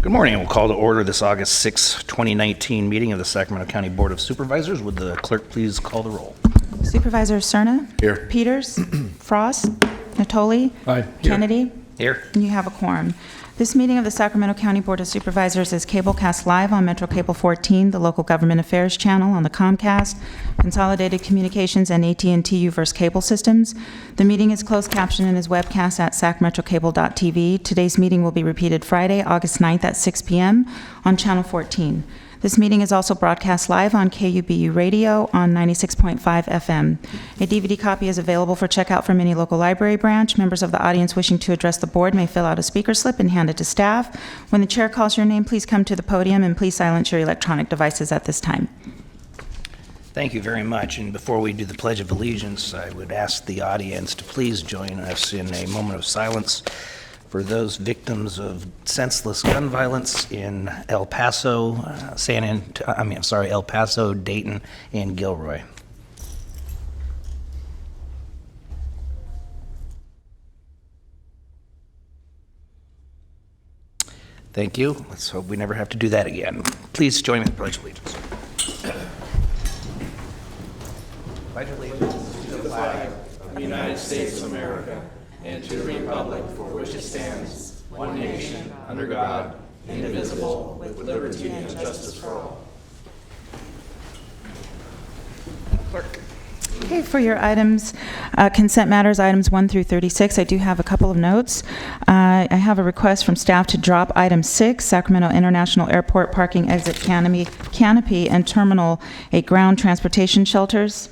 Good morning. We'll call to order this August 6, 2019 meeting of the Sacramento County Board of Supervisors. Would the clerk please call the roll? Supervisor Cerna? Here. Peters? Frost? Natoli? Aye. Kennedy? Here. And you have a quorum. This meeting of the Sacramento County Board of Supervisors is cablecast live on Metro Cable 14, the local government affairs channel on the Comcast, Consolidated Communications, and AT&T U-verse cable systems. The meeting is closed captioned and is webcast at sacmetrocable.tv. Today's meeting will be repeated Friday, August 9th at 6 p.m. on Channel 14. This meeting is also broadcast live on KUBU Radio on 96.5 FM. A DVD copy is available for checkout from any local library branch. Members of the audience wishing to address the board may fill out a speaker slip and hand it to staff. When the chair calls your name, please come to the podium and please silence your electronic devices at this time. Thank you very much. And before we do the Pledge of Allegiance, I would ask the audience to please join us in a moment of silence for those victims of senseless gun violence in El Paso, El Paso, Dayton, and Gilroy. Thank you. Let's hope we never have to do that again. Please join me in the Pledge of Allegiance. Pledge allegiance to the flag of the United States of America and to the republic for which it stands, one nation, under God, indivisible, with liberty and justice for all. Clerk. Okay, for your items, consent matters, items 1 through 36, I do have a couple of notes. I have a request from staff to drop item 6, Sacramento International Airport parking exit canopy and terminal 8 ground transportation shelters.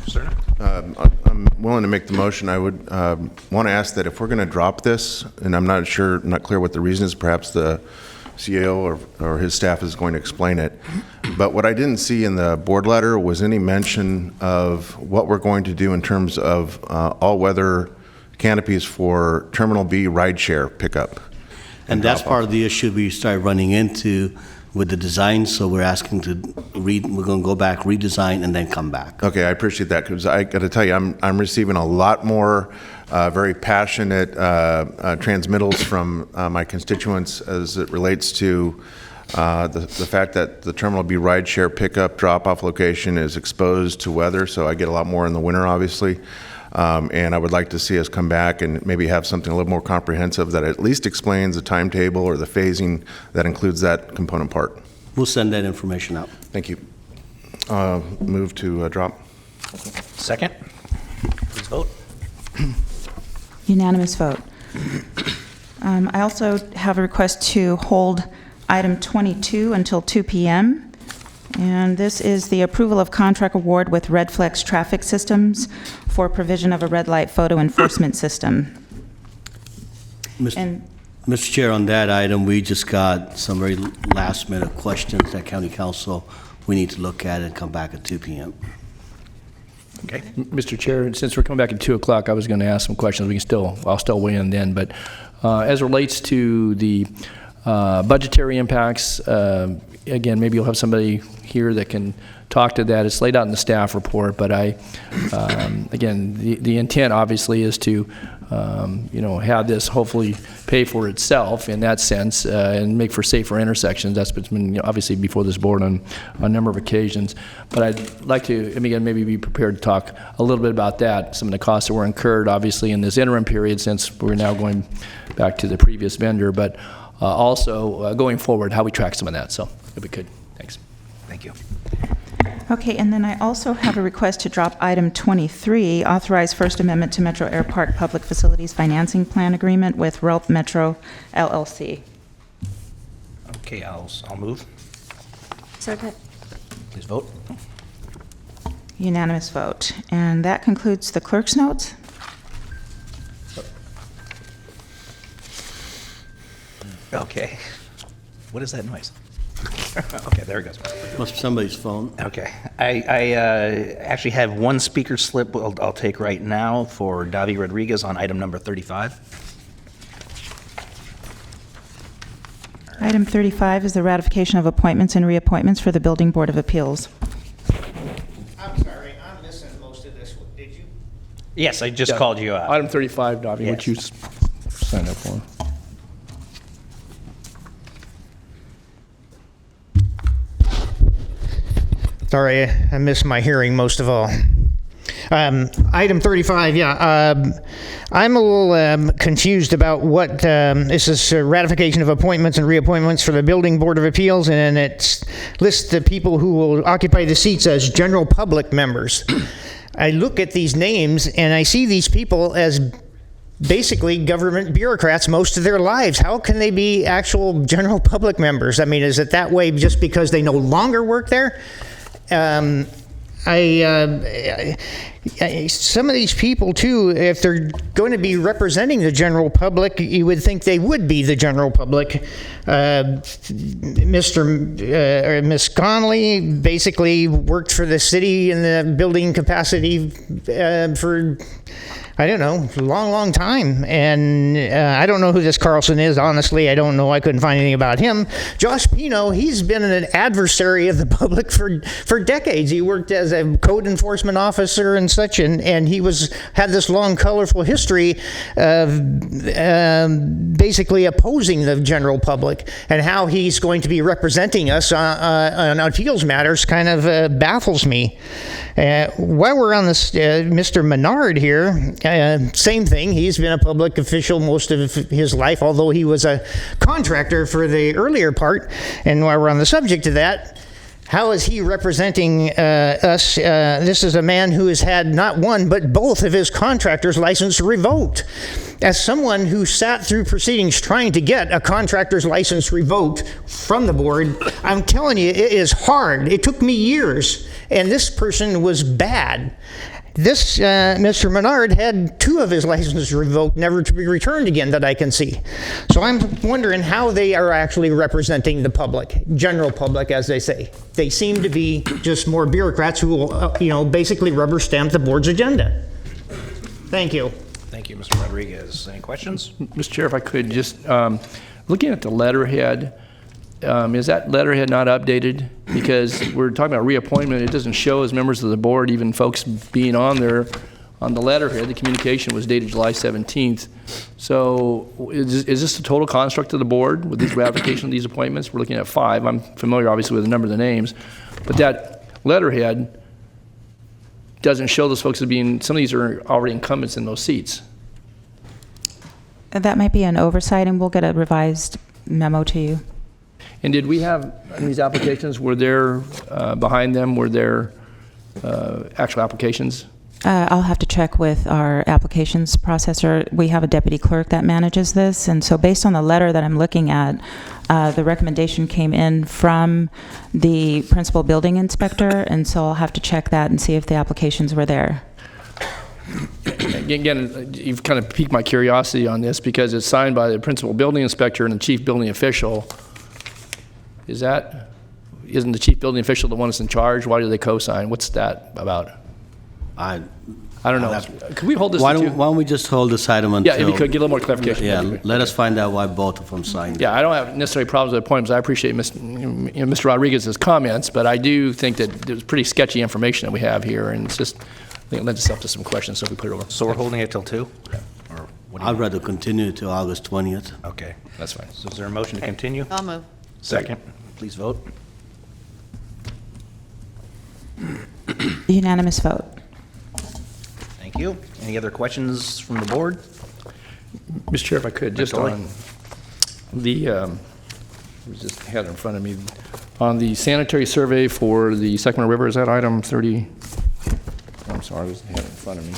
Sir? I'm willing to make the motion. I would want to ask that if we're going to drop this, and I'm not clear what the reason is, perhaps the CAO or his staff is going to explain it. But what I didn't see in the board letter was any mention of what we're going to do in terms of all-weather canopies for Terminal B rideshare pickup. And that's part of the issue we started running into with the design, so we're asking to we're going to go back, redesign, and then come back. Okay, I appreciate that, because I got to tell you, I'm receiving a lot more very passionate transmittals from my constituents as it relates to the fact that the Terminal B rideshare pickup drop-off location is exposed to weather, so I get a lot more in the winter, obviously. And I would like to see us come back and maybe have something a little more comprehensive that at least explains the timetable or the phasing that includes that component part. We'll send that information out. Thank you. Move to drop. Second. Please vote. Unanimous vote. I also have a request to hold item 22 until 2 p.m. And this is the approval of contract award with Redflex Traffic Systems for provision of a red light photo enforcement system. Mr. Chair, on that item, we just got some very last-minute questions that County Council we need to look at and come back at 2 p.m. Okay. Mr. Chair, since we're coming back at 2 o'clock, I was going to ask some questions. I'll still weigh in then. But as it relates to the budgetary impacts, again, maybe you'll have somebody here that can talk to that. It's laid out in the staff report, but again, the intent obviously is to, have this hopefully pay for itself in that sense and make for safer intersections. That's been obviously before this board on a number of occasions. But I'd like to, again, maybe be prepared to talk a little bit about that, some of the costs that were incurred, obviously, in this interim period since we're now going back to the previous vendor, but also going forward, how we track some of that. So if we could. Thanks. Thank you. Okay, and then I also have a request to drop item 23, authorize First Amendment to Metro Air Park Public Facilities Financing Plan Agreement with RELP Metro LLC. Okay, I'll move. Second. Please vote. Unanimous vote. And that concludes the clerk's notes. Okay. What is that noise? Okay, there it goes. Must be somebody's phone. Okay. I actually have one speaker slip I'll take right now for Davi Rodriguez on item number 35. Item 35 is the ratification of appointments and reappointments for the Building Board of Appeals. I'm sorry, I'm missing most of this. Did you? Yes, I just called you out. Item 35, Davi, Yes. what you signed up for. Sorry, I missed my hearing most of all. Item 35, I'm a little confused about what this is ratification of appointments and reappointments for the Building Board of Appeals, and it lists the people who will occupy the seats as general public members. I look at these names and I see these people as basically government bureaucrats most of their lives. How can they be actual general public members? I mean, is it that way just because they no longer work there? Some of these people too, if they're going to be representing the general public, you would think they would be the general public. Miss Connolly basically worked for the city in the building capacity for, I don't know, a long, long time. And I don't know who this Carlson is, honestly. I don't know. I couldn't find anything about him. Josh Pino, he's been an adversary of the public for decades. He worked as a code enforcement officer and such, and he had this long, colorful history of basically opposing the general public. And how he's going to be representing us on appeals matters kind of baffles me. While we're on this, Mr. Menard here, same thing. He's been a public official most of his life, although he was a contractor for the earlier part. And while we're on the subject of that, how is he representing us? This is a man who has had not one, but both of his contractor's license revoked. As someone who sat through proceedings trying to get a contractor's license revoked from the board, I'm telling you, it is hard. It took me years, and this person was bad. This Mr. Menard had 2 of his licenses revoked, never to be returned again that I can see. So I'm wondering how they are actually representing the public, general public, as they say. They seem to be just more bureaucrats who will, basically rubber stamp the board's agenda. Thank you. Thank you, Mr. Rodriguez. Any questions? Mr. Chair, if I could just, looking at the letterhead, is that letterhead not updated? Because we're talking about reappointment. It doesn't show as members of the board, even folks being on there on the letterhead. The communication was dated July 17th. So is this the total construct of the board with these ratification of these appointments? We're looking at 5. I'm familiar, obviously, with the number of the names. But that letterhead doesn't show those folks as being, some of these are already incumbents in those seats. That might be an oversight, and we'll get a revised memo to you. And did we have, in these applications, were there, behind them, were there actual applications? I'll have to check with our applications processor. We have a deputy clerk that manages this, and so based on the letter that I'm looking at, the recommendation came in from the principal building inspector, and so I'll have to check that and see if the applications were there. Again, you've kind of piqued my curiosity on this because it's signed by the principal building inspector and the chief building official. Isn't the chief building official the one that's in charge? Why do they co-sign? What's that about? I don't know. Could we hold this? Why don't we just hold this item until? Yeah, if you could get a little more clarification. Yeah, let us find out why both of them signed. Yeah, I don't have necessarily problems with the appointments. I appreciate Mr. Rodriguez's comments, but I do think that there's pretty sketchy information that we have here, and it's just, I think it lends itself to some questions, so if we put it over. So we're holding it till 2? Yeah. Or what do you I'd rather continue to August 20th. Okay. That's fine. So is there a motion to continue? I'll move. Second. Please vote. Unanimous vote. Thank you. Any other questions from the board? Mr. Chair, if I could, just Totally. on the, I just had it in front of me, on the sanitary survey for the Sacramento River, is that item 30? I'm sorry, I just had it in front of me.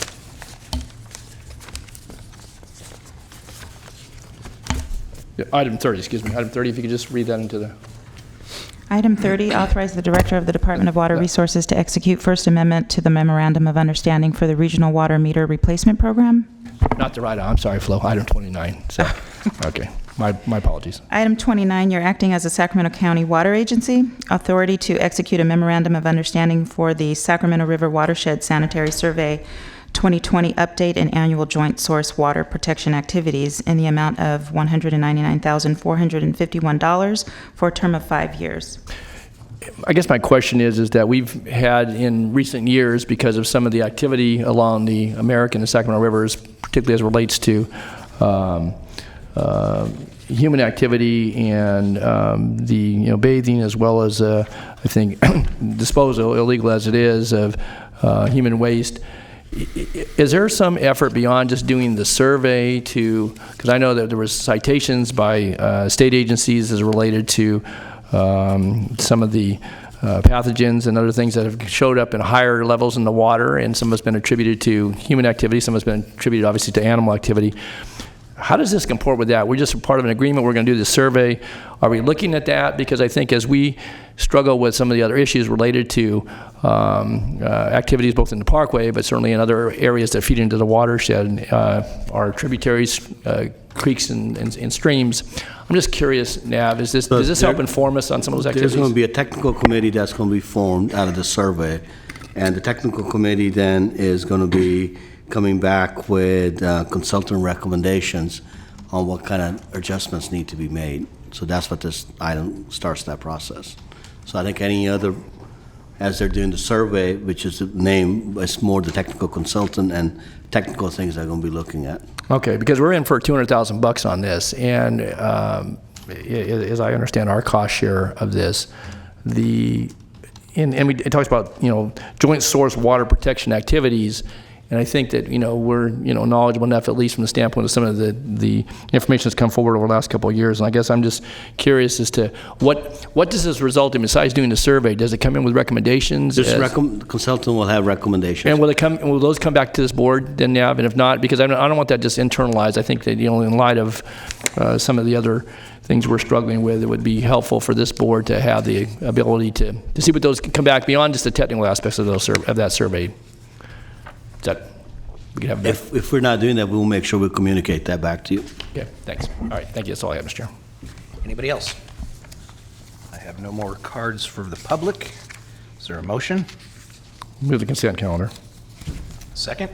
Yeah, item 30, excuse me, item 30, if you could just read that into the... Item 30, authorize the Director of the Department of Water Resources to execute First Amendment to the Memorandum of Understanding for the Regional Water Meter Replacement Program. Not the right, I'm sorry, Flo, item 29, so, okay, my apologies. Item 29, you're acting as a Sacramento County Water Agency. Authority to execute a Memorandum of Understanding for the Sacramento River Watershed Sanitary Survey 2020 Update and Annual Joint Source Water Protection Activities in the amount of $199,451 for a term of 5 years. I guess my question is that we've had in recent years, because of some of the activity along the American and Sacramento rivers, particularly as it relates to human activity and the bathing, as well as I think disposal, illegal as it is, of human waste. Is there some effort beyond just doing the survey to, because I know that there was citations by state agencies as related to some of the pathogens and other things that have showed up in higher levels in the water, and some has been attributed to human activity, some has been attributed obviously to animal activity. How does this comport with that? We're just part of an agreement. We're going to do the survey. Are we looking at that? Because I think as we struggle with some of the other issues related to activities both in the parkway, but certainly in other areas that feed into the watershed, our tributaries, creeks and streams. I'm just curious, Nav, does this help inform us on some of those activities? There's going to be a technical committee that's going to be formed out of the survey, and the technical committee then is going to be coming back with consultant recommendations on what kind of adjustments need to be made. So that's what this item starts that process. So I think any other, as they're doing the survey, which is the name, it's more the technical consultant and technical things they're going to be looking at. Okay, because we're in for $200,000 on this, and as I understand our cost share of this, it talks about joint source water protection activities. And I think that, we're, knowledgeable enough, at least from the standpoint of some of the information that's come forward over the last couple of years. And I guess I'm just curious as to what does this result in besides doing the survey? Does it come in with recommendations? This consultant will have recommendations. And will those come back to this board then, Nav? And if not, because I don't want that just internalized. I think that, in light of some of the other things we're struggling with, it would be helpful for this board to have the ability to see what those come back beyond just the technical aspects of that survey. We can have if we're not doing that, we'll make sure we communicate that back to you. Okay, thanks. All right, thank you. That's all I have, Mr. Chair. Anybody else? I have no more cards for the public. Is there a motion? Move the consent calendar. Second?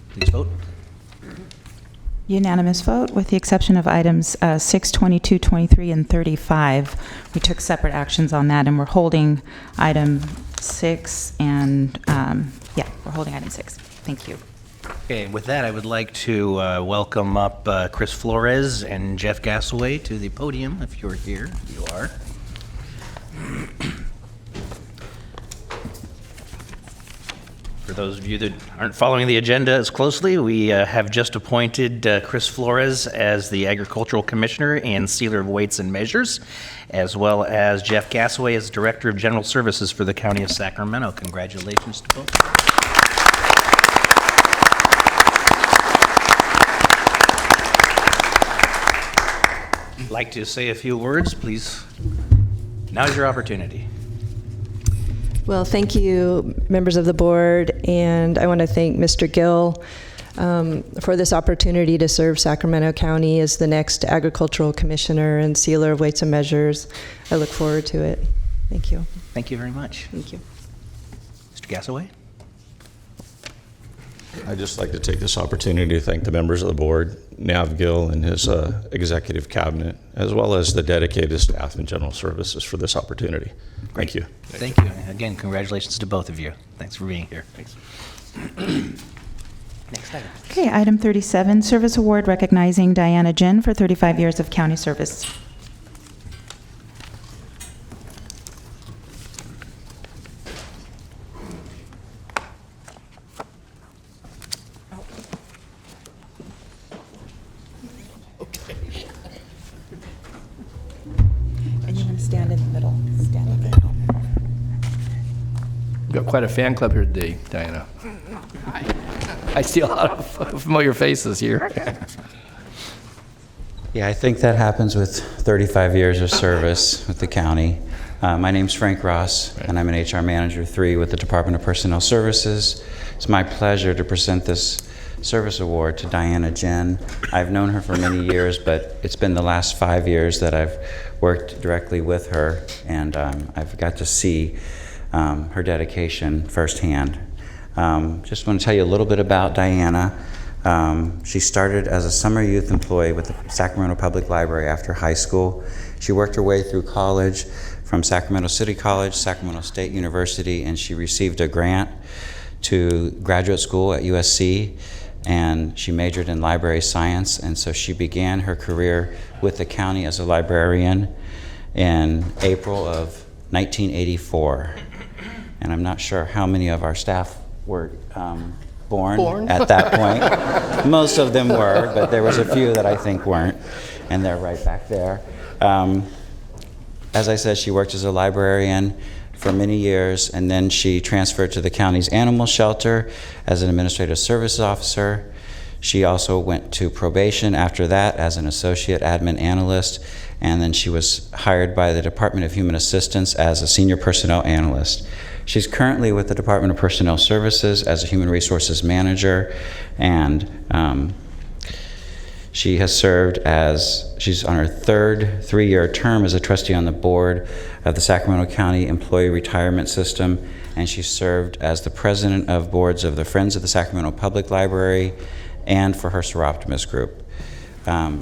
Please vote. Unanimous vote, with the exception of items 6, 22, 23, and 35. We took separate actions on that, and we're holding item 6, and we're holding item 6. Thank you. Okay, with that, I would like to welcome up Chris Flores and Jeff Gasaway to the podium, if you're here. You are. For those of you that aren't following the agenda as closely, we have just appointed Chris Flores as the Agricultural Commissioner and Sealer of Weights and Measures, as well as Jeff Gasaway as Director of General Services for the County of Sacramento. Congratulations to both. Like to say a few words, please. Now's your opportunity. Well, thank you, members of the board, and I want to thank Mr. Gill for this opportunity to serve Sacramento County as the next Agricultural Commissioner and Sealer of Weights and Measures. I look forward to it. Thank you. Thank you very much. Thank you. Mr. Gasaway? I'd just like to take this opportunity to thank the members of the board, Nav Gill and his executive cabinet, as well as the dedicated staff and general services for this opportunity. Thank you. Thank you. Again, congratulations to both of you. Thanks for being here. Thanks. Next item. Okay, item 37, Service Award recognizing Diana Jen for 35 years of county service. Stand in the middle. Stand in the middle. We've got quite a fan club here today, Diana. I see a lot of familiar faces here. Yeah, I think that happens with 35 years of service with the county. My name's Frank Ross, and I'm an HR Manager 3 with the Department of Personnel Services. It's my pleasure to present this service award to Diana Jen. I've known her for many years, but it's been the last 5 years that I've worked directly with her, and I've got to see her dedication firsthand. Just want to tell you a little bit about Diana. She started as a summer youth employee with the Sacramento Public Library after high school. She worked her way through college from Sacramento City College, Sacramento State University, and she received a grant to graduate school at USC. and she majored in library science, and so she began her career with the county as a librarian in April of 1984. And I'm not sure how many of our staff were born at that point. Most of them were, but there was a few that I think weren't, and they're right back there. As I said, she worked as a librarian for many years, and then she transferred to the county's animal shelter as an administrative services officer. She also went to probation after that as an associate admin analyst, and then she was hired by the Department of Human Assistance as a senior personnel analyst. She's currently with the Department of Personnel Services as a human resources manager, and she has served as, she's on her third 3-year term as a trustee on the board of the Sacramento County Employee Retirement System, and she served as the president of boards of the Friends of the Sacramento Public Library and for her Seroptimus group.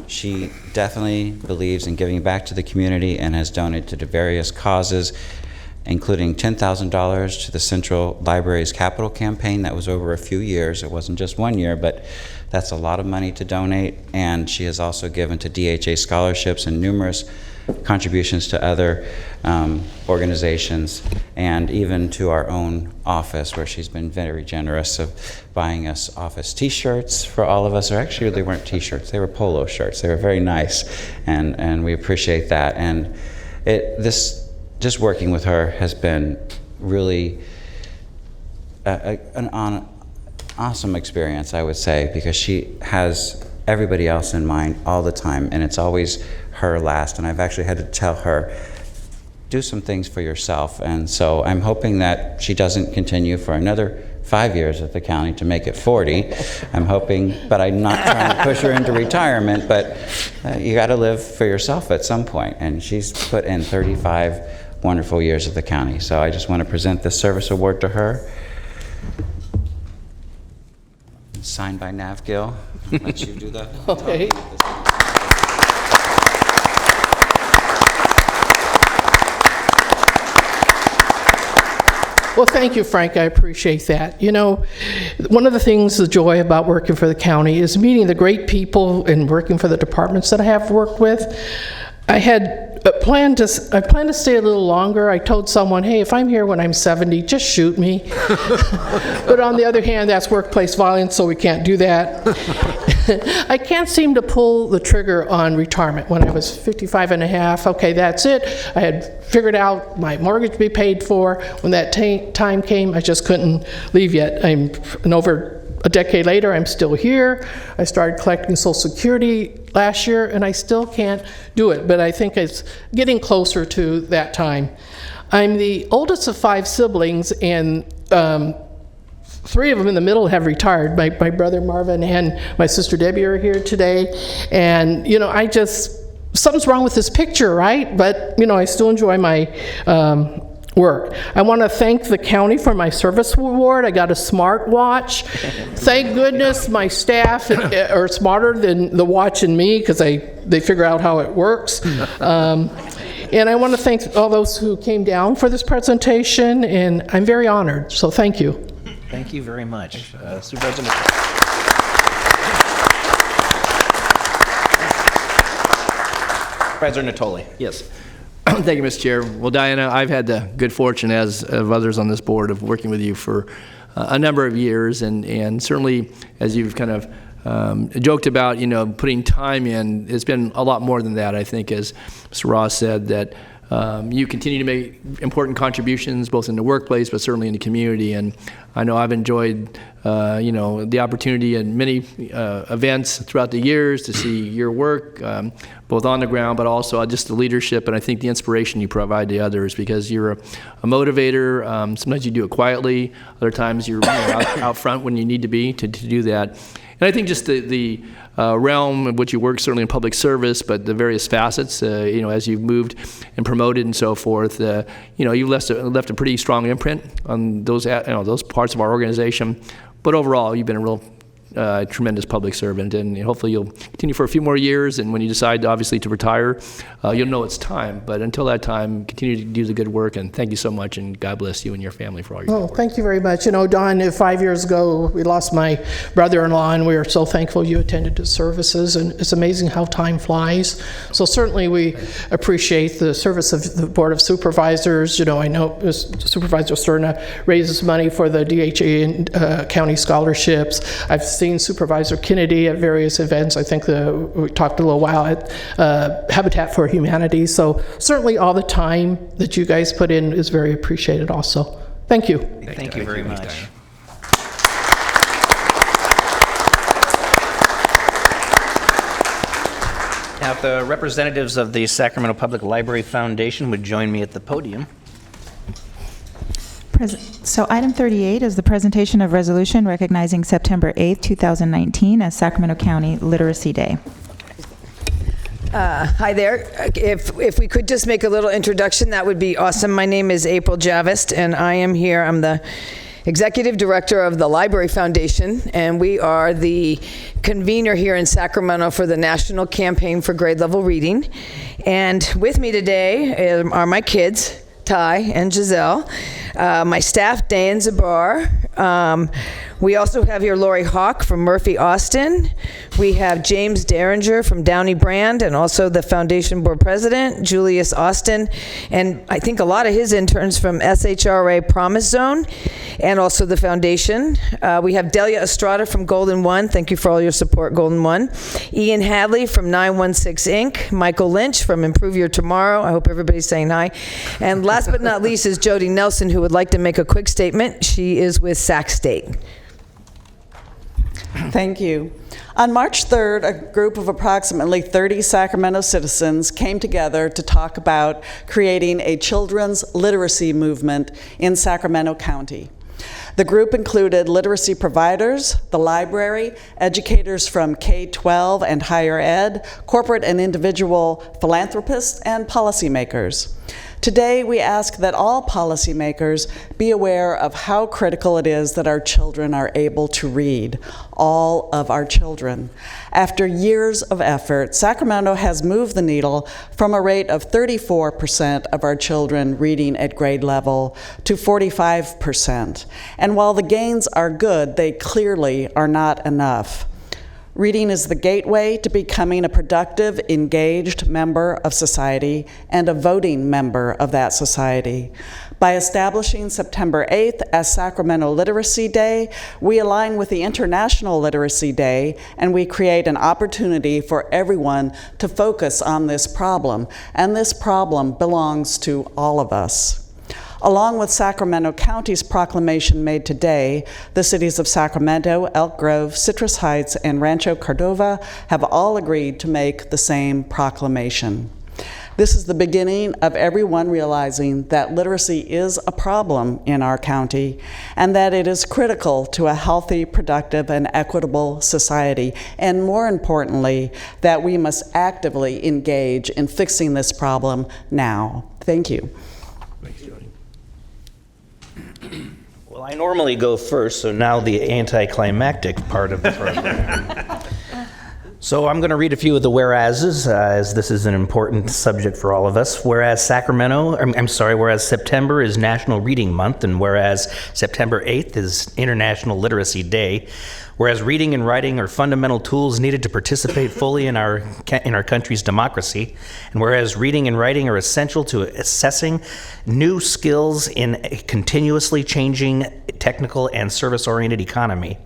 She definitely believes in giving back to the community and has donated to various causes, including $10,000 to the Central Library's capital campaign. That was over a few years. It wasn't just 1 year, but that's a lot of money to donate. And she has also given to DHA scholarships and numerous contributions to other organizations, and even to our own office, where she's been very generous of buying us office t-shirts for all of us. Or actually, they weren't t-shirts, they were polo shirts. They were very nice, and we appreciate that. And just working with her has been really an awesome experience, I would say, because she has everybody else in mind all the time, and it's always her last. And I've actually had to tell her, do some things for yourself. And so I'm hoping that she doesn't continue for another 5 years at the county to make it 40. I'm hoping, but I'm not trying to push her into retirement, but you got to live for yourself at some point. And she's put in 35 wonderful years at the county. So I just want to present this service award to her. Signed by Nav Gill. Let you do that. Okay. Well, thank you, Frank. I appreciate that. You know, one of the things, the joy about working for the county is meeting the great people and working for the departments that I have worked with. I had planned to stay a little longer. I told someone, hey, if I'm here when I'm 70, just shoot me. But on the other hand, that's workplace violence, so we can't do that. I can't seem to pull the trigger on retirement. When I was 55 and a half, okay, that's it. I had figured out my mortgage to be paid for. When that time came, I just couldn't leave yet. And over a decade later, I'm still here. I started collecting Social Security last year, and I still can't do it, but I think it's getting closer to that time. I'm the oldest of 5 siblings, and 3 of them in the middle have retired. My brother Marvin and my sister Debbie are here today, and you know, something's wrong with this picture, right? But you know, I still enjoy my work. I want to thank the county for my service award. I got a smart watch. Thank goodness my staff are smarter than the watch and me, because they figure out how it works. And I want to thank all those who came down for this presentation, and I'm very honored, so thank you. Thank you very much. Supervisor Natoli. Yes. Thank you, Mr. Chair. Well, Diana, I've had the good fortune, as of others on this board, of working with you for a number of years, and certainly, as you've kind of joked about, you know, putting time in, it's been a lot more than that. I think, as Mr. Ross said, that you continue to make important contributions both in the workplace, but certainly in the community. And I know I've enjoyed, you know, the opportunity in many events throughout the years to see your work, both on the ground, but also just the leadership, and I think the inspiration you provide to others, because you're a motivator. Sometimes you do it quietly, other times you're out front when you need to be to do that. And I think just the realm in which you work, certainly in public service, but the various facets, you know, as you've moved and promoted and so forth, you know, you left a pretty strong imprint on those, you know, those parts of our organization. But overall, you've been a real tremendous public servant, and hopefully you'll continue for a few more years, and when you decide, obviously, to retire, you'll know it's time. But until that time, continue to do the good work, and thank you so much, and God bless you and your family for all your Oh, thank you very much. You know, Don, 5 years ago, we lost my brother-in-law, and we are so thankful you attended the services, and it's amazing how time flies. So certainly we appreciate the service of the Board of Supervisors. You know, I know Supervisor Cerna raises money for the DHA and county scholarships. I've seen Supervisor Kennedy at various events. I think we talked a little while at Habitat for Humanity. So certainly all the time that you guys put in is very appreciated also. Thank you. Thank you very much. Now, if the representatives of the Sacramento Public Library Foundation would join me at the podium. So item 38 is the presentation of resolution recognizing September 8th, 2019 as Sacramento County Literacy Day. Hi there. If we could just make a little introduction, that would be awesome. My name is April Javist, and I am here. I'm the Executive Director of the Library Foundation, and we are the convener here in Sacramento for the National Campaign for Grade Level Reading. And with me today are my kids, Ty and Giselle, my staff, Dan Zabar. We also have here Lori Hawk from Murphy Austin. We have James Derringer from Downey Brand, and also the Foundation Board President, Julius Austin, and I think a lot of his interns from SHRA Promise Zone, and also the Foundation. We have Delia Estrada from Golden One. Thank you for all your support, Golden One. Ian Hadley from 916 Inc. Michael Lynch from Improve Your Tomorrow. I hope everybody's saying hi. And last but not least is Jody Nelson, who would like to make a quick statement. She is with Sac State. Thank you. On March 3rd, a group of approximately 30 Sacramento citizens came together to talk about creating a children's literacy movement in Sacramento County. The group included literacy providers, the library, educators from K-12 and higher ed, corporate and individual philanthropists, and policymakers. Today, we ask that all policymakers be aware of how critical it is that our children are able to read, all of our children. After years of effort, Sacramento has moved the needle from a rate of 34% of our children reading at grade level to 45%. And while the gains are good, they clearly are not enough. Reading is the gateway to becoming a productive, engaged member of society and a voting member of that society. By establishing September 8th as Sacramento Literacy Day, we align with the International Literacy Day, and we create an opportunity for everyone to focus on this problem. And this problem belongs to all of us. Along with Sacramento County's proclamation made today, the cities of Sacramento, Elk Grove, Citrus Heights, and Rancho Cordova have all agreed to make the same proclamation. This is the beginning of everyone realizing that literacy is a problem in our county and that it is critical to a healthy, productive, and equitable society, and more importantly, that we must actively engage in fixing this problem now. Thank you. Well, I normally go first, so now the anticlimactic part of the program. So I'm going to read a few of the whereases, as this is an important subject for all of us. Whereas September is National Reading Month, and whereas September 8th is International Literacy Day, whereas reading and writing are fundamental tools needed to participate fully in our country's democracy, and whereas reading and writing are essential to assessing new skills in a continuously changing technical and service-oriented economy.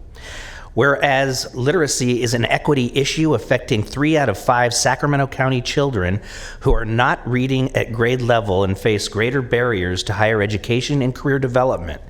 Whereas literacy is an equity issue affecting 3 out of 5 Sacramento County children who are not reading at grade level and face greater barriers to higher education and career development.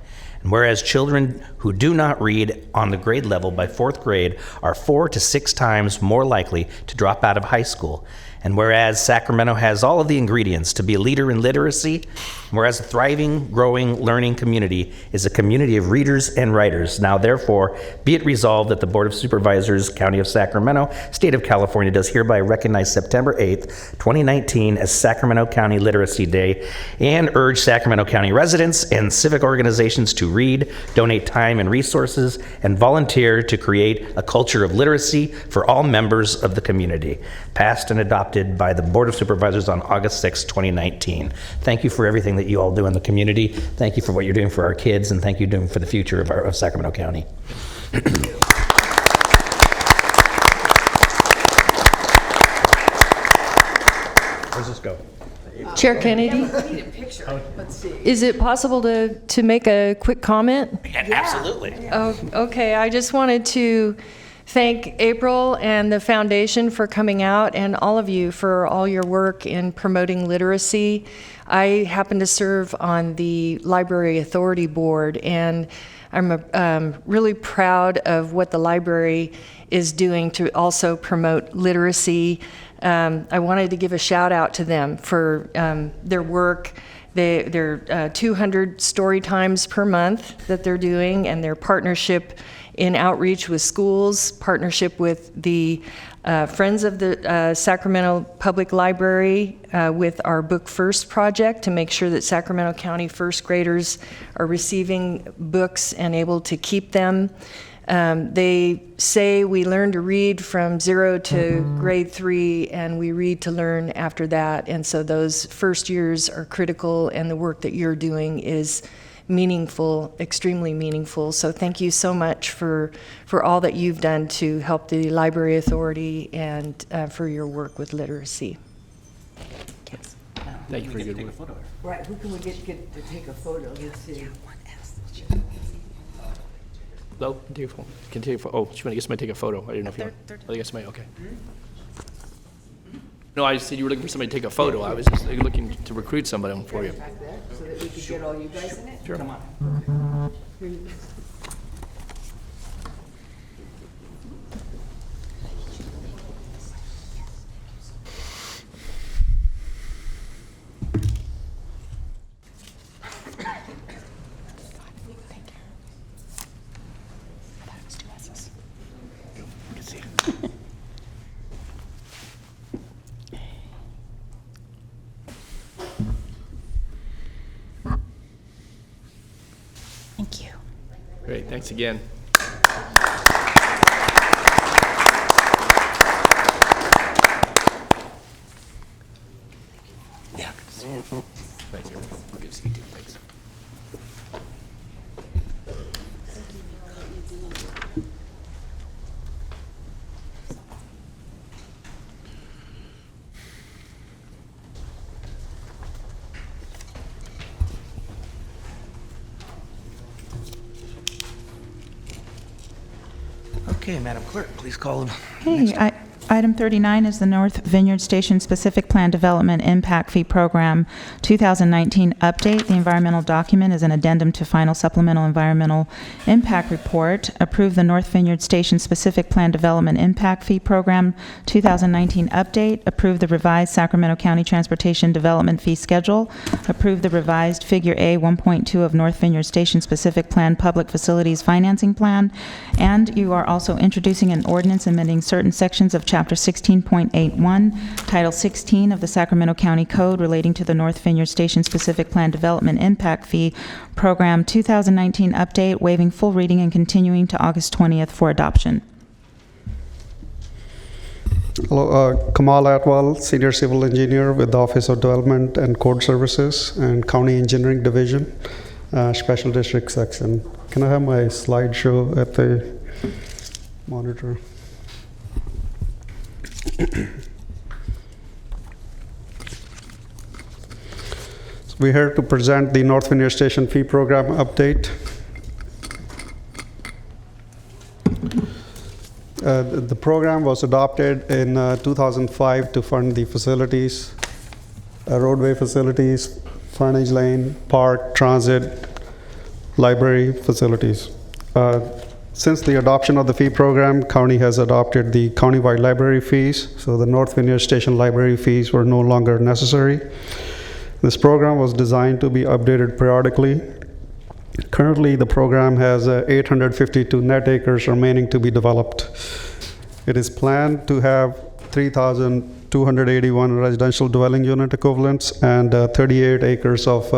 And whereas children who do not read on the grade level by 4th grade are 4 to 6 times more likely to drop out of high school. And whereas Sacramento has all of the ingredients to be a leader in literacy, whereas a thriving, growing, learning community is a community of readers and writers. Now, therefore, be it resolved that the Board of Supervisors, County of Sacramento, State of California, does hereby recognize September 8th, 2019 as Sacramento County Literacy Day and urge Sacramento County residents and civic organizations to read, donate time, time and resources and volunteer to create a culture of literacy for all members of the community, passed and adopted by the Board of Supervisors on August 6, 2019. Thank you for everything that you all do in the community. Thank you for what you're doing for our kids, and thank you for the future of Sacramento County. Where's this go? Chair Kennedy, is it possible to make a quick comment? Absolutely. Oh, okay. I just wanted to thank April and the foundation for coming out, and all of you for all your work in promoting literacy. I happen to serve on the Library Authority Board, and I'm really proud of what the library is doing to also promote literacy. I wanted to give a shout out to them for their work. They're 200 story times per month that they're doing, and their partnership in outreach with schools, partnership with the Friends of the Sacramento Public Library with our Book First project to make sure that Sacramento County first graders are receiving books and able to keep them. They say we learn to read from 0 to grade 3, and we read to learn after that. And so those first years are critical, and the work that you're doing is meaningful, extremely meaningful. So thank you so much for all that you've done to help the Library Authority and for your work with literacy. Yes. Thank you for your good work. Right, who can we get to take a photo? Let's see. No, can take a photo. Oh, she wanted to get somebody to take a photo. I didn't know if you want. I think somebody. Okay. No, I said you were looking for somebody to take a photo. I was just looking to recruit somebody for you. So that we could get all you guys in it? Sure. Come on. Thank you. Great, thanks again. Yeah. Thanks. Good to see you too. Thanks. Okay, Madam Clerk, please call. Okay, item 39 is the North Vineyard Station Specific Plan Development Impact Fee Program 2019 update. The environmental document is an addendum to final supplemental environmental impact report. Approve the North Vineyard Station Specific Plan Development Impact Fee Program 2019 update. Approve the revised Sacramento County Transportation Development Fee Schedule. Approve the revised Figure A 1.2 of North Vineyard Station Specific Plan Public Facilities Financing Plan. And you are also introducing an ordinance amending certain sections of Chapter 16.81, Title 16 of the Sacramento County Code relating to the North Vineyard Station Specific Plan Development Impact Fee Program 2019 update, waiving full reading and continuing to August 20th for adoption. Hello, Kamal Atwal, Senior Civil Engineer with the Office of Development and Code Services and County Engineering Division, Special District Section. Can I have my slideshow at the monitor? So we're here to present the North Vineyard Station Fee Program update. The program was adopted in 2005 to fund the facilities, roadway facilities, frontage lane, park, transit, library facilities. Since the adoption of the fee program, county has adopted the countywide library fees, so the North Vineyard Station library fees were no longer necessary. This program was designed to be updated periodically. Currently, the program has 852 net acres remaining to be developed. It is planned to have 3,281 residential dwelling unit equivalents and 38 acres of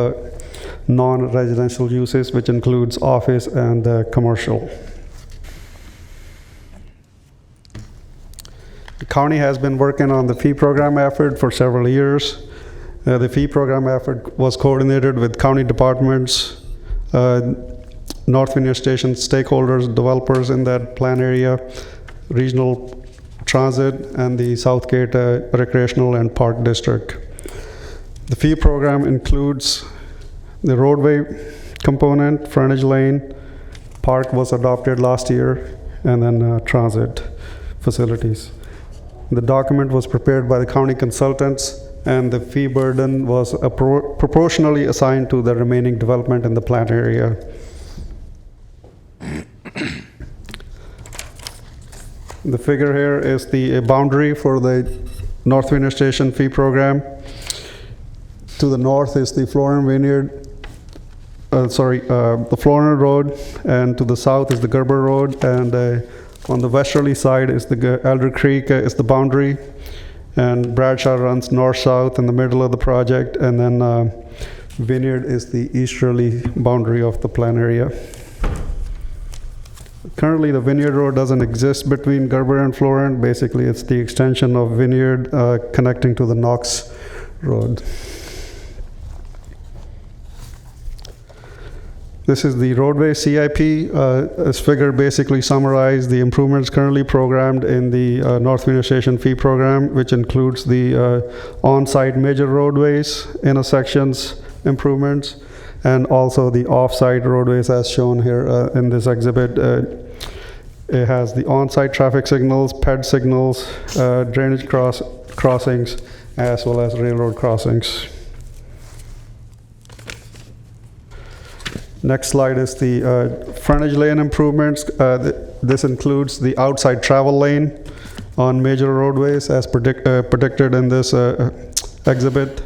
non-residential uses, which includes office and commercial. The county has been working on the fee program effort for several years. The fee program effort was coordinated with county departments, North Vineyard Station stakeholders, developers in that plan area, regional transit, and the Southgate Recreational and Park District. The fee program includes the roadway component, frontage lane, park was adopted last year, and then transit facilities. The document was prepared by the county consultants, and the fee burden was proportionally assigned to the remaining development in the plan area. The figure here is the boundary for the North Vineyard Station fee program. To the north is the Florin Vineyard, the Florin Road, and to the south is the Gerber Road, and on the westerly side is the Elder Creek is the boundary, and Bradshaw runs north-south in the middle of the project, and then Vineyard is the easterly boundary of the plan area. Currently, the Vineyard Road doesn't exist between Gerber and Florin. Basically, it's the extension of Vineyard connecting to the Knox Road. This is the roadway CIP. This figure basically summarizes the improvements currently programmed in the North Vineyard Station fee program, which includes the on-site major roadways, intersections improvements, and also the off-site roadways as shown here in this exhibit. It has the on-site traffic signals, PED signals, drainage crossings, as well as railroad crossings. Next slide is the frontage lane improvements. This includes the outside travel lane on major roadways as predicted in this exhibit.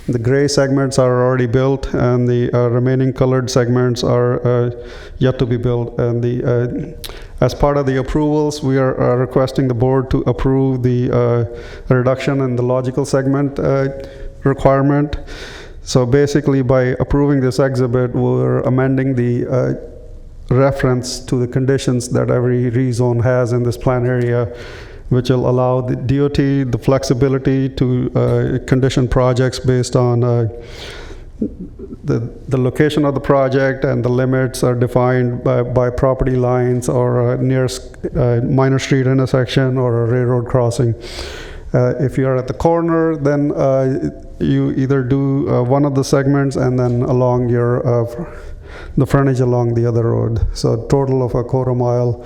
The gray segments are already built, and the remaining colored segments are yet to be built. And as part of the approvals, we are requesting the board to approve the reduction in the logical segment requirement. So basically, by approving this exhibit, we're amending the reference to the conditions that every rezone has in this plan area, which will allow the DOT the flexibility to condition projects based on the location of the project, and the limits are defined by property lines or near minor street intersection or a railroad crossing. If you're at the corner, then you either do one of the segments and then along your the frontage along the other road. So a total of a quarter mile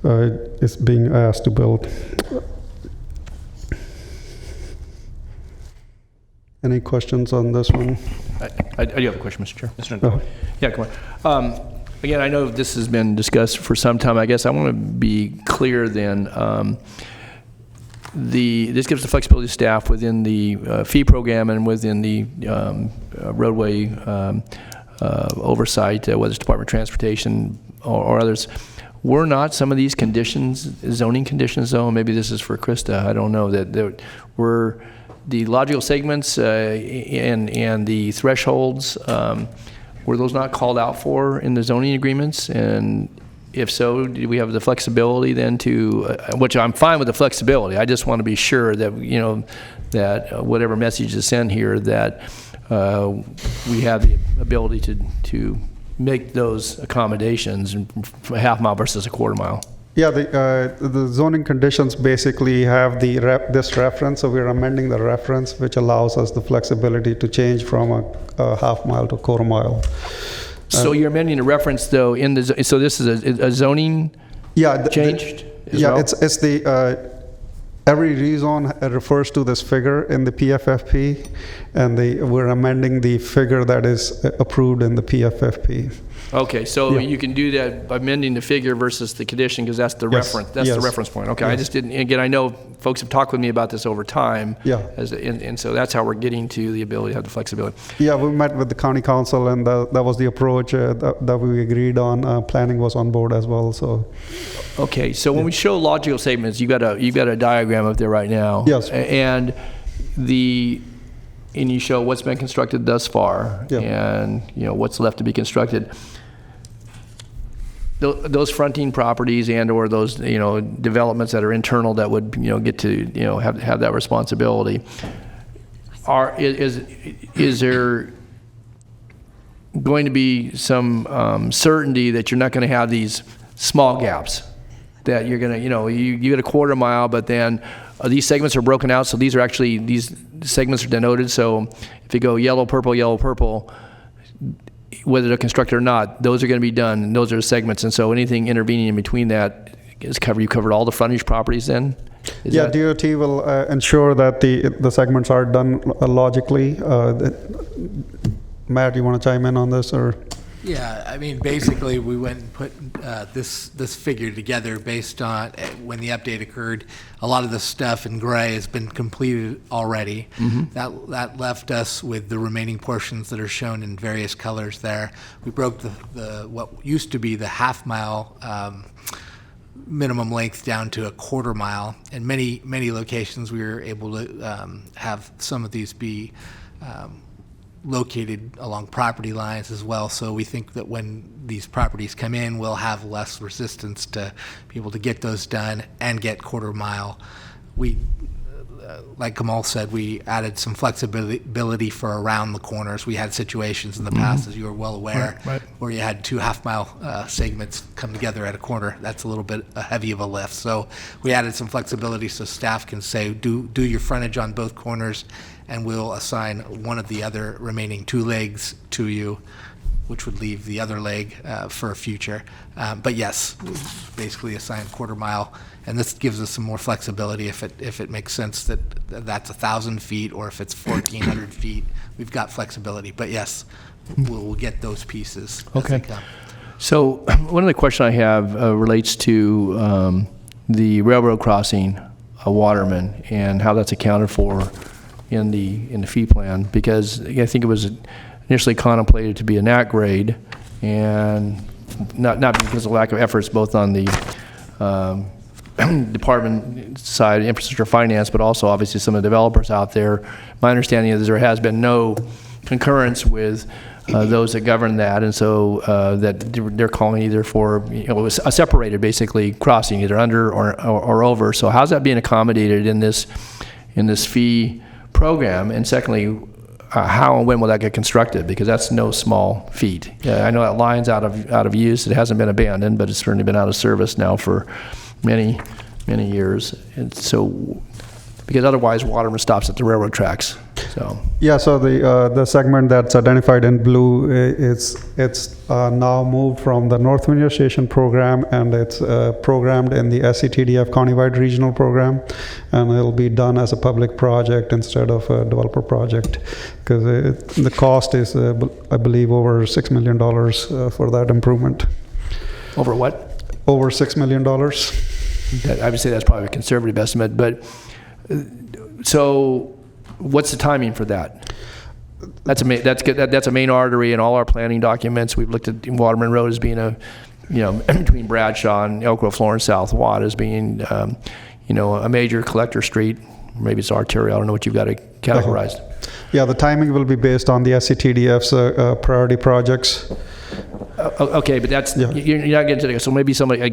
is being asked to build. Any questions on this one? I do have a question, Mr. Chair. Mr. Ndoye. Yeah, come on. Again, I know this has been discussed for some time. I guess I want to be clear then. This gives the flexibility to staff within the fee program and within the roadway oversight, whether it's Department of Transportation or others. Were not some of these conditions, zoning conditions though, maybe this is for Krista, I don't know, that were the logical segments and the thresholds, were those not called out for in the zoning agreements? And if so, do we have the flexibility then to, which I'm fine with the flexibility, I just want to be sure that, that whatever message is sent here, that we have the ability to make those accommodations, a half mile versus a quarter mile. Yeah, the zoning conditions basically have this reference, so we're amending the reference, which allows us the flexibility to change from a half mile to a quarter mile. So you're amending the reference though in the, so this is a zoning changed? Yeah, it's the, every rezone refers to this figure in the PFFP, and we're amending the figure that is approved in the PFFP. Okay, so you can do that by amending the figure versus the condition, because that's the reference. That's the reference point. Okay, I just didn't. Again, I know folks have talked with me about this over time. Yeah. And so that's how we're getting to the ability to have the flexibility. Yeah, we met with the county council, and that was the approach that we agreed on. Planning was on board as well. So. Okay, so when we show logical statements, you've got a diagram up there right now. Yes. And and you show what's been constructed thus far, Yeah. and, what's left to be constructed. Those fronting properties and/or those, developments that are internal that would, get to, have that responsibility, is there going to be some certainty that you're not going to have these small gaps, that you're going to, you get a quarter mile, but then these segments are broken out, so these segments are denoted, so if you go yellow, purple, whether they're constructed or not, those are going to be done, and those are the segments, and so anything intervening in between that is covered. You covered all the frontage properties then? DOT will ensure that the segments are done logically. Matt, you want to chime in on this, or? Yeah, I mean, basically, we went and put this figure together based on when the update occurred. A lot of the stuff in gray has been completed already. Mm-hmm. That left us with the remaining portions that are shown in various colors there. We broke the what used to be the half-mile minimum length down to a quarter mile. In many locations, we were able to have some of these be located along property lines as well. So we think that when these properties come in, we'll have less resistance to be able to get those done and get quarter mile. We, like Kamal said, we added some flexibility for around the corners. We had situations in the past, as you are well aware, Right. where you had 2 half-mile segments come together at a corner. That's a little bit heavy of a lift. So we added some flexibility so staff can say, do your frontage on both corners, and we'll assign one of the other remaining 2 legs to you, which would leave the other leg for a future. But yes, basically assign quarter mile, and this gives us some more flexibility if it makes sense that that's 1,000 feet, or if it's 1,400 feet, we've got flexibility. But yes, we'll get those pieces as they come. So one of the questions I have relates to the railroad crossing, Waterman, and how that's accounted for in the fee plan, because I think it was initially contemplated to be an at grade, and not because of lack of efforts both on the department side, infrastructure finance, but also obviously some of the developers out there. My understanding is there has been no concurrence with those that govern that, and so that they're calling either for, it was a separated basically crossing, either under or over. So how's that being accommodated in this fee program? And secondly, how and when will that get constructed? Because that's no small feat. I know that line's out of use. It hasn't been abandoned, but it's certainly been out of service now for many years. And so, because otherwise Waterman stops at the railroad tracks. So The segment that's identified in blue, it's now moved from the North Virginia Station program, and it's programmed in the SCTDF countywide regional program, and it'll be done as a public project instead of a developer project, because the cost is, I believe, over $6 million for that improvement. Over what? Over $6 million. I would say that's probably a conservative estimate, but so what's the timing for that? That's a main artery in all our planning documents. We've looked at Waterman Road as being between Bradshaw and Elk Grove, Florence, South Watt as being, a major collector street. Maybe it's arterial. I don't know what you've got it categorized. Yeah, the timing will be based on the SCTDF's priority projects. Okay, but that's, you're not getting to that. So maybe somebody, I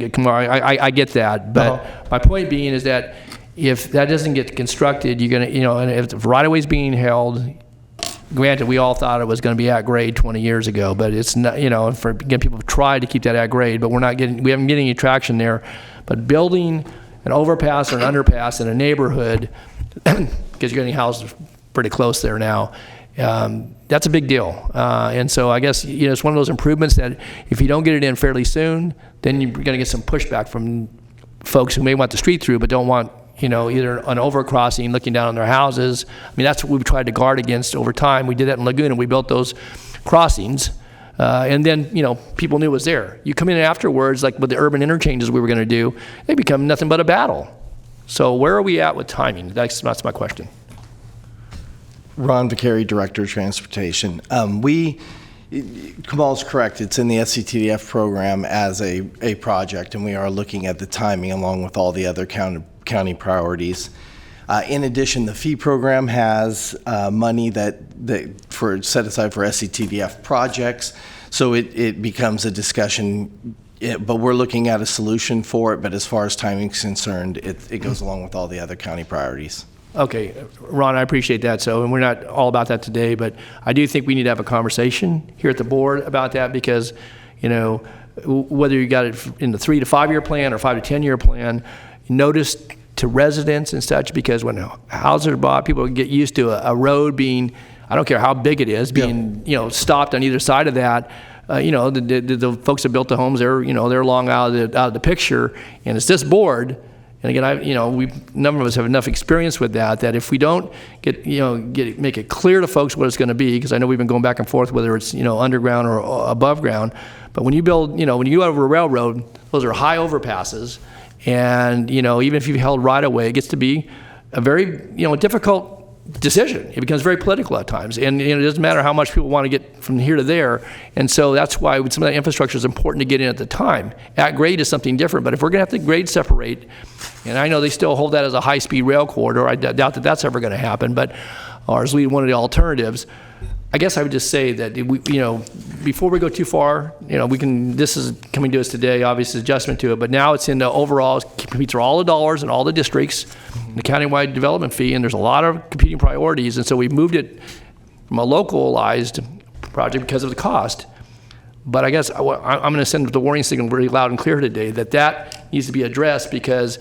get that. But my point being is that if that doesn't get constructed, you're going to, and if the right-of-way is being held, granted, we all thought it was going to be at grade 20 years ago, but it's not, again, people have tried to keep that at grade, but we haven't getting any traction there. But building an overpass or an underpass in a neighborhood, because you're getting houses pretty close there now, that's a big deal. And so I guess, it's one of those improvements that if you don't get it in fairly soon, then you're going to get some pushback from folks who may want the street through but don't want, either an overcrossing looking down on their houses. I mean, that's what we've tried to guard against over time. We did that in Laguna. We built those crossings. And then, people knew it was there. You come in afterwards, like with the urban interchanges we were going to do, they become nothing but a battle. So where are we at with timing? That's my question. Ron Vicari, Director of Transportation. Kamal's correct. It's in the SCTDF program as a project, and we are looking at the timing along with all the other county priorities. In addition, the fee program has money that set aside for SCTVF projects, so it becomes a discussion. But we're looking at a solution for it. But as far as timing is concerned, it goes along with all the other county priorities. Okay, Ron, I appreciate that. So, and we're not all about that today, but I do think we need to have a conversation here at the board about that because, you know, whether you got it in the 3 to 5 year plan or 5 to 10 year plan, notice to residents and such, because when houses are bought, people get used to a road being, I don't care how big it is, being, you know, stopped on either side of that. You know, the folks that built the homes, they're long out of the picture, and it's this board. And again, none of us have enough experience with that if we don't make it clear to folks what it's going to be, because I know we've been going back and forth whether it's, underground or above ground. But when you build, when you go over a railroad, those are high overpasses. And, even if you've held right away, it gets to be a very, difficult decision. It becomes very political at times. And it doesn't matter how much people want to get from here to there. And so that's why some of that infrastructure is important to get in at the time. At grade is something different. But if we're going to have to grade separate, and I know they still hold that as a high-speed rail corridor, I doubt that that's ever going to happen, but or as one of the alternatives, I guess I would just say that before we go too far, this is coming to us today, obviously adjustment to it, but now it's in the overall, competes for all the dollars and all the districts, the countywide development fee, and there's a lot of competing priorities, and so we've moved it from a localized project because of the cost. But I guess I'm going to send the warning signal very loud and clear today that needs to be addressed, because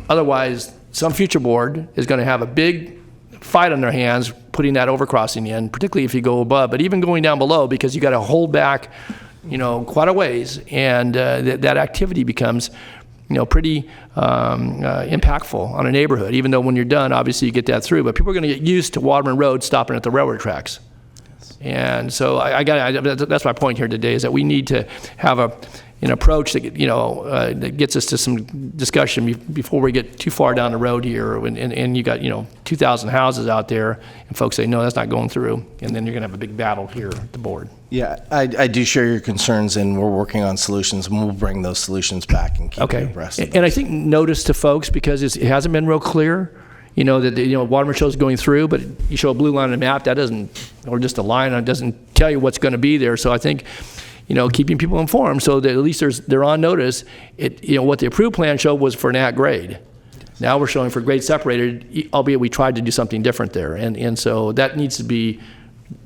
otherwise some future board is going to have a big fight on their hands putting that overcrossing in, particularly if you go above, but even going down below, because you got to hold back, quite a ways, and that activity becomes, pretty impactful on a neighborhood. Even though when you're done, obviously you get that through, but people are going to get used to Waterman Road stopping at the railroad tracks. And so that's my point here today, is that we need to have an approach that that gets us to some discussion before we get too far down the road here, and you got 2,000 houses out there, and folks say no, that's not going through, and then you're going to have a big battle here at the board. Yeah, I do share your concerns, and we're working on solutions, and we'll bring those solutions back and keep you abreast of and I think notice to folks, because it hasn't been real clear. That Waterman shows going through, but you show a blue line on the map, that doesn't, or just a line, it doesn't tell you what's going to be there. So I think, keeping people informed so that at least they're on notice. What the approved plan showed was for an at grade. Now we're showing for grade separated, albeit we tried to do something different there. And so that needs to be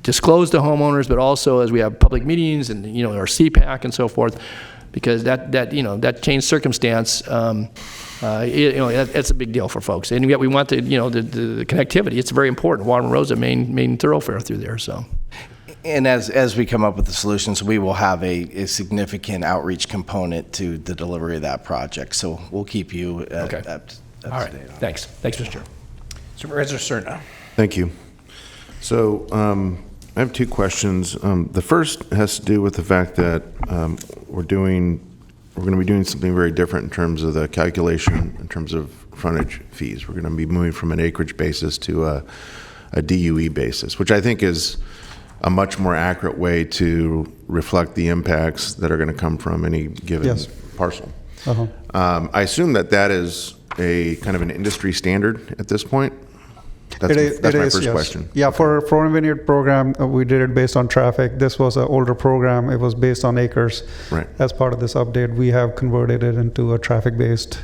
disclosed to homeowners, but also as we have public meetings and, our CPAC and so forth, because that changed circumstance, that's a big deal for folks. And yet we want the connectivity. It's very important. Waterman Road's a main thoroughfare through there, so. And as we come up with the solutions, we will have a significant outreach component to the delivery of that project. So we'll keep you up to All right. date on it. Thanks, Mr. Chair. Supervisor Cerna. Thank you. So I have two questions. The first has to do with the fact that we're going to be doing something very different in terms of the calculation, in terms of frontage fees. We're going to be moving from an acreage basis to a DUE basis, which I think is a much more accurate way to reflect the impacts that are going to come from any given parcel. Uh-huh. I assume that is a kind of an industry standard at this point? That's my first question. Yeah, for Vermin Vineyard program, we did it based on traffic. This was an older program. It was based on acres. Right. As part of this update, we have converted it into a traffic-based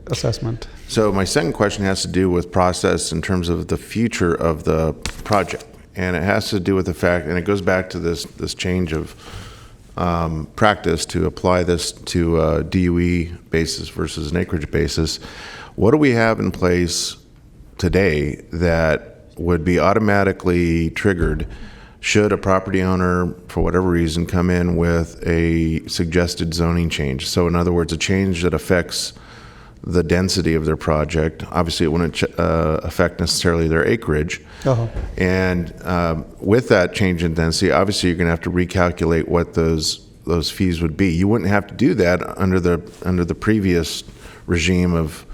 assessment. So my second question has to do with process in terms of the future of the project. And it has to do with the fact, and it goes back to this change of practice to apply this to a DUE basis versus an acreage basis. What do we have in place today that would be automatically triggered should a property owner, for whatever reason, come in with a suggested zoning change? So in other words, a change that affects the density of their project. Obviously, it wouldn't affect necessarily their acreage. Uh-huh. And with that change in density, obviously, you're going to have to recalculate what those fees would be. You wouldn't have to do that under the previous regime of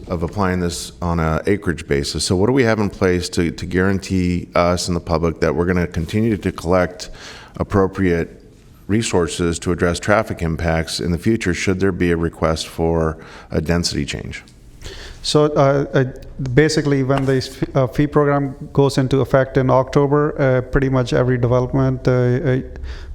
applying this on an acreage basis. So what do we have in place to guarantee us and the public that we're going to continue to collect appropriate resources to address traffic impacts in the future should there be a request for a density change? So basically, when the fee program goes into effect in October, pretty much every development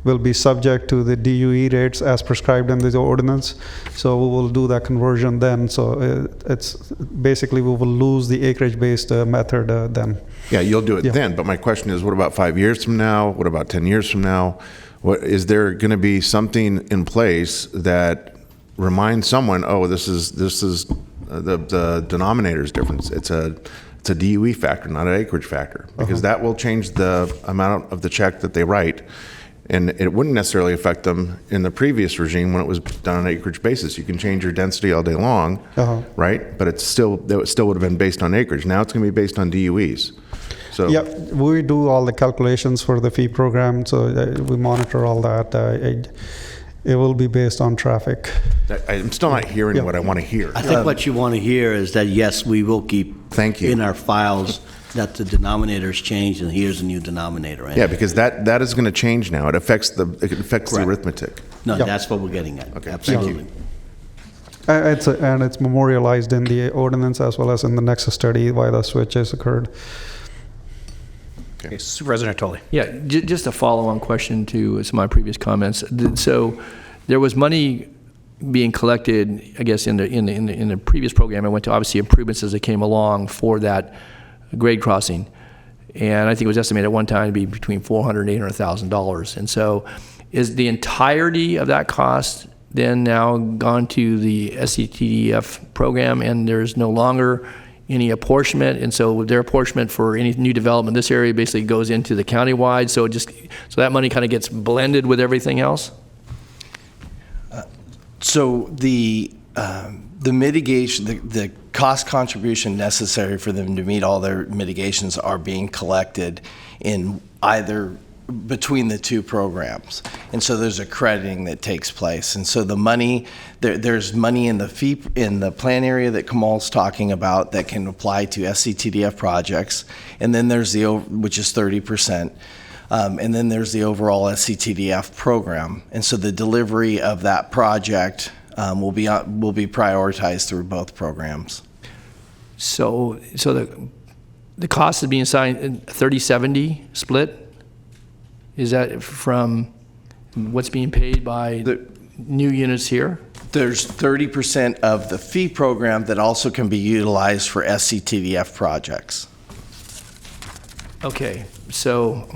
will be subject to the DUE rates as prescribed in the ordinance. So we will do that conversion then. So it's basically we will lose the acreage-based method then. Yeah, you'll do it then. But my question is, what about 5 years from now? What about 10 years from now? What is there going to be something in place that reminds someone, oh, this is the denominator's difference. It's a DUE factor, not an acreage factor, because that will change the amount of the check that they write, and it wouldn't necessarily affect them in the previous regime when it was done on an acreage basis. You can change your density all day long, right? But it still would have been based on acreage. Now it's going to be based on DUEs. So yeah, we do all the calculations for the fee program, so we monitor all that. It will be based on traffic. I'm still not hearing what I want to hear. I think what you want to hear is that, yes, we will keep in our files that the denominator's changed and here's a new denominator. Right? Yeah, because that is going to change now. It affects the arithmetic. No, that's what we're getting at. Okay, absolutely. Thank you. And it's memorialized in the ordinance as well as in the Nexus study why the switch has occurred. Okay, Supervisor Natoli. Yeah, just a follow-on question to some of my previous comments. So there was money being collected, I guess, in the previous program. I went to obviously improvements as they came along for that grade crossing, and I think it was estimated at one time to be between $400,000 and $800,000. And so, is the entirety of that cost then now gone to the SCTDF program, and there's no longer any apportionment, and so their apportionment for any new development in this area basically goes into the countywide, so that money kind of gets blended with everything else? So the mitigation, the cost contribution necessary for them to meet all their mitigations are being collected in either between the two programs, and so there's a crediting that takes place, and so the money there's money in the fee in the plan area that Kamal's talking about that can apply to SCTDF projects, and then there's which is 30%, and then there's the overall SCTDF program, and so the delivery of that project will be prioritized through both programs. So the cost is being assigned in 30-70 split. Is that from what's being paid by the new units here? There's 30% of the fee program that also can be utilized for SCTDF projects. Okay, so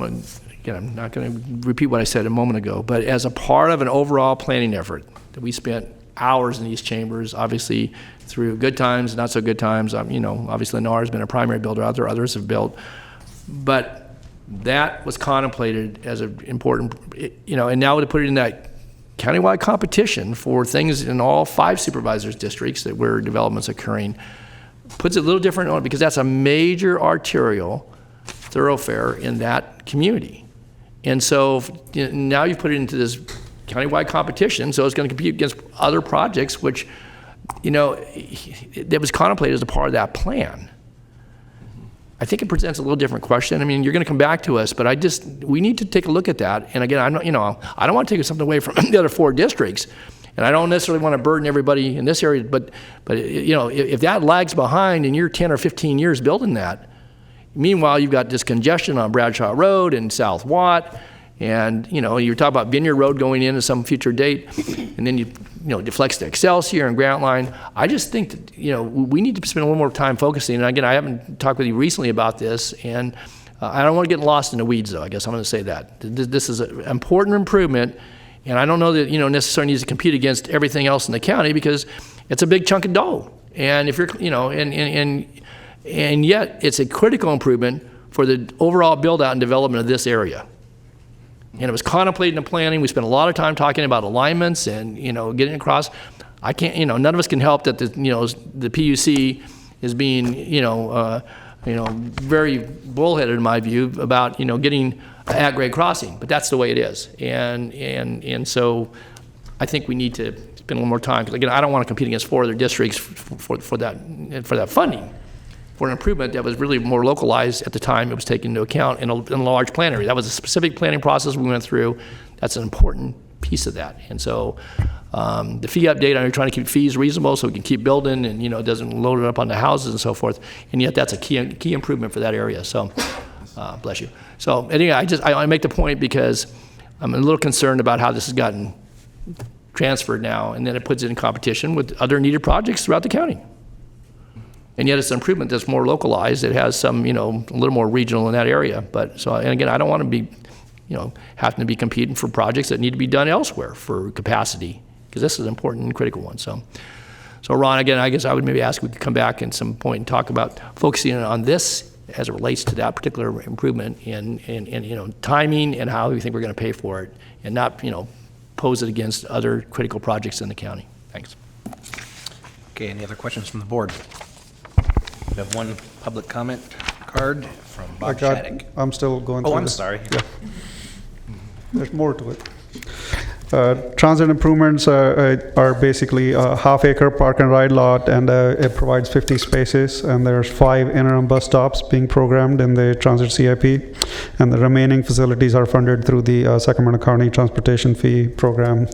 again, I'm not going to repeat what I said a moment ago, but as a part of an overall planning effort that we spent hours in these chambers, obviously through good times, not so good times, obviously Lennar has been a primary builder out there, others have built, but that was contemplated as an important, and now to put it in that countywide competition for things in all 5 supervisors districts where development's occurring, puts it a little different on because that's a major arterial thoroughfare in that community. And so now you put it into this countywide competition, so it's going to compete against other projects, which, that was contemplated as a part of that plan. I think it presents a little different question. I mean, you're going to come back to us, but we need to take a look at that. And again, I don't want to take something away from the other 4 districts, and I don't necessarily want to burden everybody in this area. But if that lags behind and you're 10 or 15 years building that, meanwhile you've got this congestion on Bradshaw Road and South Watt, and you're talking about Vineyard Road going in at some future date, and then it flex to Excelsior and Grant Line. I just think that, we need to spend a little more time focusing. And again, I haven't talked with you recently about this, and I don't want to get lost in the weeds, though. I guess I'm going to say that. This is an important improvement, and I don't know that, necessarily needs to compete against everything else in the county because it's a big chunk of dough. And if you're, and yet it's a critical improvement for the overall build-out and development of this area. And it was contemplated in the planning. We spent a lot of time talking about alignments and, getting across. I can't, none of us can help that the PUC is being, very bullheaded in my view about, getting at-grade crossing, but that's the way it is. And so I think we need to spend a little more time, because again, I don't want to compete against 4 other districts for that funding. For an improvement that was really more localized at the time it was taken into account in a large plan area. That was a specific planning process we went through. That's an important piece piece of that. And so the fee update, I'm trying to keep fees reasonable so we can keep building and, it doesn't load it up on the houses and so forth. And yet that's a key improvement for that area. So, bless you. So anyway, I make the point because I'm a little concerned about how this has gotten transferred now, and then it puts it in competition with other needed projects throughout the county. And yet it's an improvement that's more localized. It has some, a little more regional in that area. But so, and again, I don't want to be, having to be competing for projects that need to be done elsewhere for capacity, because this is an important and critical one. So Ron, again, I guess I would maybe ask if we could come back at some point and talk about focusing on this as it relates to that particular improvement and timing and how we think we're going to pay for it, and not, pose it against other critical projects in the county. Thanks. Okay, any other questions from the board? We have one public comment card from Bob Shattuck. I'm still going through Oh, I'm this. sorry. Yeah. There's more to it. Transit improvements are basically a half-acre park and ride lot, and it provides 50 spaces, and there's 5 interim bus stops being programmed in the transit CIP, and the remaining facilities are funded through the Sacramento County Transportation Fee Program.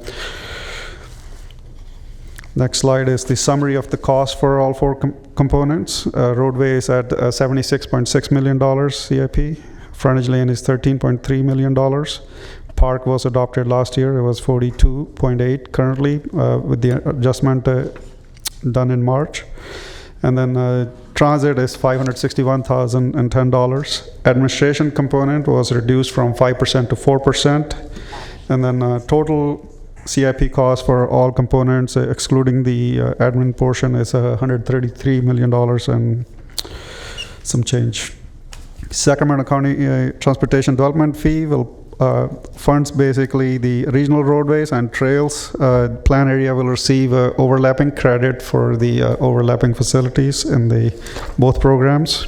Next slide is the summary of the cost for all 4 components. Roadway is at $76.6 million CIP. Frontage lane is $13.3 million. Park was adopted last year. It was 42.8 currently, with the adjustment done in March. And then transit is $561,010. Administration component was reduced from 5% to 4%. And then total CIP cost for all components, excluding the admin portion, is $133 million and some change. Sacramento County Transportation Development Fee will funds basically the regional roadways and trails. Plan area will receive overlapping credit for the overlapping facilities in the both programs.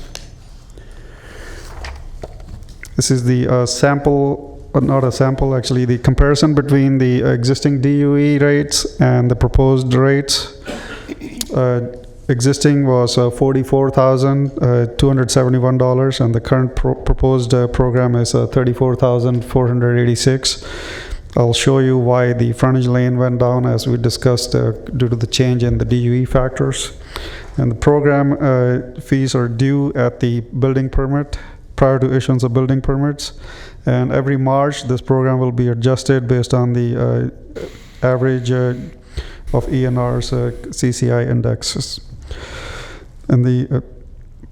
This is the sample, not a sample actually, the comparison between the existing DUE rates and the proposed rates. Existing was $44,271, and the current proposed program is $34,486. I'll show you why the frontage lane went down, as we discussed, due to the change in the DUE factors. And the program fees are due at the building permit, prior to issuance of building permits. And every March, this program will be adjusted based on the average of ENR's CCI indexes. And the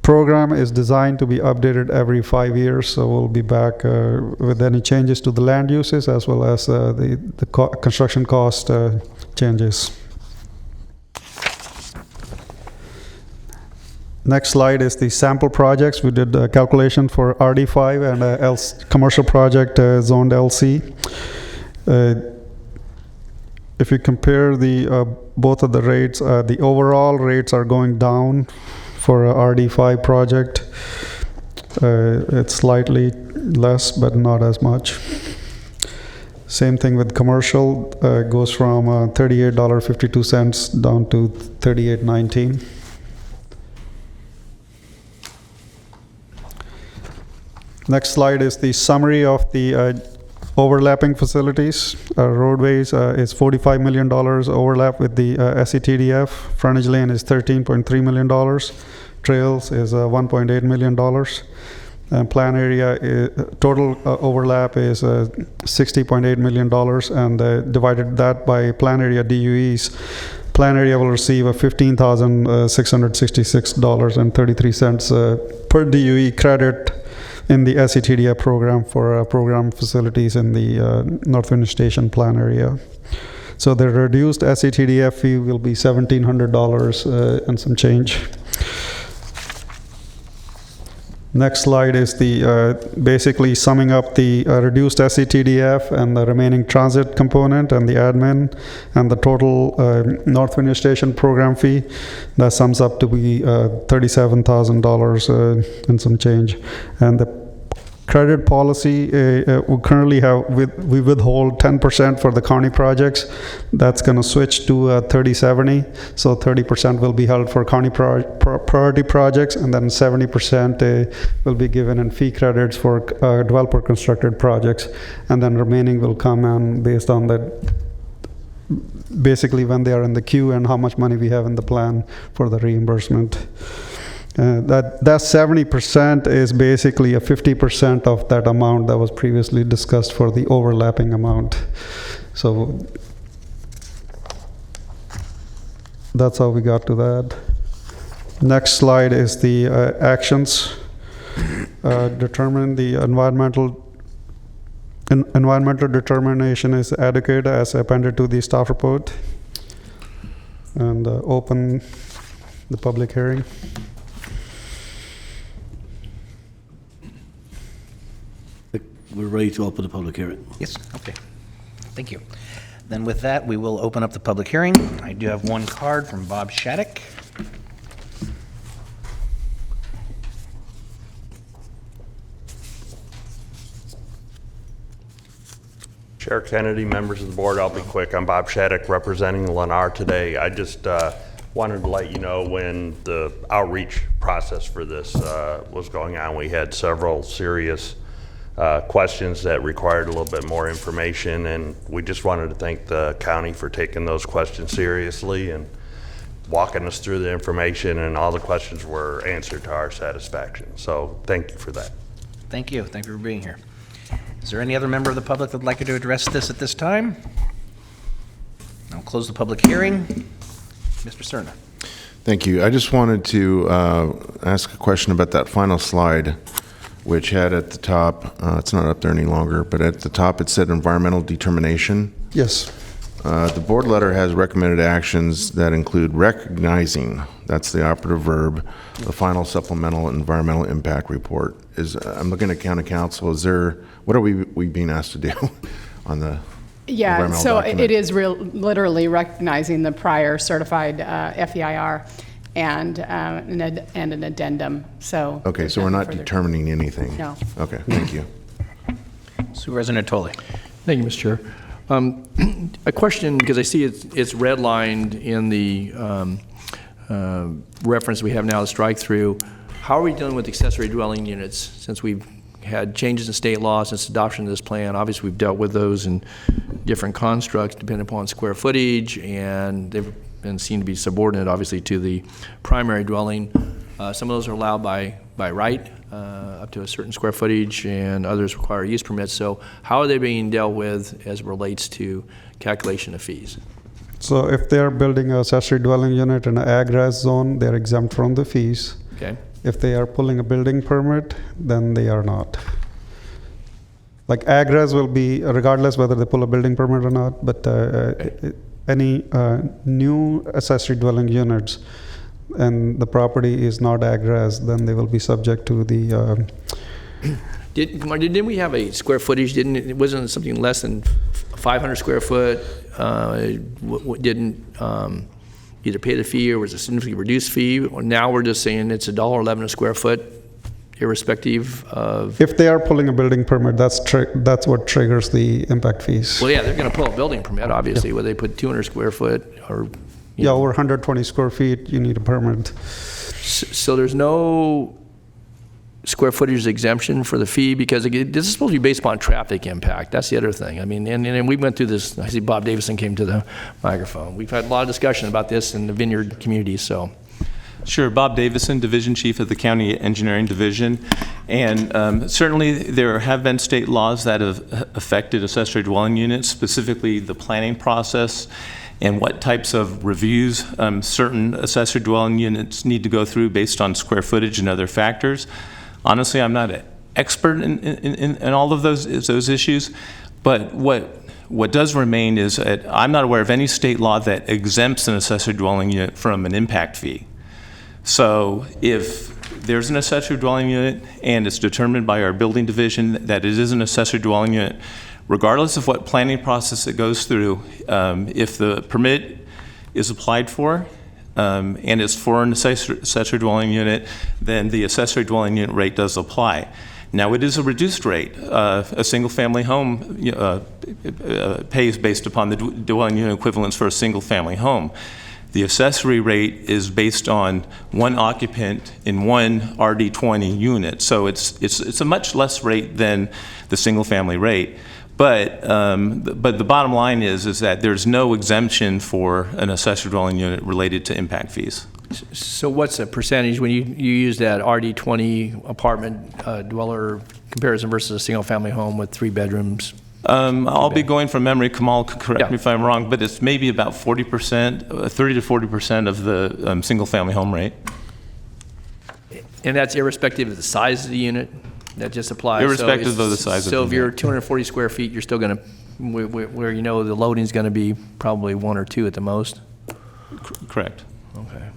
program is designed to be updated every 5 years, so we'll be back with any changes to the land uses as well as the construction cost changes. Next slide is the sample projects. We did a calculation for RD5 and commercial project zoned LC. If you compare the both of the rates, the overall rates are going down for a RD5 project. It's slightly less, but not as much. Same thing with commercial, goes from $38.52 down to $38.19. Next slide is the summary of the overlapping facilities. Roadways is $45 million overlap with the SCTDF. Frontage lane is $13.3 million. Trails is $1.8 million. Plan area total overlap is $60.8 million, and divided that by plan area DUEs. Plan area will receive a $15,666.33 per DUE credit in the SCTDF program for program facilities in the North Station plan area. So the reduced SCTDF fee will be $1,700 and some change. Next slide is the basically summing up the reduced SCTDF and the remaining transit component and the admin and the total North Station program fee. That sums up to be $37,000 and some change. And the Credit policy, we currently have, we withhold 10% for the county projects. That's going to switch to 30-70. So 30% will be held for county priority projects, and then 70% will be given in fee credits for developer constructed projects. And then remaining will come on based on that, basically when they are in the queue and how much money we have in the plan for the reimbursement. That 70% is basically a 50% of that amount that was previously discussed for the overlapping amount. So that's how we got to that. Next slide is the actions. Determine the environmental determination is adequate as appended to the staff report. And open the public hearing. We're ready to open the public hearing. Yes, okay. Thank you. Then with that, we will open up the public hearing. I do have one card from Bob Shattuck. Chair Kennedy, members of the board, I'll be quick. I'm Bob Shattuck representing Lennar today. I just wanted to let you know when the outreach process for this was going on, we had several serious questions that required a little bit more information, and we just wanted to thank the county for taking those questions seriously and walking us through the information, and all the questions were answered to our satisfaction. So thank you for that. Thank you. Thank you for being here. Is there any other member of the public that would like to address this at this time? I'll close the public hearing. Mr. Cerna. Thank you. I just wanted to ask a question about that final slide, which had at the top, it's not up there any longer, but at the top it said environmental determination. Yes. The board letter has recommended actions that include recognizing, that's the operative verb, the final supplemental environmental impact report. I'm looking at county council, what are we being asked to do on the Yeah, so document? it is literally recognizing the prior certified FEIR and an addendum, so. Okay, so we're not determining anything? No. Okay, thank you. Supervisor Natoli. Thank you, Mr. Chair. A question, because I see it's redlined in the reference we have now, the strike through. How are we dealing with accessory dwelling units since we've had changes in state law since adoption of this plan? Obviously, we've dealt with those in different constructs depending upon square footage, and they've been seen to be subordinate, obviously, to the primary dwelling. Some of those are allowed by right, up to a certain square footage, and others require use permits. So how are they being dealt with as it relates to calculation of fees? So if they're building a accessory dwelling unit in an ag-res zone, they're exempt from the fees. Okay. If they are pulling a building permit, then they are not. Like ag-res will be, regardless whether they pull a building permit or not, but any new accessory dwelling units and the property is not ag-res, then they will be subject to the... Didn't we have a square footage? Wasn't it something less than 500 square foot? Didn't either pay the fee or was a significantly reduced fee? Or now we're just saying it's $1.11 a square foot, irrespective of... If they are pulling a building permit, that's what triggers the impact fees. Well, yeah, they're going to pull a building permit, obviously, whether they put 200 square foot or... Yeah, over 120 square feet, you need a permit. So there's no square footage exemption for the fee, because this is supposed to be based upon traffic impact. That's the other thing. I mean, and we went through this. I see Bob Davison came to the microphone. We've had a lot of discussion about this in the Vineyard community, so. Sure, Bob Davison, Division Chief of the County Engineering Division. And certainly there have been state laws that have affected accessory dwelling units, specifically the planning process and what types of reviews certain accessory dwelling units need to go through based on square footage and other factors. Honestly, I'm not an expert in all of those issues, but what does remain is that I'm not aware of any state law that exempts an accessory dwelling unit from an impact fee. So if there's an accessory dwelling unit and it's determined by our building division that it is an accessory dwelling unit, regardless of what planning process it goes through, if the permit is applied for and it's for an accessory dwelling unit, then the accessory dwelling unit rate does apply. Now, it is a reduced rate. A single-family home pays based upon the dwelling unit equivalents for a single-family home. The accessory rate is based on one occupant in one RD20 unit, so it's a much less rate than the single-family rate. But the bottom line is that there's no exemption for an accessory dwelling unit related to impact fees. So what's the percentage when you use that RD20 apartment dweller comparison versus a single-family home with 3 bedrooms? I'll be going from memory. Kamal, correct me if I'm wrong, but it's maybe about 40%, 30 to 40% of the single-family home rate. And that's irrespective of the size of the unit? That just applies? Irrespective of the size of the unit. So if you're 240 square feet, you're still going to, where you know the loading's going to be probably 1 or 2 at the most? Correct. Okay.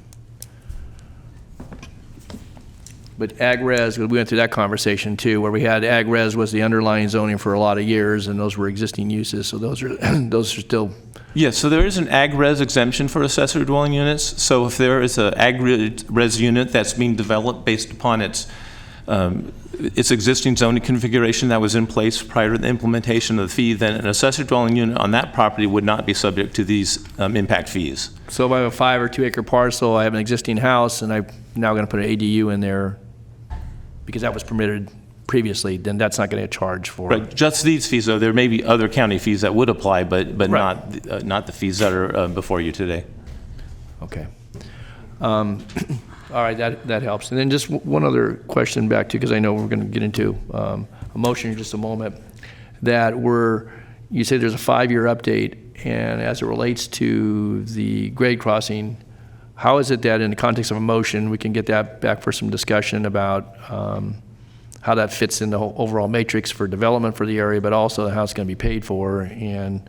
But ag-res, we went through that conversation too, where we had ag-res was the underlying zoning for a lot of years, and those were existing uses, so those are those are still. Yes, so there is an ag-res exemption for accessory dwelling units. So if there is an ag-res unit that's being developed based upon its existing zoning configuration that was in place prior to the implementation of the fee, then an accessory dwelling unit on that property would not be subject to these impact fees. So if I have a 5 or 2 acre parcel, I have an existing house, and I'm now going to put an ADU in there because that was permitted previously, then that's not going to get charged for. Right, just these fees, though. There may be other county fees that would apply, but right. not the fees that are before you today. Okay. All right, that helps. And then just one other question back to, because I know we're going to get into a motion in just a moment, that you say there's a 5-year update, and as it relates to the grade crossing, how is it that in the context of a motion, we can get that back for some discussion about how that fits in the whole overall matrix for development for the area, but also how it's going to be paid for, and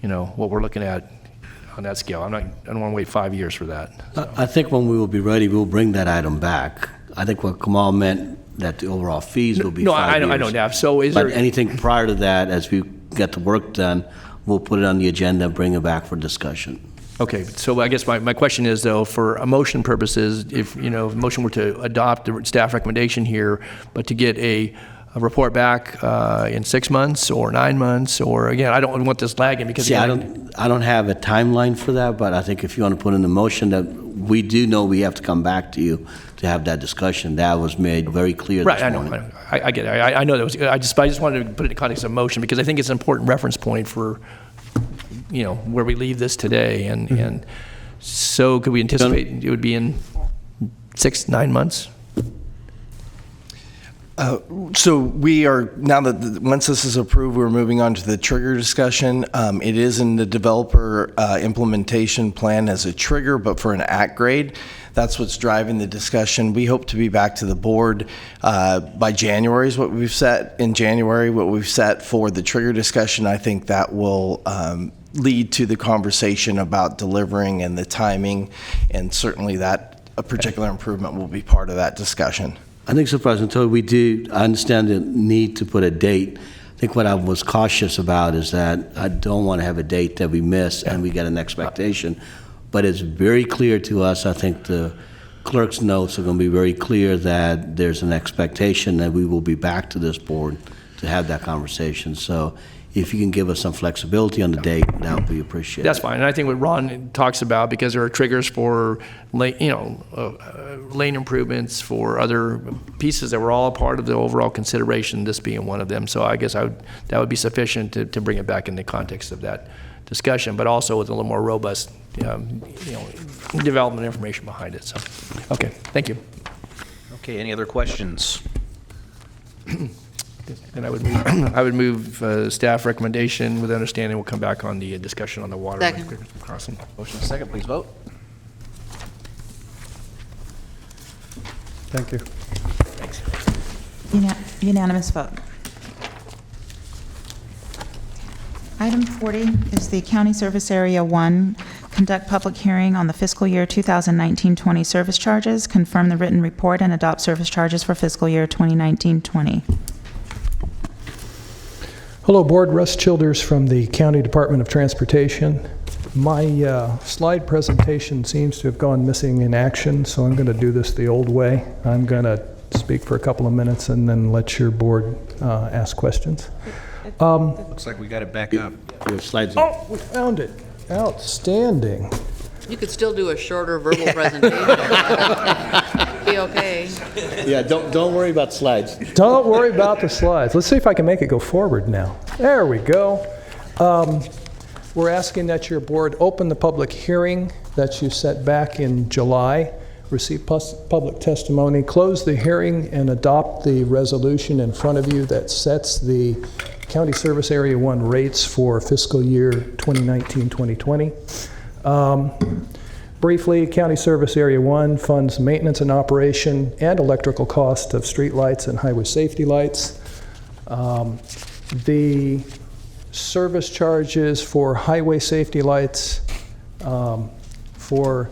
what we're looking at on that scale. I don't want to wait 5 years for that. So. I think when we will be ready, we'll bring that item back. I think what Kamal meant that the overall fees will be 5 years. I know, Nav. So is but there anything prior to that, as we get the work done, we'll put it on the agenda and bring it back for discussion. Okay, so I guess my question is, though, for motion purposes, if motion were to adopt the staff recommendation here, but to get a report back in 6 months or 9 months, or again, I don't want this lagging because. See, I don't have a timeline for that, but I think if you want to put in the motion that we do know we have to come back to you to have that discussion, that was made very clear this morning. Right, I get it. I know that was. I just wanted to put it in the context of motion because I think it's an important reference point for. Where we leave this today, and so could we anticipate it would be in 6-9 months? So we are, now that once this is approved, we're moving on to the trigger discussion. It is in the developer implementation plan as a trigger, but for an act grade. That's what's driving the discussion. We hope to be back to the board by January is what we've set. In January, what we've set for the trigger discussion, I think that will lead to the conversation about delivering and the timing, and certainly that a particular improvement will be part of that discussion. I think, Supervisor, I understand the need to put a date. I think what I was cautious about is that I don't want to have a date that we miss and we get an expectation. But it's very clear to us, I think the clerk's notes are going to be very clear that there's an expectation that we will be back to this board to have that conversation. So if you can give us some flexibility on the date, that would be appreciated. That's fine. And I think what Ron talks about, because there are triggers for lane improvements, for other pieces that were all a part of the overall consideration, this being one of them. So I guess that would be sufficient to bring it back in the context of that discussion, but also with a little more robust development information behind it. So, okay, thank you. Okay, any other questions? And I would move staff recommendation with understanding we'll come back on the discussion on the water crossing. Motion and second, please vote. Thank you. Thanks. Unanimous vote. Item 40 is the County Service Area 1, conduct public hearing on the fiscal year 2019-20 service charges, confirm the written report, and adopt service charges for fiscal year 2019-20. Hello, Board. Russ Childers from the County Department of Transportation. My slide presentation seems to have gone missing in action, so I'm going to do this the old way. I'm going to speak for a couple of minutes and then let your board ask questions. Looks like we got it back up. Your slides. Oh, we found it. Outstanding. You could still do a shorter verbal presentation. Be okay. Yeah, don't worry about slides. Don't worry about the slides. Let's see if I can make it go forward now. There we go. We're asking that your board open the public hearing that you set back in July, receive public testimony, close the hearing, and adopt the resolution in front of you that sets the County Service Area 1 rates for fiscal year 2019-2020. Briefly, County Service Area 1 funds maintenance and operation and electrical cost of streetlights and highway safety lights. The service charges for highway safety lights, for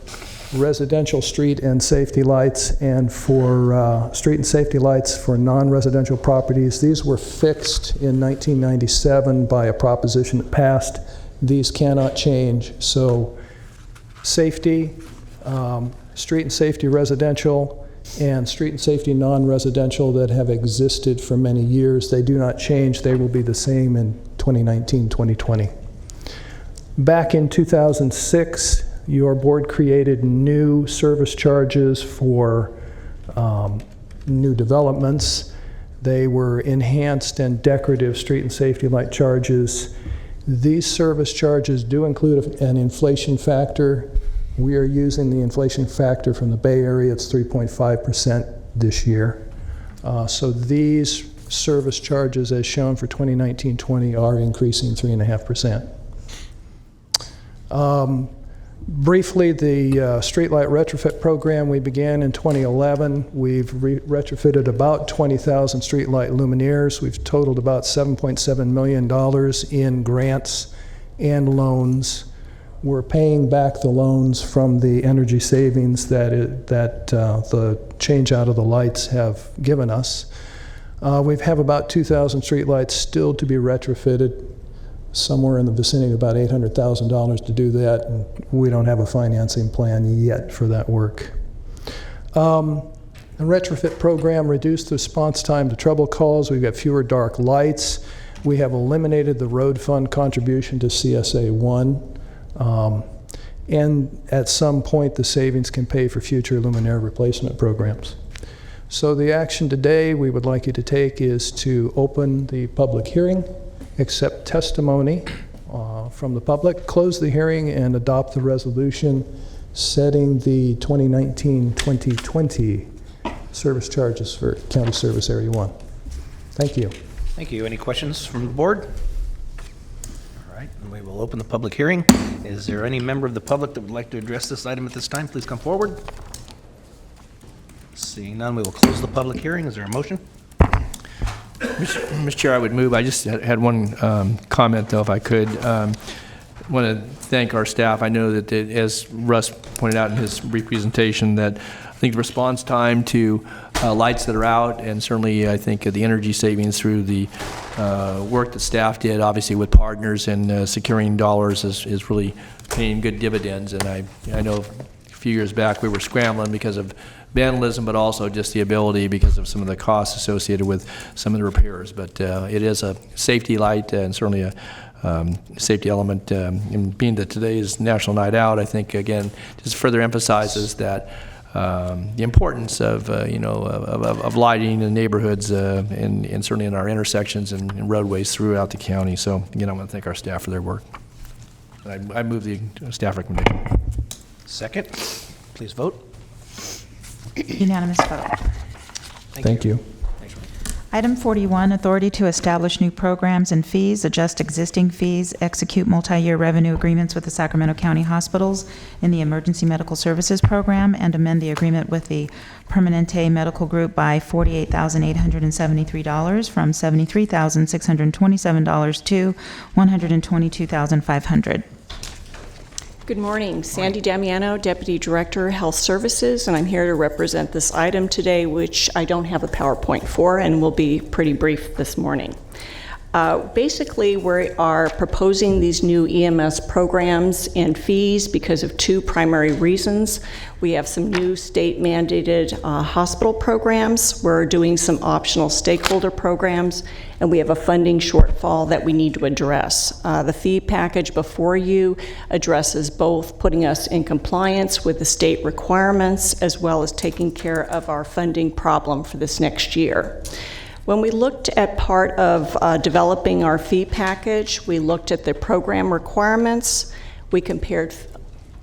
residential street and safety lights, and for street and safety lights for non-residential properties. These were fixed in 1997 by a proposition that passed. These cannot change. So safety, street and safety residential, and street and safety non-residential that have existed for many years, they do not change. They will be the same in 2019-2020. Back in 2006, your board created new service charges for new developments. They were enhanced and decorative street and safety light charges. These service charges do include an inflation factor. We are using the inflation factor from the Bay Area. It's 3.5% this year. So these service charges, as shown for 2019-20, are increasing 3.5%. Briefly, the Streetlight Retrofit program we began in 2011. We've retrofitted about 20,000 streetlight luminaires. We've totaled about $7.7 million in grants and loans. We're paying back the loans from the energy savings that the change out of the lights have given us. We have about 2,000 streetlights still to be retrofitted, somewhere in the vicinity of about $800,000 to do that, and we don't have a financing plan yet for that work. The retrofit program reduced the response time to trouble calls. We've got fewer dark lights. We have eliminated the road fund contribution to CSA 1. And at some point, the savings can pay for future luminaire replacement programs. So the action today we would like you to take is to open the public hearing, accept testimony from the public, close the hearing, and adopt the resolution setting the 2019-2020 service charges for County Service Area 1. Thank you. Thank you. Any questions from the board? All right, and we will open the public hearing. Is there any member of the public that would like to address this item at this time? Please come forward. Seeing none, we will close the public hearing. Is there a motion? Mr. Chair, I would move. I just had one comment, though, if I could. I want to thank our staff. I know that, as Russ pointed out in his brief presentation, that I think the response time to lights that are out, and certainly I think the energy savings through the work that staff did, obviously with partners and securing dollars, is really paying good dividends. And I know a few years back we were scrambling because of vandalism, but also just the ability because of some of the costs associated with some of the repairs. But it is a safety light and certainly a safety element. And being that today is National Night Out, I think, again, just further emphasizes that the importance of, of lighting in neighborhoods and certainly in our intersections and roadways throughout the county. So, again, I want to thank our staff for their work. And I move the staff recommendation. Second. Please vote. Unanimous vote. Thank you. Item 41, authority to establish new programs and fees, adjust existing fees, execute multi-year revenue agreements with the Sacramento County Hospitals in the Emergency Medical Services Program, and amend the agreement with the Permanente Medical Group by $48,873 from $73,627 to $122,500. Good morning. Sandy Damiano, Deputy Director, Health Services, and I'm here to represent this item today, which I don't have a PowerPoint for and will be pretty brief this morning. Basically, we are proposing these new EMS programs and fees because of two primary reasons. We have some new state-mandated hospital programs. We're doing some optional stakeholder programs, and we have a funding shortfall that we need to address. The fee package before you addresses both putting us in compliance with the state requirements as well as taking care of our funding problem for this next year. When we looked at part of developing our fee package, we looked at the program requirements. We compared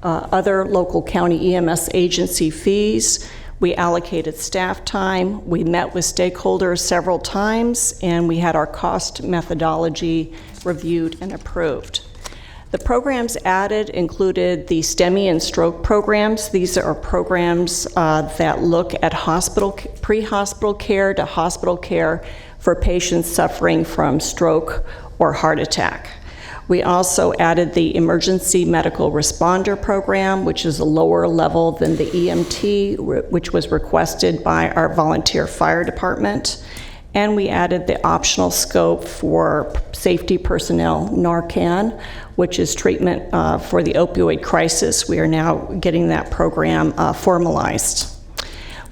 other local county EMS agency fees. We allocated staff time. We met with stakeholders several times, and we had our cost methodology reviewed and approved. The programs added included the Stemi and stroke programs. These are programs that look at pre-hospital care to hospital care for patients suffering from stroke or heart attack. We also added the Emergency Medical Responder Program, which is a lower level than the EMT, which was requested by our volunteer fire department. And we added the optional scope for safety personnel, Narcan, which is treatment for the opioid crisis. We are now getting that program formalized.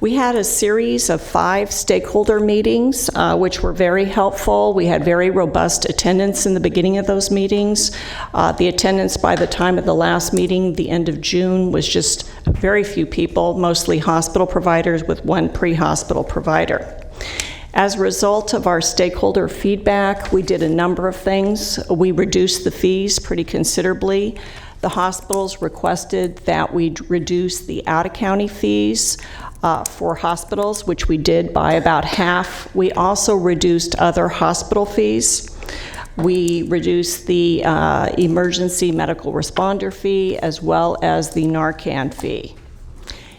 We had a series of 5 stakeholder meetings, which were very helpful. We had very robust attendance in the beginning of those meetings. The attendance by the time of the last meeting, the end of June, was just very few people, mostly hospital providers with one pre-hospital provider. As a result of our stakeholder feedback, we did a number of things. We reduced the fees pretty considerably. The hospitals requested that we reduce the out-of-county fees for hospitals, which we did by about half. We also reduced other hospital fees. We reduced the emergency medical responder fee as well as the Narcan fee.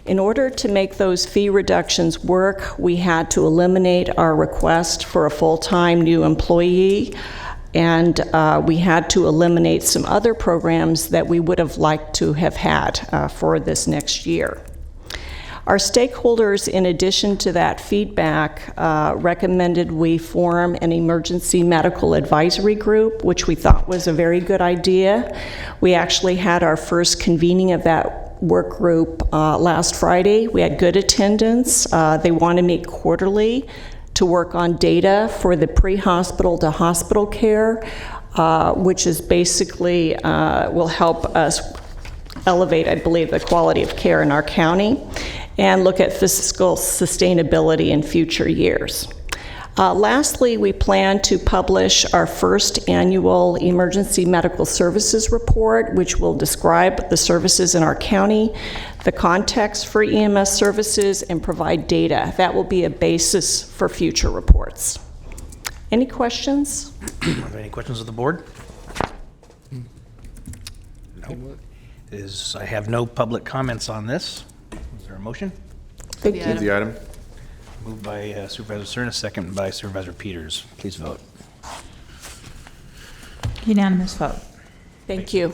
In order to make those fee reductions work, we had to eliminate our request for a full-time new employee, and we had to eliminate some other programs that we would have liked to have had for this next year. Our stakeholders, in addition to that feedback, recommended we form an emergency medical advisory group, which we thought was a very good idea. We actually had our first convening of that work group last Friday. We had good attendance. They want to meet quarterly to work on data for the pre-hospital to hospital care, which is basically will help us elevate, I believe, the quality of care in our county and look at fiscal sustainability in future years. Lastly, we plan to publish our first annual Emergency Medical Services Report, which will describe the services in our county, the context for EMS services, and provide data. That will be a basis for future reports. Any questions? Are there any questions of the board? No. I have no public comments on this. Is there a motion? Thank you. Move the item. Moved by Supervisor Cerna, second by Supervisor Peters. Please vote. Unanimous vote. Thank you.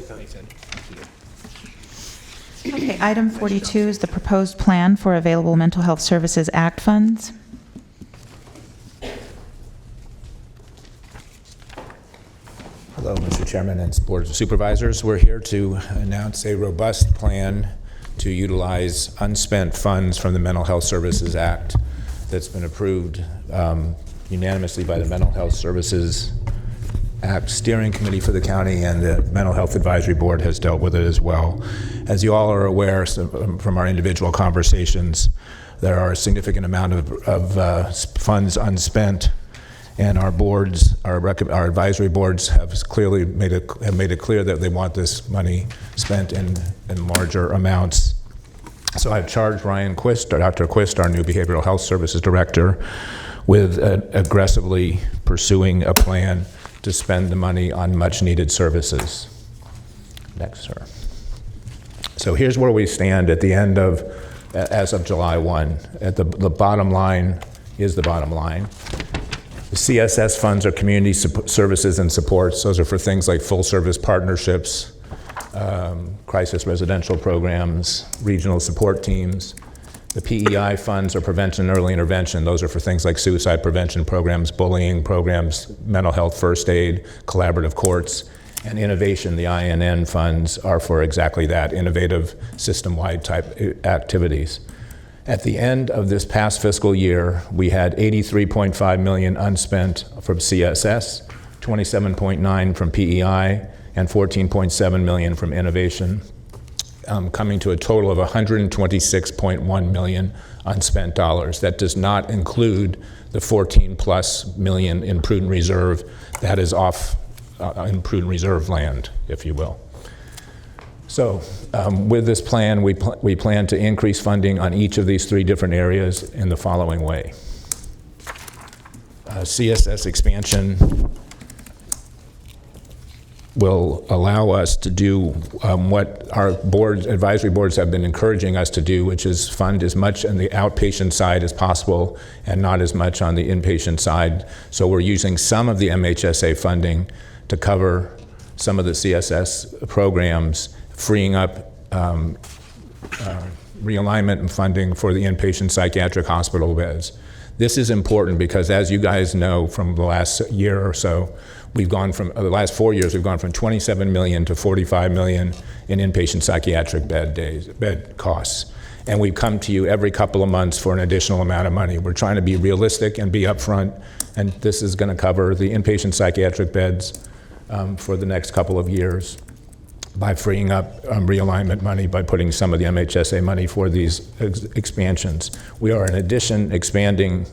Okay, item 42 is the proposed plan for available Mental Health Services Act funds. Hello, Mr. Chairman and Board of Supervisors. We're here to announce a robust plan to utilize unspent funds from the Mental Health Services Act that's been approved unanimously by the Mental Health Services Act Steering Committee for the county, and the Mental Health Advisory Board has dealt with it as well. As you all are aware from our individual conversations, there are a significant amount of funds unspent, and our boards, our advisory boards have clearly made it clear that they want this money spent in larger amounts. So I've charged Ryan Quist, or Dr. Quist, our new Behavioral Health Services Director, with aggressively pursuing a plan to spend the money on much-needed services. Next, sir. So here's where we stand at the end of, as of July 1. At the bottom line is the bottom line. The CSS funds are community services and supports. Those are for things like full-service partnerships, crisis residential programs, regional support teams. The PEI funds are prevention and early intervention. Those are for things like suicide prevention programs, bullying programs, mental health first aid, collaborative courts. And innovation, the INN funds, are for exactly that, innovative system-wide type activities. At the end of this past fiscal year, we had $83.5 million unspent from CSS, 27.9 from PEI, and 14.7 million from innovation, coming to a total of 126.1 million unspent dollars. That does not include the 14+ million in prudent reserve that is off in prudent reserve land, if you will. So with this plan, we plan to increase funding on each of these 3 different areas in the following way. CSS expansion will allow us to do what our advisory boards have been encouraging us to do, which is fund as much on the outpatient side as possible and not as much on the inpatient side. So we're using some of the MHSA funding to cover some of the CSS programs, freeing up realignment and funding for the inpatient psychiatric hospital beds. This is important because, as you guys know from the last year or so, we've gone from, the last 4 years, we've gone from 27 million to 45 million in inpatient psychiatric bed costs. And we've come to you every couple of months for an additional amount of money. We're trying to be realistic and be upfront, and this is going to cover the inpatient psychiatric beds for the next couple of years by freeing up realignment money, by putting some of the MHSA money for these expansions. We are in addition expanding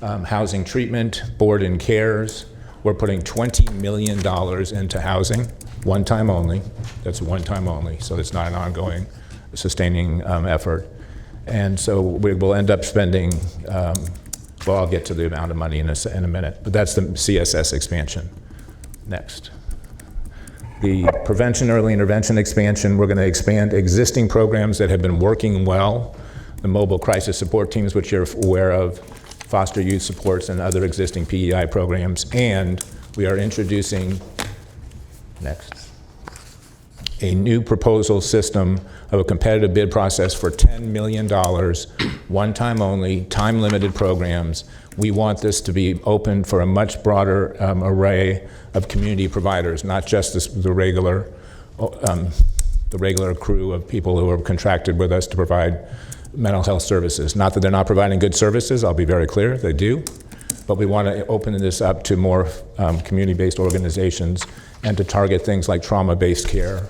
housing treatment, board and cares. We're putting $20 million into housing, one time only. That's one time only, so it's not an ongoing sustaining effort. And so we will end up spending, well, I'll get to the amount of money in a minute, but that's the CSS expansion. Next. The prevention early intervention expansion, we're going to expand existing programs that have been working well, the mobile crisis support teams, which you're aware of, foster youth supports, and other existing PEI programs. And we are introducing, next, a new proposal system of a competitive bid process for $10 million, one time only, time limited programs. We want this to be open for a much broader array of community providers, not just the regular crew of people who are contracted with us to provide mental health services. Not that they're not providing good services, I'll be very clear, they do. But we want to open this up to more community-based organizations and to target things like trauma-based care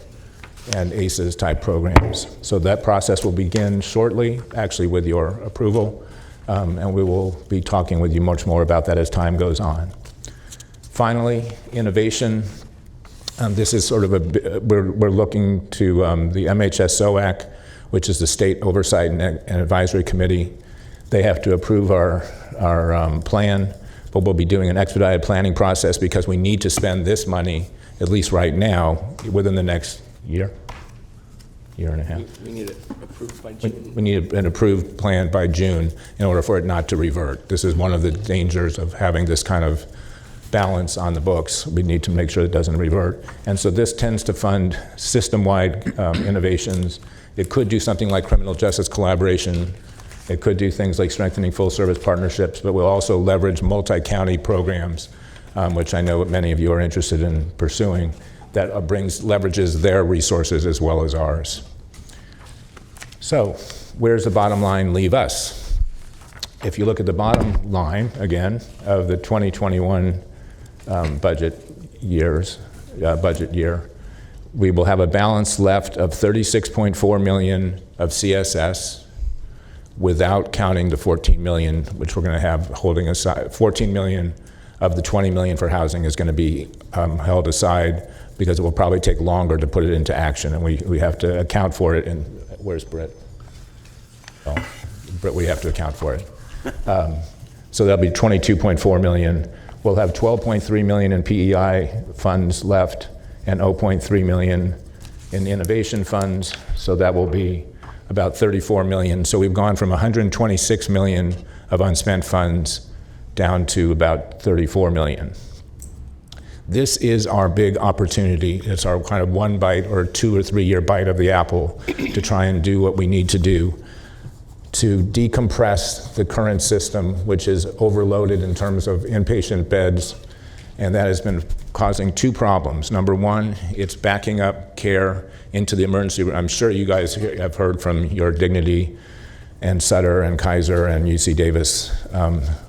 and ACEs type programs. So that process will begin shortly, actually with your approval. And we will be talking with you much more about that as time goes on. Finally, innovation. This is sort of we're looking to the MHS-SOAC, which is the State Oversight and Advisory Committee. They have to approve our plan, but we'll be doing an expedited planning process because we need to spend this money, at least right now, within the next year and a half. We need it approved by June. We need an approved plan by June in order for it not to revert. This is one of the dangers of having this kind of balance on the books. We need to make sure it doesn't revert. And so this tends to fund system-wide innovations. It could do something like criminal justice collaboration. It could do things like strengthening full-service partnerships, but we'll also leverage multi-county programs, which I know many of you are interested in pursuing, that leverages their resources as well as ours. So where's the bottom line leave us? If you look at the bottom line, again, of the 2021 budget year, we will have a balance left of $36.4 million of CSS without counting the 14 million, which we're going to have holding aside. 14 million of the 20 million for housing is going to be held aside because it will probably take longer to put it into action, and we have to account for it. And where's Britt? Oh, Britt, we have to account for it. So that'll be 22.4 million. We'll have 12.3 million in PEI funds left and 0.3 million in innovation funds. So that will be about 34 million. So we've gone from 126 million of unspent funds down to about 34 million. This is our big opportunity. It's our kind of one bite or 2 or 3 year bite of the apple to try and do what we need to do to decompress the current system, which is overloaded in terms of inpatient beds, and that has been causing two problems. Number one, it's backing up care into the emergency room. I'm sure you guys have heard from your Dignity and Sutter and Kaiser and UC Davis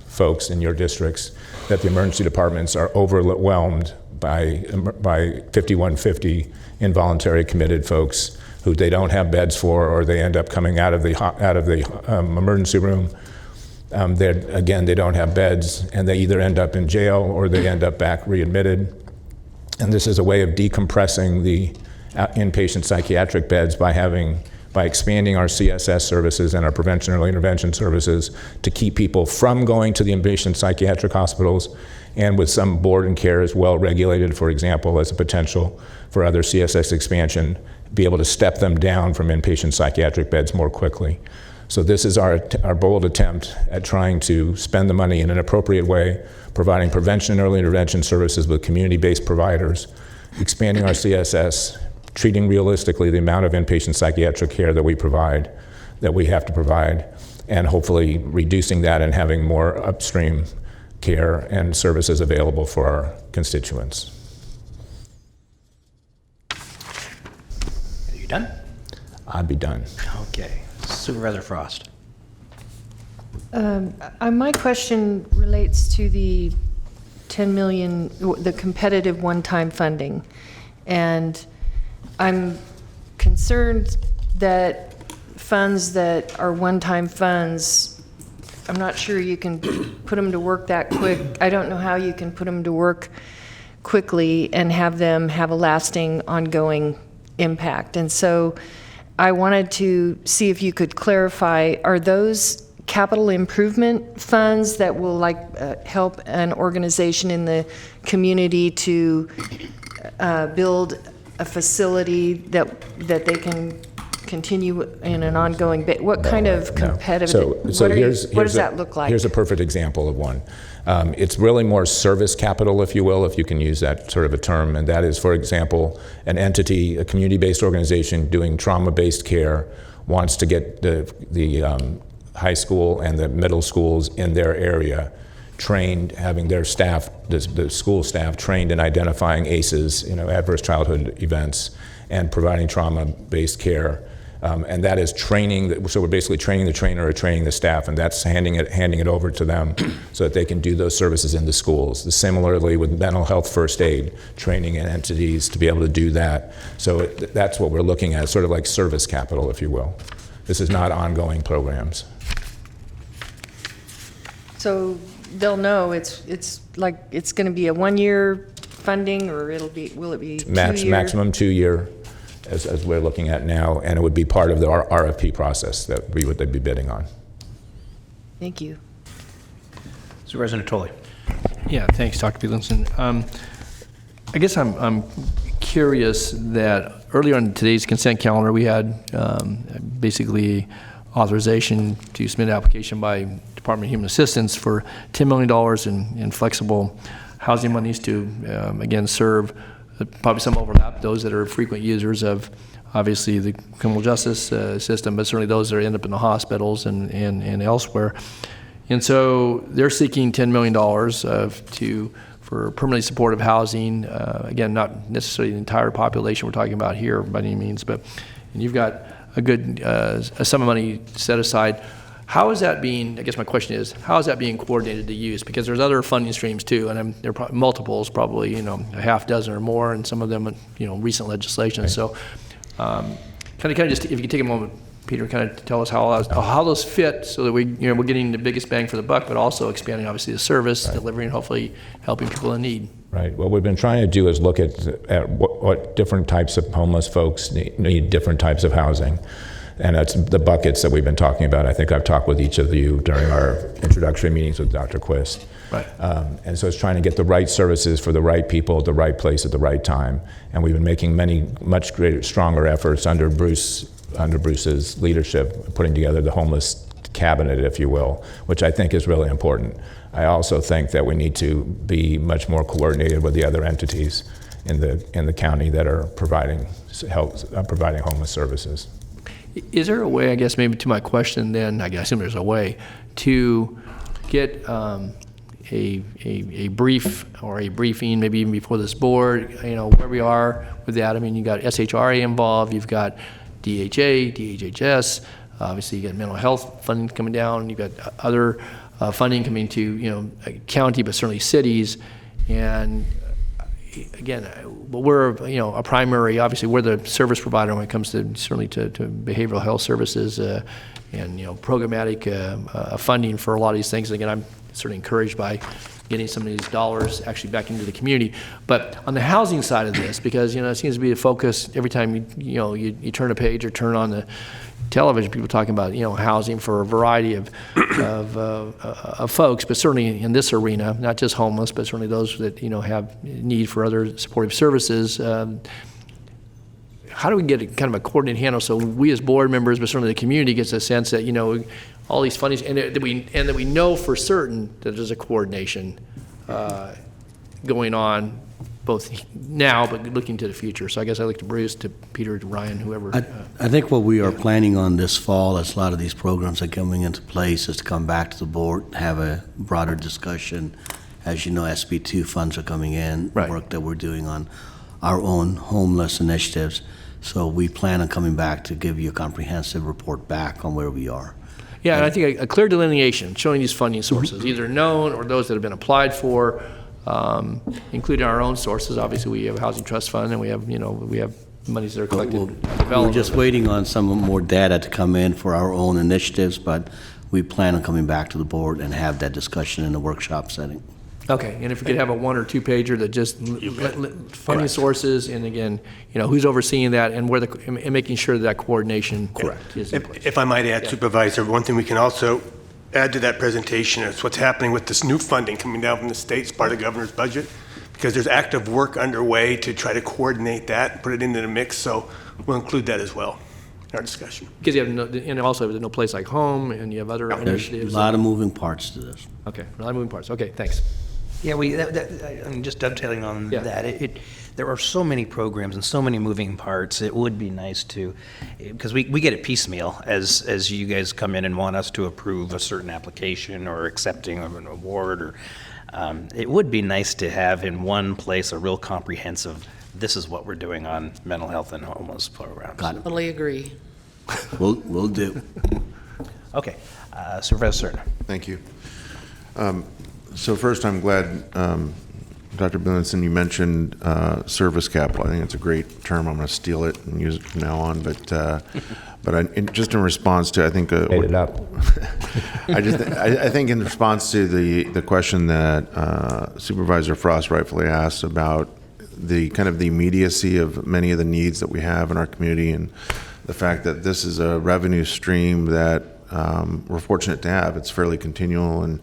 folks in your districts that the emergency departments are overwhelmed by 5150 involuntary committed folks who they don't have beds for, or they end up coming out of the emergency room. They don't have beds, and they either end up in jail or they end up back readmitted. And this is a way of decompressing the inpatient psychiatric beds by expanding our CSS services and our prevention and early intervention services to keep people from going to the inpatient psychiatric hospitals, and with some board and care as well regulated, for example, as a potential for other CSS expansion, be able to step them down from inpatient psychiatric beds more quickly. So this is our bold attempt at trying to spend the money in an appropriate way, providing prevention and early intervention services with community-based providers, expanding our CSS, treating realistically the amount of inpatient psychiatric care that we have to provide, and hopefully reducing that and having more upstream care and services available for our constituents. Are you done? I'd be done. Okay. Supervisor Frost. My question relates to the 10 million, the competitive one-time funding. And I'm concerned that funds that are one-time funds, I'm not sure you can put them to work that quick. I don't know how you can put them to work quickly and have them have a lasting, ongoing impact. And so I wanted to see if you could clarify, are those capital improvement funds that will help an organization in the community to build a facility that they can continue in an ongoing basis? What kind of competitive, what does that look like? Here's a perfect example of one. It's really more service capital, if you will, if you can use that sort of a term, and that is, for example, an entity, a community-based organization doing trauma-based care wants to get the high school and the middle schools in their area trained, having their staff, the school staff trained in identifying ACEs, adverse childhood events, and providing trauma-based care. And that is training, so we're basically training the trainer or training the staff, and that's handing it over to them so that they can do those services in the schools. Similarly with mental health first aid, training in entities to be able to do that. So that's what we're looking at, sort of like service capital, if you will. This is not ongoing programs. So they'll know it's going to be a 1-year funding, or will it be 2 years? Maximum 2-year. As we're looking at now, and it would be part of the RFP process that we would be bidding on. Thank you. Supervisor Natoli. Yeah, thanks, Dr. Bielenson. I guess I'm curious that earlier on today's consent calendar, we had basically authorization to submit an application by Department of Human Assistance for $10 million in flexible housing monies to, again, serve probably some overlap, those that are frequent users of, obviously, the criminal justice system, but certainly those that end up in the hospitals and elsewhere. And so they're seeking $10 million for permanently supportive housing. Again, not necessarily the entire population we're talking about here by any means, but and you've got a good sum of money set aside. How is that being, I guess my question is, how is that being coordinated to use? Because there's other funding streams too, and there are multiples, probably, a half dozen or more, and some of them, recent legislation. Right. So kind of just, if you could take a moment, Peter, kind of tell us how those fit so that we're getting the biggest bang for the buck, but also expanding, obviously, the service, right, delivery, and hopefully helping people in need. Right. What we've been trying to do is look at what different types of homeless folks need different types of housing. And that's the buckets that we've been talking about. I think I've talked with each of you during our introductory meetings with Dr. Quist. Right. And so it's trying to get the right services for the right people at the right place at the right time. And we've been making much stronger efforts under Bruce's leadership, putting together the homeless cabinet, if you will, which I think is really important. I also think that we need to be much more coordinated with the other entities in the county that are providing homeless services. Is there a way, I guess, maybe to my question then, I assume there's a way, to get a brief or a briefing, maybe even before this board, where we are with that? I mean, you got SHRA involved, you've got DHA, DHHS, obviously you got mental health funding coming down, you've got other funding coming to, county, but certainly cities. And again, we're, a primary, obviously we're the service provider when it comes to certainly to behavioral health services and, programmatic funding for a lot of these things. Again, I'm certainly encouraged by getting some of these dollars actually back into the community. But on the housing side of this, because, it seems to be a focus every time you turn a page or turn on the television, people talking about, housing for a variety of folks, but certainly in this arena, not just homeless, but certainly those that, have need for other supportive services. How do we get kind of a coordinated handle so we as board members, but certainly the community gets a sense that, all these fundings, and that we know for certain that there's a coordination going on both now, but looking to the future. So I guess I'd like to Bruce, to Peter, to Ryan, whoever. I think what we are planning on this fall, as a lot of these programs are coming into place, is to come back to the board, have a broader discussion. As you know, SB2 funds are coming in, work that we're doing on our own homeless initiatives. So we plan on coming back to give you a comprehensive report back on where we are. Yeah, and I think a clear delineation showing these funding sources, either known or those that have been applied for, including our own sources. Obviously, we have a housing trust fund, and we have monies that are collected. We're just waiting on some more data to come in for our own initiatives, but we plan on coming back to the board and have that discussion in a workshop setting. Okay, and if we could have a 1 or 2 pager that just funding sources, and again, who's overseeing that, and and making sure that coordination is in place. If I might add, Supervisor, one thing we can also add to that presentation is what's happening with this new funding coming down from the states, part of the governor's budget, because there's active work underway to try to coordinate that, put it into the mix. So we'll include that as well in our discussion. Because you have and also there's no place like home, and you have other initiatives. There's a lot of moving parts to this. Okay, a lot of moving parts. Okay, thanks. Yeah, I mean, just dovetailing on that, there are so many programs and so many moving parts. It would be nice to, because we get it piecemeal as you guys come in and want us to approve a certain application or accepting of an award, or it would be nice to have in one place a real comprehensive, this is what we're doing on mental health and homeless programs. Totally agree. We'll do. Okay, Supervisor Cerna. Thank you. So first, I'm glad, Dr. Billingson, you mentioned service capital. I think it's a great term. I'm going to steal it and use it from now on. But just in response to, I think, made it up. I think in response to the question that Supervisor Frost rightfully asked about the kind of the immediacy of many of the needs that we have in our community, and the fact that this is a revenue stream that we're fortunate to have. It's fairly continual, and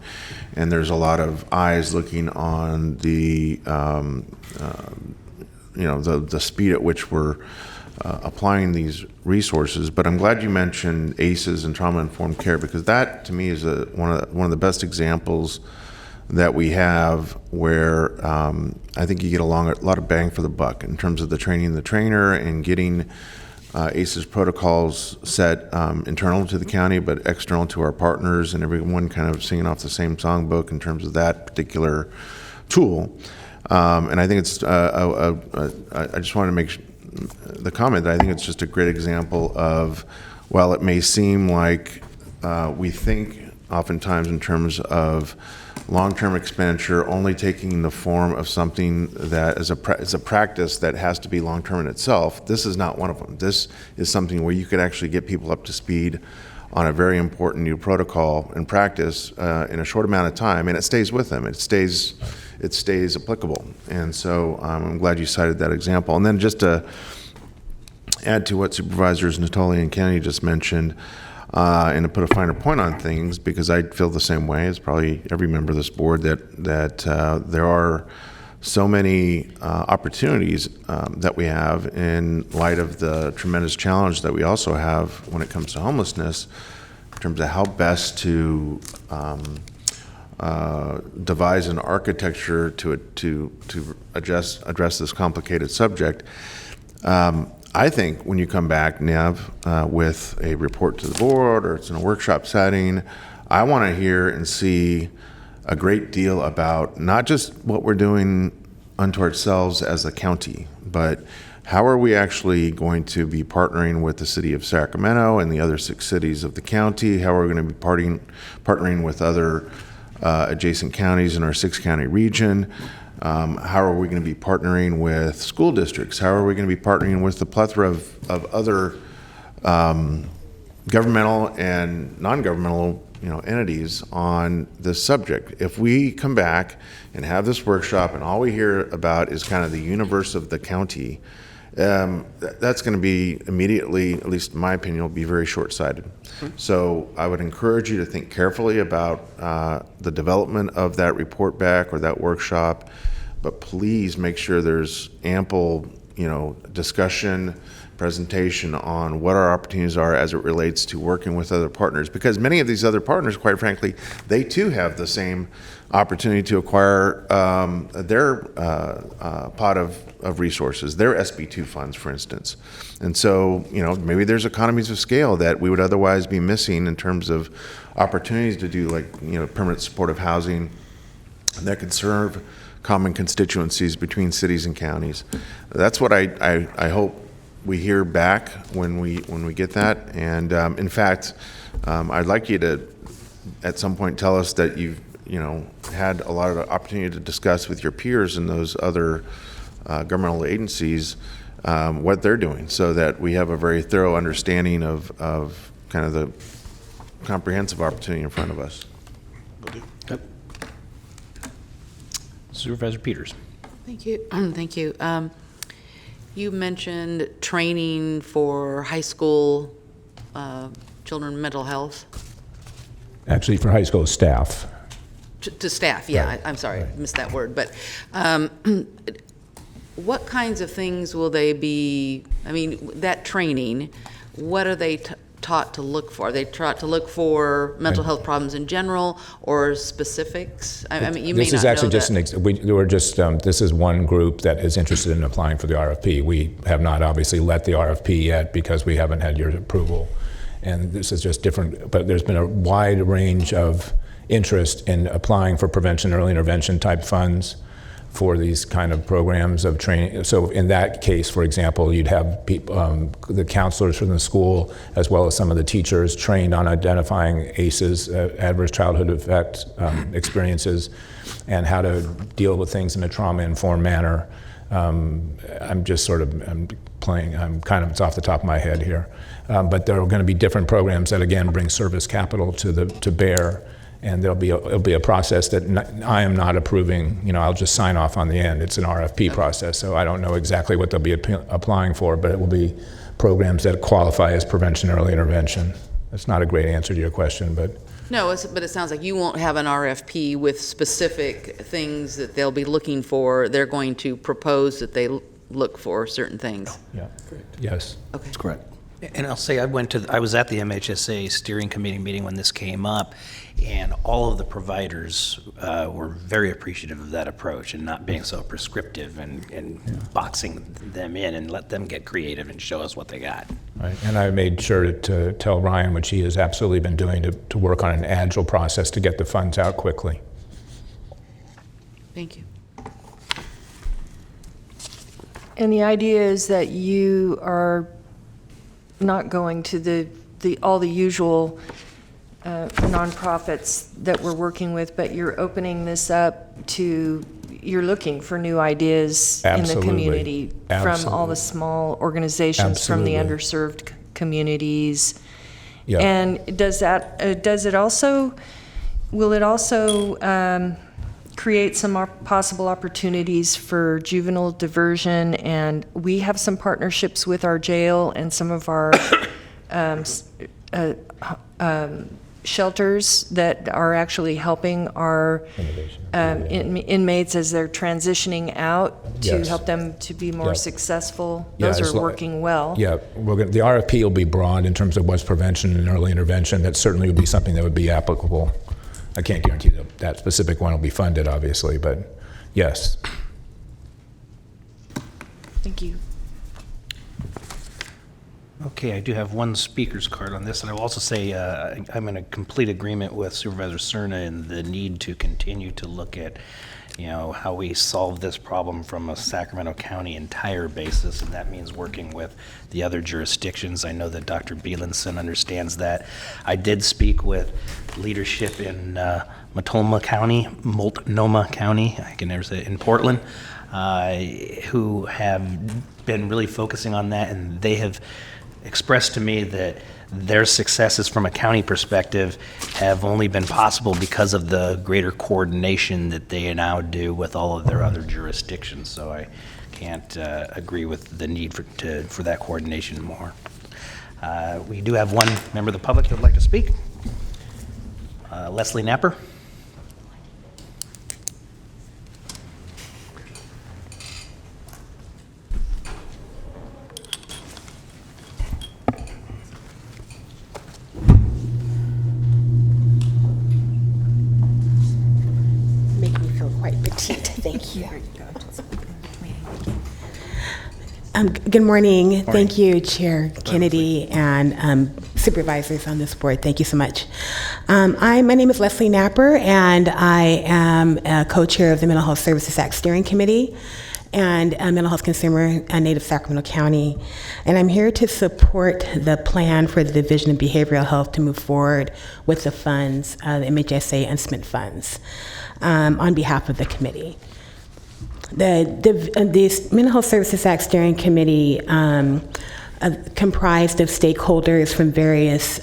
there's a lot of eyes looking on the the speed at which we're applying these resources. But I'm glad you mentioned ACEs and trauma-informed care, because that to me is one of the best examples that we have where I think you get a lot of bang for the buck in terms of the training of the trainer and getting ACEs protocols set internal to the county, but external to our partners, and everyone kind of singing off the same songbook in terms of that particular tool. And I think it's, I just want to make the comment that I think it's just a great example of, while it may seem like we think oftentimes in terms of long-term expenditure only taking the form of something that is a practice that has to be long-term in itself, this is not one of them. This is something where you could actually get people up to speed on a very important new protocol and practice in a short amount of time, and it stays with them. It stays applicable. And so I'm glad you cited that example. And then just to add to what Supervisors Natoli and Kennedy just mentioned, and to put a finer point on things, because I feel the same way as probably every member of this board, that there are so many opportunities that we have in light of the tremendous challenge that we also have when it comes to homelessness, in terms of how best to devise an architecture to address this complicated subject. I think when you come back, Nev, with a report to the board or it's in a workshop setting, I want to hear and see a great deal about not just what we're doing unto ourselves as a county, but how are we actually going to be partnering with the city of Sacramento and the other 6 cities of the county? How are we going to be partnering with other adjacent counties in our 6-county region? How are we going to be partnering with school districts? How are we going to be partnering with the plethora of other governmental and non-governmental entities on this subject? If we come back and have this workshop and all we hear about is kind of the universe of the county, that's going to be immediately, at least in my opinion, will be very short-sighted. So I would encourage you to think carefully about the development of that report back or that workshop, but please make sure there's ample, discussion, presentation on what our opportunities are as it relates to working with other partners, because many of these other partners, quite frankly, they too have the same opportunity to acquire their pot of resources, their SB2 funds, for instance. And so, maybe there's economies of scale that we would otherwise be missing in terms of opportunities to do permanent supportive housing that could serve common constituencies between cities and counties. That's what I hope we hear back when we get that. And in fact, I'd like you to at some point tell us that you've had a lot of opportunity to discuss with your peers in those other governmental agencies what they're doing, so that we have a very thorough understanding of kind of the comprehensive opportunity in front of us. Supervisor Peters. Thank you. Thank you. You mentioned training for high school children mental health. Actually, for high school staff. To staff, yeah. Right. I'm sorry, I missed that word. But what kinds of things will they be, that training, what are they taught to look for? Are they taught to look for mental health problems in general or specifics? You may not know that. This is actually just this is one group that is interested in applying for the RFP. We have not obviously let the RFP yet because we haven't had your approval. And this is just different, but there's been a wide range of interest in applying for prevention, early intervention type funds for these kind of programs of training. So in that case, for example, you'd have people, the counselors from the school, as well as some of the teachers trained on identifying ACEs, adverse childhood effect experiences, and how to deal with things in a trauma-informed manner. I'm just sort of it's off the top of my head here. But there are going to be different programs that again bring service capital to bear. And it'll be a process that I am not approving. I'll just sign off on the end. It's an RFP process, so I don't know exactly what they'll be applying for, but it will be programs that qualify as prevention, early intervention. That's not a great answer to your question, but. No, but it sounds like you won't have an RFP with specific things that they'll be looking for. They're going to propose that they look for certain things. Yeah. Correct. Yes. Okay. That's correct. And I'll say I was at the MHSA steering committee meeting when this came up, and all of the providers were very appreciative of that approach and not being so prescriptive and boxing them in and let them get creative and show us what they got. Right. And I made sure to tell Ryan, which he has absolutely been doing, to work on an agile process to get the funds out quickly. Thank you. And the idea is that you are not going to all the usual nonprofits that we're working with, but you're opening this up to, you're looking for new ideas in the community from all the small organizations, from the underserved communities. Yeah. And will it also create some possible opportunities for juvenile diversion? And we have some partnerships with our jail and some of our shelters that are actually helping our inmates as they're transitioning out to Yes. help them to be more successful. Yeah, Those are working well. Yeah, the RFP will be broad in terms of what's prevention and early intervention. That certainly would be something that would be applicable. I can't guarantee that specific one will be funded, obviously, but yes. Thank you. Okay, I do have one speaker's card on this, and I will also say I'm in a complete agreement with Supervisor Cerna in the need to continue to look at, how we solve this problem from a Sacramento County entire basis, and that means working with the other jurisdictions. I know that Dr. Bielenson understands that. I did speak with leadership in Multnomah County, I can never say it, in Portland, who have been really focusing on that, and they have expressed to me that their successes from a county perspective have only been possible because of the greater coordination that they now do with all of their other jurisdictions. So I can't agree with the need for that coordination more. We do have one member of the public who would like to speak. Leslie Napper. Thank you. Good morning. Thank you, Chair Kennedy and supervisors on this board. Thank you so much. My name is Leslie Napper, and I am a co-chair of the Mental Health Services Act Steering Committee and Mental Health Consumer Native Sacramento County. And I'm here to support the plan for the Division of Behavioral Health to move forward with the funds, the MHSA unspent funds, on behalf of the committee. The Mental Health Services Act Steering Committee comprised of stakeholders from various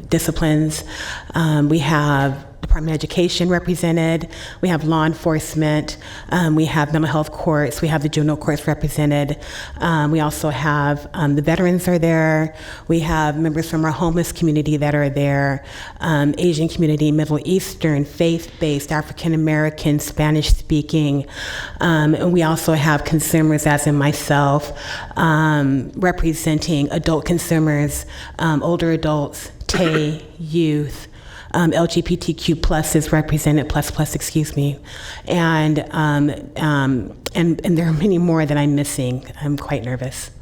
disciplines. We have Department of Education represented, we have law enforcement, we have mental health courts, we have the juvenile courts represented, we also have the veterans are there, we have members from our homeless community that are there, Asian community, Middle Eastern, faith-based, African American, Spanish speaking, and we also have consumers, as in myself, representing adult consumers, older adults, TAY, youth, LGBTQ plus is represented, excuse me, and there are many more that I'm missing. I'm quite nervous.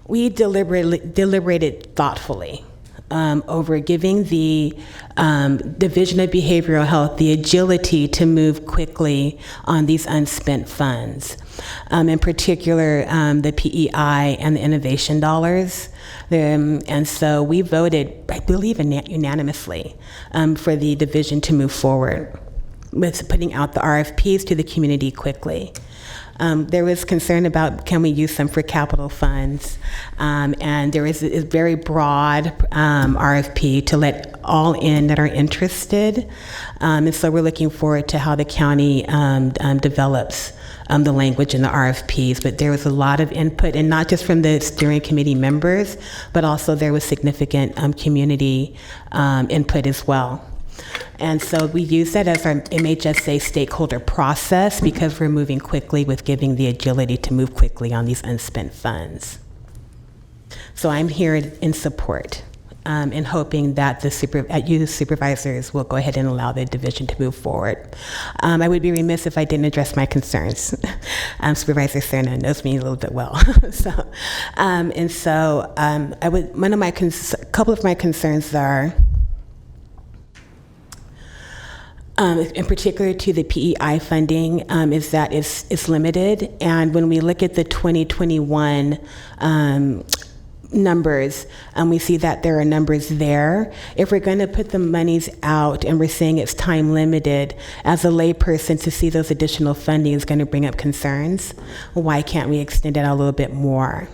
We deliberated thoughtfully over giving the Division of Behavioral Health the agility to move quickly on these unspent funds, in particular the PEI and the innovation dollars. And so we voted, I believe, unanimously for the division to move forward with putting out the RFPs to the community quickly. There was concern about can we use them for capital funds, and there is a very broad RFP to let all in that are interested, and so we're looking forward to how the county develops the language in the RFPs, but there was a lot of input, and not just from the steering committee members, but also there was significant community input as well. And so we use that as our MHSA stakeholder process because we're moving quickly with giving the agility to move quickly on these unspent funds. So I'm here in support and hoping that you supervisors will go ahead and allow the division to move forward. I would be remiss if I didn't address my concerns. Supervisor Cerna knows me a little bit well. Couple of my concerns are, in particular to the PEI funding, is that it's limited. And when we look at the 2021 numbers, we see that there are numbers there. If we're going to put the monies out and we're saying it's time limited, as a layperson to see those additional funding is going to bring up concerns. Why can't we extend it out a little bit more?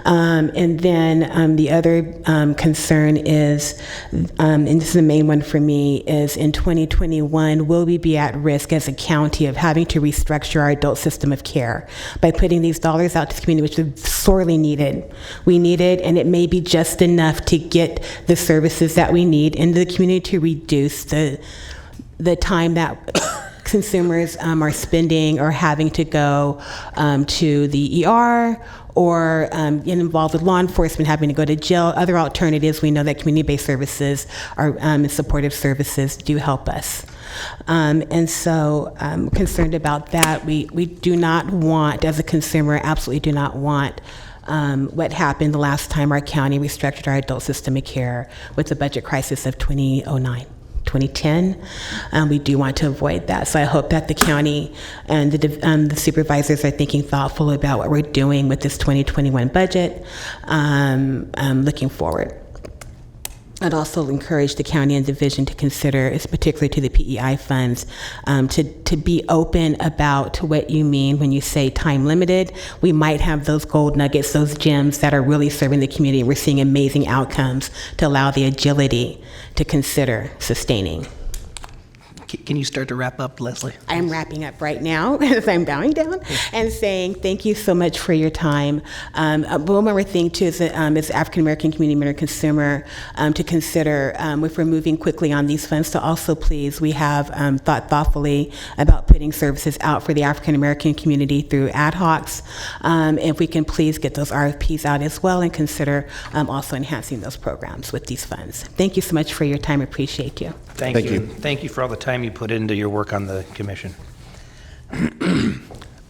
And then the other concern is, and this is the main one for me, is in 2021, will we be at risk as a county of having to restructure our adult system of care by putting these dollars out to the community, which is sorely needed. We need it, and it may be just enough to get the services that we need into the community to reduce the time that consumers are spending or having to go to the ER or get involved with law enforcement, having to go to jail. Other alternatives, we know that community-based services and supportive services do help us. And so I'm concerned about that. We do not want, as a consumer, absolutely do not want what happened the last time our county restructured our adult system of care with the budget crisis of 2010. We do want to avoid that. So I hope that the county and the supervisors are thinking thoughtful about what we're doing with this 2021 budget, looking forward. I'd also encourage the county and division to consider, particularly to the PEI funds, to be open about what you mean when you say time limited. We might have those gold nuggets, those gems that are really serving the community. We're seeing amazing outcomes to allow the agility to consider sustaining. Can you start to wrap up, Leslie? I'm wrapping up right now as I'm bowing down and saying thank you so much for your time. One more thing too is African American community member consumer to consider if we're moving quickly on these funds. So also please, we have thought thoughtfully about putting services out for the African American community through ad hocs. If we can please get those RFPs out as well and consider also enhancing those programs with these funds. Thank you so much for your time. Appreciate you. Thank you. Thank you for all the time you put into your work on the commission. I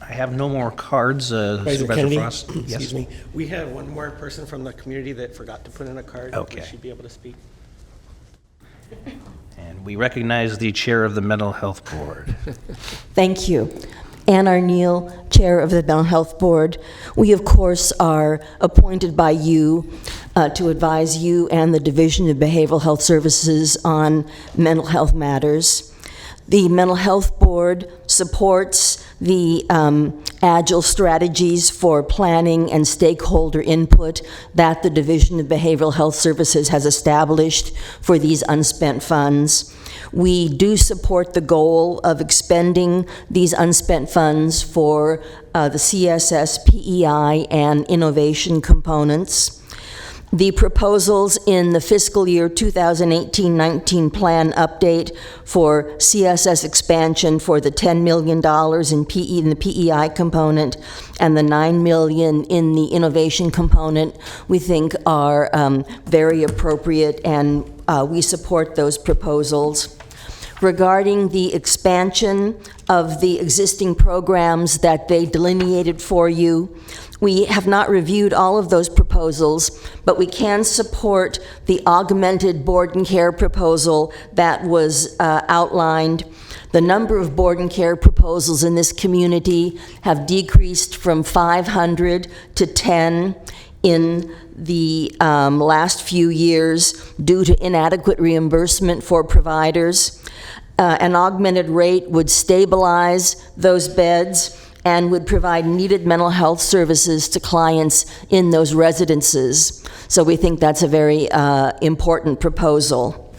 have no more cards. Supervisor Kennedy, Frost? excuse me. We have one more person from the community that forgot to put in a card. Okay. Would she be able to speak? And we recognize the chair of the Mental Health Board. Thank you. Ann Arneal, Chair of the Mental Health Board. We, of course, are appointed by you to advise you and the Division of Behavioral Health Services on mental health matters. The Mental Health Board supports the agile strategies for planning and stakeholder input that the Division of Behavioral Health Services has established for these unspent funds. We do support the goal of expending these unspent funds for the CSS, PEI, and innovation components. The proposals in the fiscal year 2018-19 plan update for CSS expansion for the $10 million in the PEI component and the $9 million in the innovation component we think are very appropriate, and we support those proposals. Regarding the expansion of the existing programs that they delineated for you, we have not reviewed all of those proposals, but we can support the augmented board and care proposal that was outlined. The number of board and care proposals in this community have decreased from 500 to 10 in the last few years due to inadequate reimbursement for providers. An augmented rate would stabilize those beds and would provide needed mental health services to clients in those residences. So we think that's a very important proposal.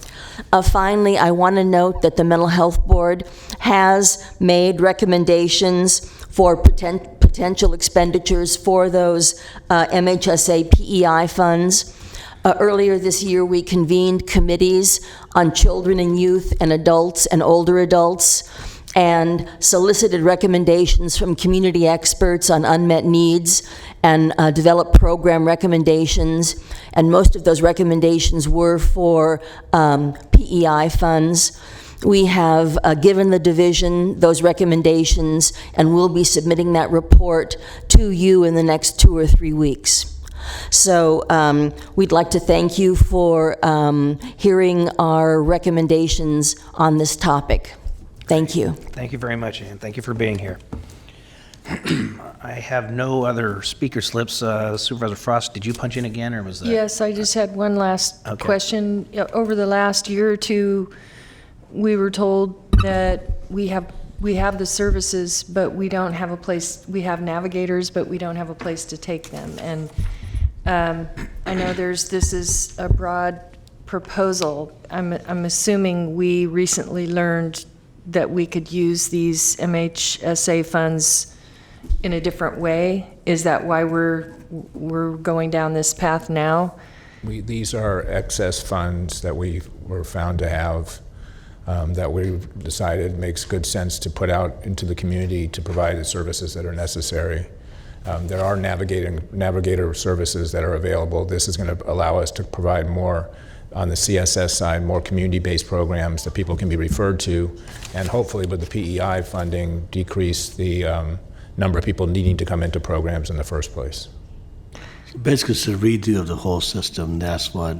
Finally, I want to note that the Mental Health Board has made recommendations for potential expenditures for those MHSA PEI funds. Earlier this year, we convened committees on children and youth and adults and older adults, and solicited recommendations from community experts on unmet needs and developed program recommendations. And most of those recommendations were for PEI funds. We have given the division those recommendations, and we'll be submitting that report to you in the next 2 or 3 weeks. So we'd like to thank you for hearing our recommendations on this topic. Thank you. Thank you very much, Ann. Thank you for being here. I have no other speaker slips. Supervisor Frost, did you punch in again, or was that? Yes, I just had one last question. Over the last year or two, we were told that we have the services, but we don't have a place. We have navigators, but we don't have a place to take them. And I know this is a broad proposal. I'm assuming we recently learned that we could use these MHSA funds in a different way. Is that why we're going down this path now? These are excess funds that we were found to have that we've decided makes good sense to put out into the community to provide the services that are necessary. There are navigator services that are available. This is going to allow us to provide more on the CSS side, more community-based programs that people can be referred to, and hopefully with the PEI funding, decrease the number of people needing to come into programs in the first place. Basically, it's a redo of the whole system. That's what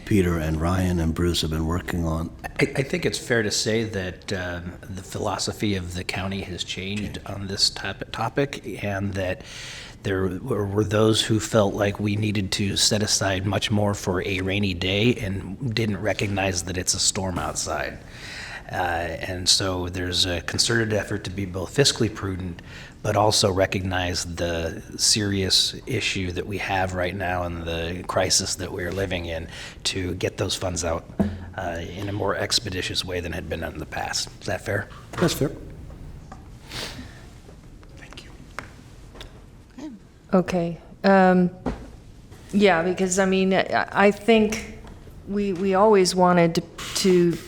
Peter and Ryan and Bruce have been working on. I think it's fair to say that the philosophy of the county has changed on this topic, and that there were those who felt like we needed to set aside much more for a rainy day and didn't recognize that it's a storm outside. And so there's a concerted effort to be both fiscally prudent, but also recognize the serious issue that we have right now and the crisis that we're living in to get those funds out in a more expeditious way than had been done in the past. Is that fair? That's fair. Okay. Yeah, because I mean, I think we always wanted to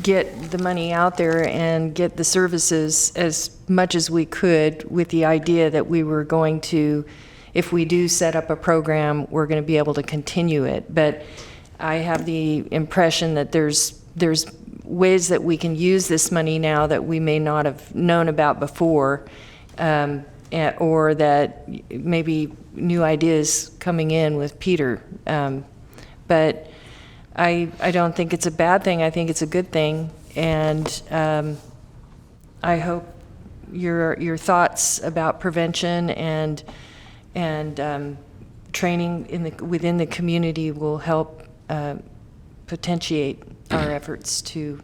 get the money out there and get the services as much as we could, with the idea that we were going to, if we do set up a program, we're going to be able to continue it. But I have the impression that there's ways that we can use this money now that we may not have known about before, or that maybe new ideas coming in with Peter. But I don't think it's a bad thing. I think it's a good thing. And I hope your thoughts about prevention and training within the community will help potentiate our efforts to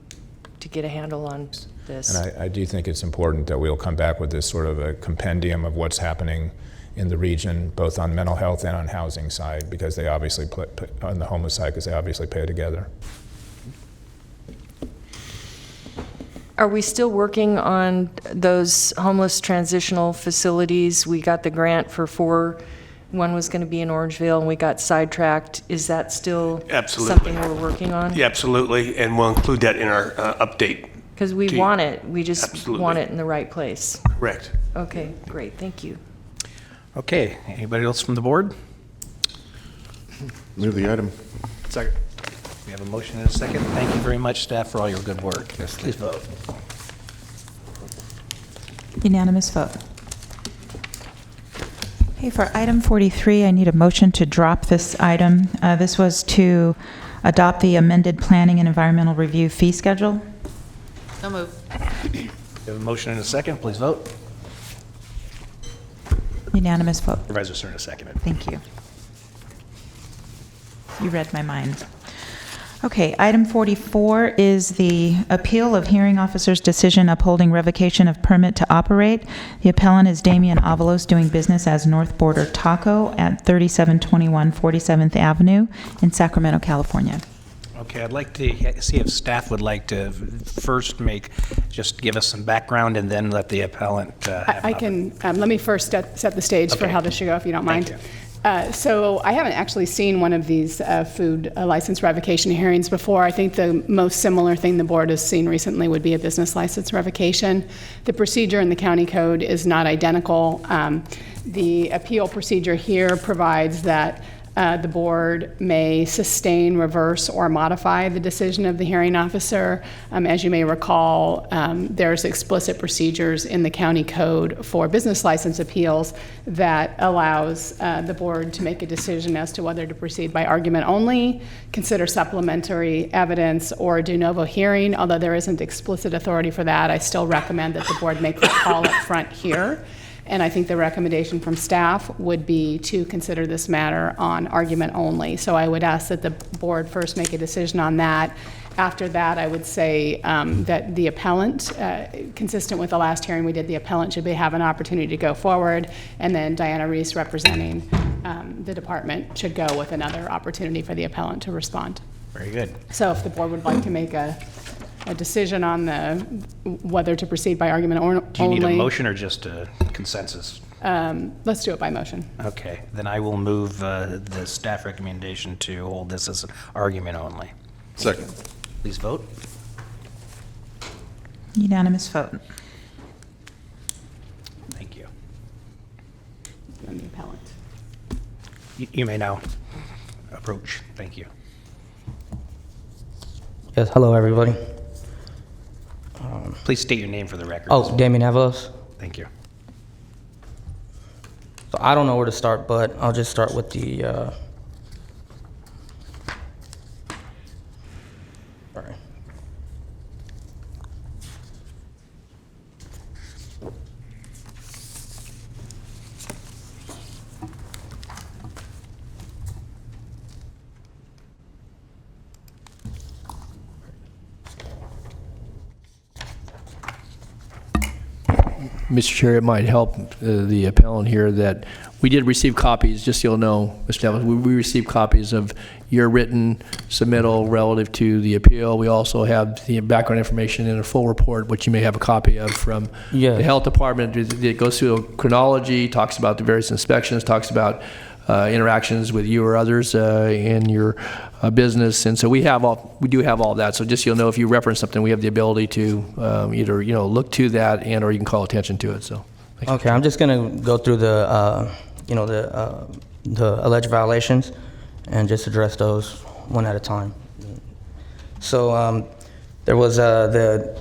get a handle on this. And I do think it's important that we'll come back with this sort of a compendium of what's happening in the region, both on mental health and on housing side, because they obviously on the homeless side, because they obviously pay together. Are we still working on those homeless transitional facilities? We got the grant for 4. One was going to be in Orangeville, and we got sidetracked. Is that still something we're working on? Yeah, absolutely, and we'll include that in our update. Because we want it. We just want it in the right place. Correct. Okay, great. Thank you. Okay, anybody else from the board? Move the item. Second. We have a motion and a second. Thank you very much, staff, for all your good work. Please vote. Unanimous vote. Okay, for item 43, I need a motion to drop this item. This was to adopt the amended planning and environmental review fee schedule. So moved. We have a motion and a second. Please vote. Unanimous vote. Supervisor Serna seconded. Thank you. You read my mind. Okay, item 44 is the appeal of hearing officer's decision upholding revocation of permit to operate. The appellant is Damian Avalos, doing business as North Border Taco at 3721 47th Avenue in Sacramento, California. Okay, I'd like to see if staff would like to first just give us some background and then let the appellant I can, let me first set the stage for how this should go, if you don't mind. Thank you. So I haven't actually seen one of these food license revocation hearings before. I think the most similar thing the board has seen recently would be a business license revocation. The procedure in the county code is not identical. The appeal procedure here provides that the board may sustain, reverse, or modify the decision of the hearing officer. As you may recall, there's explicit procedures in the county code for business license appeals that allows the board to make a decision as to whether to proceed by argument only, consider supplementary evidence, or a de novo hearing. Although there isn't explicit authority for that, I still recommend that the board make the call up front here. And I think the recommendation from staff would be to consider this matter on argument only. So I would ask that the board first make a decision on that. After that, I would say that the appellant, consistent with the last hearing we did, the appellant should have an opportunity to go forward, and then Diana Reese, representing the department, should go with another opportunity for the appellant to respond. Very good. So if the board would like to make a decision on whether to proceed by argument only. Do you need a motion or just a consensus? Let's do it by motion. Okay, then I will move the staff recommendation to hold this as an argument only. Second. Please vote. Unanimous vote. Thank you. And the appellant. You may now approach. Thank you. Yes, hello everybody. Please state your name for the record. Oh, Damian Avalos. Thank you. So I don't know where to start, but I'll just start with the, sorry. Mr. Chair, it might help the appellant here that we did receive copies, just so you'll know, Mr. Devlin, we received copies of your written submittal relative to the appeal. We also have the background information in a full report, which you may have a copy of from the health department. It goes through a chronology, talks about the various inspections, talks about interactions with you or others in your business, and so we do have all that. So just so you'll know, if you reference something, we have the ability to either look to that and or you can call attention to it. So thank you. Okay, I'm just gonna go through the the alleged violations and just address those one at a time. So there was the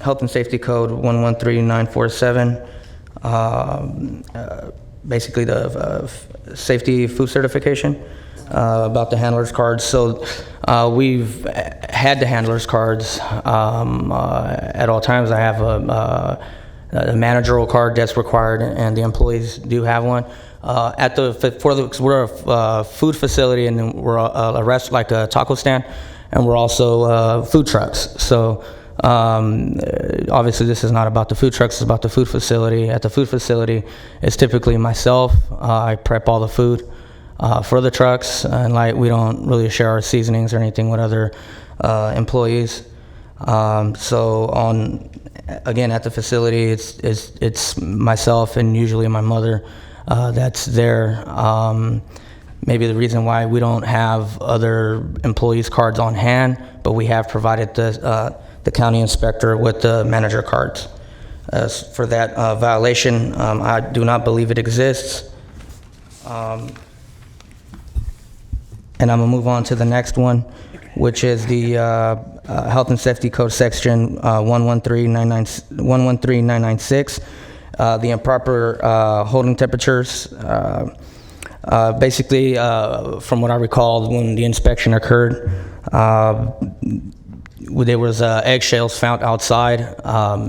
Health and Safety Code 113947. Basically the safety food certification about the handler's cards. So we've had the handler's cards at all times. I have a managerial card that's required, and the employees do have one. We're a food facility, and we're a rest like a taco stand, and we're also food trucks. So obviously this is not about the food trucks, it's about the food facility. At the food facility, it's typically myself. I prep all the food for the trucks, and we don't really share our seasonings or anything with other employees. Again, at the facility, it's myself and usually my mother that's there. Maybe the reason why we don't have other employees' cards on hand, but we have provided the county inspector with the manager cards. As for that violation, I do not believe it exists. And I'm gonna move on to the next one, which is the Health and Safety Code section 113996, the improper holding temperatures. Basically, from what I recall, when the inspection occurred, there was eggshells found outside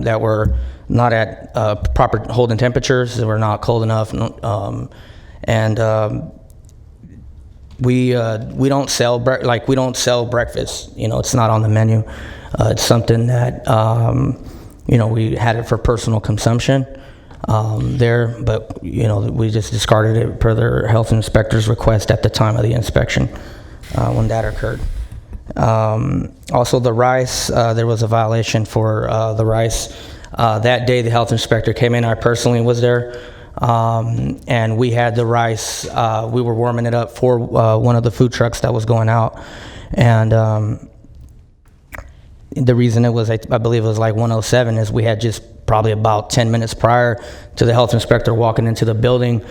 that were not at proper holding temperatures. They were not cold enough, we don't sell we don't sell breakfast. It's not on the menu. It's something that we had it for personal consumption there, but we just discarded it per the health inspector's request at the time of the inspection when that occurred. Also the rice, there was a violation for the rice. That day the health inspector came in, I personally was there, and we had the rice, we were warming it up for one of the food trucks that was going out, and the reason it was, I believe it was 107, is we had just probably about 10 minutes prior to the health inspector walking into the building,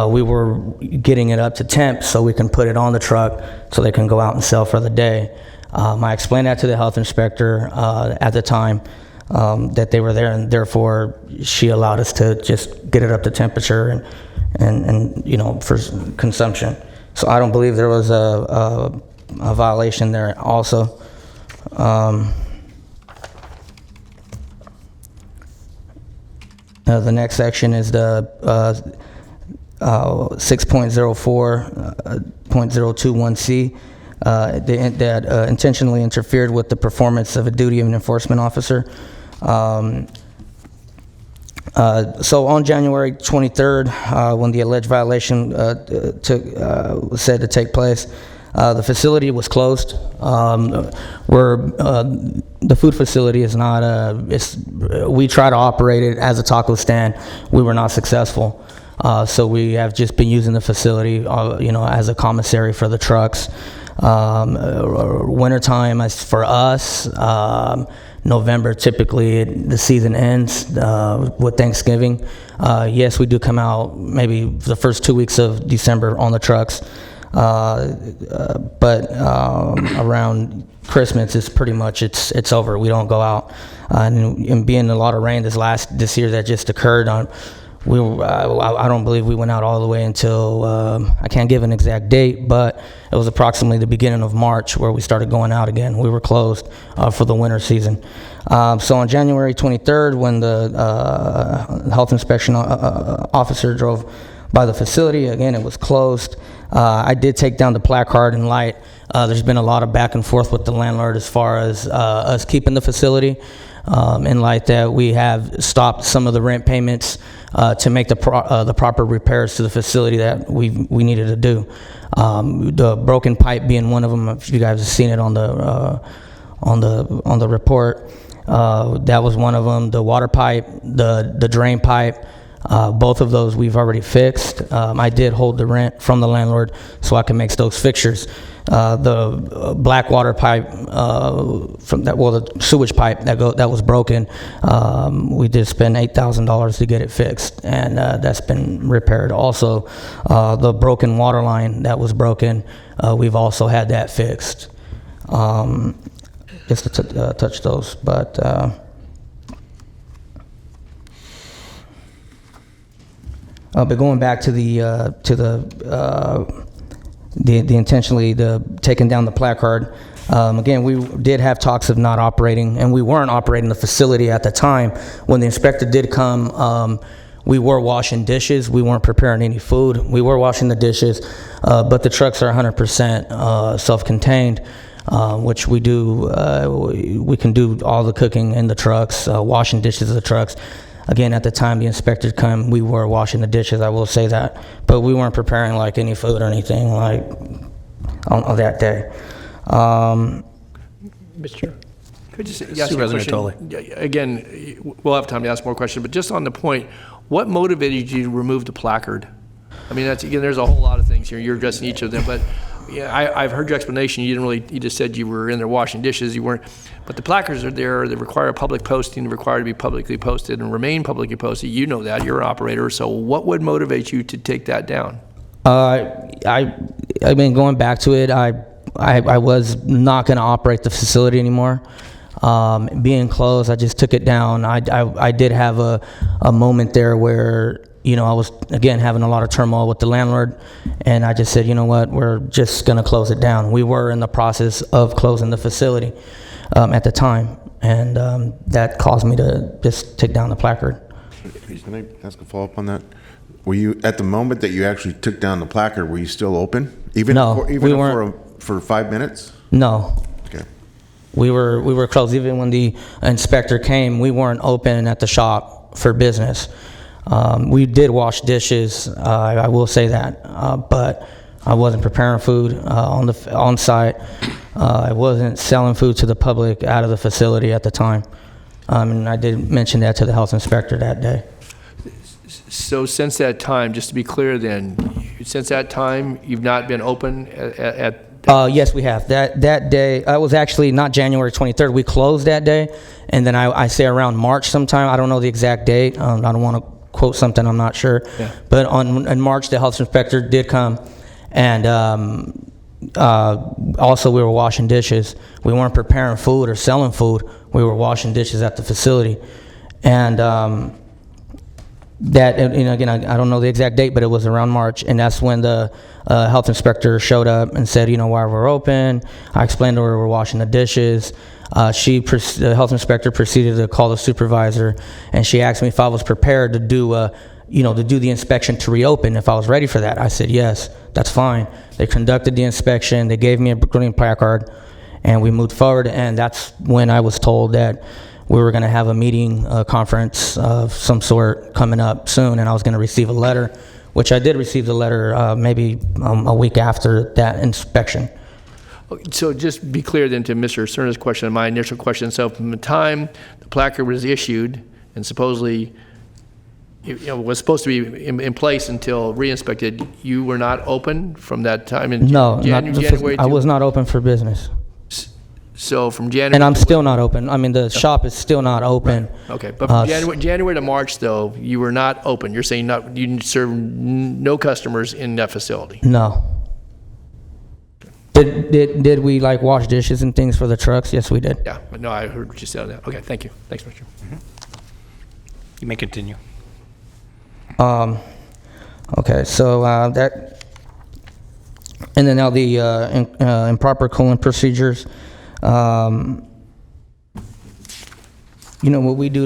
we were getting it up to temp so we can put it on the truck so they can go out and sell for the day. I explained that to the health inspector at the time, that they were there, and therefore she allowed us to just get it up to temperature and for consumption. So I don't believe there was a violation there also. The next section is the 6.04.021C that intentionally interfered with the performance of a duty of an enforcement officer. So on January 23rd, when the alleged violation was said to take place, the facility was closed. The food facility is not we try to operate it as a taco stand. We were not successful. So we have just been using the facility, as a commissary for the trucks. Wintertime, as for us, November, typically the season ends with Thanksgiving. Yes, we do come out maybe the first 2 weeks of December on the trucks. But around Christmas, it's pretty much it's over. We don't go out, and being a lot of rain this year that just occurred, I don't believe we went out all the way until, I can't give an exact date, but it was approximately the beginning of March where we started going out again. We were closed for the winter season. So on January 23rd, when the health inspection officer drove by the facility, again, it was closed. I did take down the placard and light. There's been a lot of back and forth with the landlord as far as us keeping the facility. In light that we have stopped some of the rent payments to make the proper repairs to the facility that we needed to do. The broken pipe being one of them. If you guys have seen it on the report, that was one of them. The water pipe, the drain pipe. Both of those we've already fixed. I did hold the rent from the landlord so I can make those fixtures. The black water pipe the sewage pipe that was broken, we did spend $8,000 to get it fixed, and that's been repaired. Also, the broken water line that was broken, we've also had that fixed. Just to touch those, but. But going back to the intentionally taking down the placard, again, we did have talks of not operating, and we weren't operating the facility at the time. When the inspector did come, we were washing dishes. We weren't preparing any food. We were washing the dishes, but the trucks are 100% self-contained, which we do. We can do all the cooking in the trucks, washing dishes in the trucks. Again, at the time the inspector come, we were washing the dishes, I will say that. But we weren't preparing like any food or anything like on that day. Mr. Chair, could I just ask you a question? Again, we'll have time to ask more questions, but just on the point, what motivated you to remove the placard? I mean, that's, again, there's a whole lot of things here. You're addressing each of them, but yeah, I've heard your explanation. You didn't really, you just said you were in there washing dishes. You weren't, but the placards are there. They require public posting, they require to be publicly posted and remain publicly posted. You know that, you're an operator. So what would motivate you to take that down? I mean, going back to it, I was not going to operate the facility anymore. Being closed, I just took it down. I did have a moment there where, you know, I was, again, having a lot of turmoil with the landlord, and I just said, you know what, we're just going to close it down. We were in the process of closing the facility at the time, and that caused me to just take down the placard. Can I ask a follow-up on that? Were you, at the moment that you actually took down the placard, were you still open? No, we weren't. For 5 minutes? No. Okay. We were closed. Even when the inspector came, we weren't open at the shop for business. We did wash dishes, I will say that, but I wasn't preparing food on site. I wasn't selling food to the public out of the facility at the time. And I did mention that to the health inspector that day. So since that time, just to be clear then, since that time, you've not been open at yes, we have. That day, I was actually not January 23rd. We closed that day, and then I say around March sometime. I don't know the exact date. I don't want to quote something I'm not sure. Yeah. But in March, the health inspector did come, and also we were washing dishes. We weren't preparing food or selling food. We were washing dishes at the facility, and that, you know, again, I don't know the exact date, but it was around March, and that's when the health inspector showed up and said, you know, why we're open. I explained to her we were washing the dishes. The health inspector proceeded to call the supervisor, and she asked me if I was prepared to do the inspection to reopen, if I was ready for that. I said, yes, that's fine. They conducted the inspection. They gave me a green placard, and we moved forward, and that's when I was told that we were going to have a meeting, conference of some sort coming up soon, and I was going to receive a letter, which I did receive the letter maybe a week after that inspection. So just be clear then to Mr. Cerna's question and my initial question. So from the time the placard was issued and supposedly was supposed to be in place until re-inspected, you were not open from that time in January? I was not open for business. So from January... And I'm still not open. I mean, the shop is still not open. Right. Okay, but from January to March, though, you were not open. You're saying you serve no customers in that facility? No. Did we like wash dishes and things for the trucks? Yes, we did. Yeah, but no, I heard what you said on that. Okay, thank you. Thanks, Mr. You may continue. Okay, so that, and then now the improper cooling procedures. What we do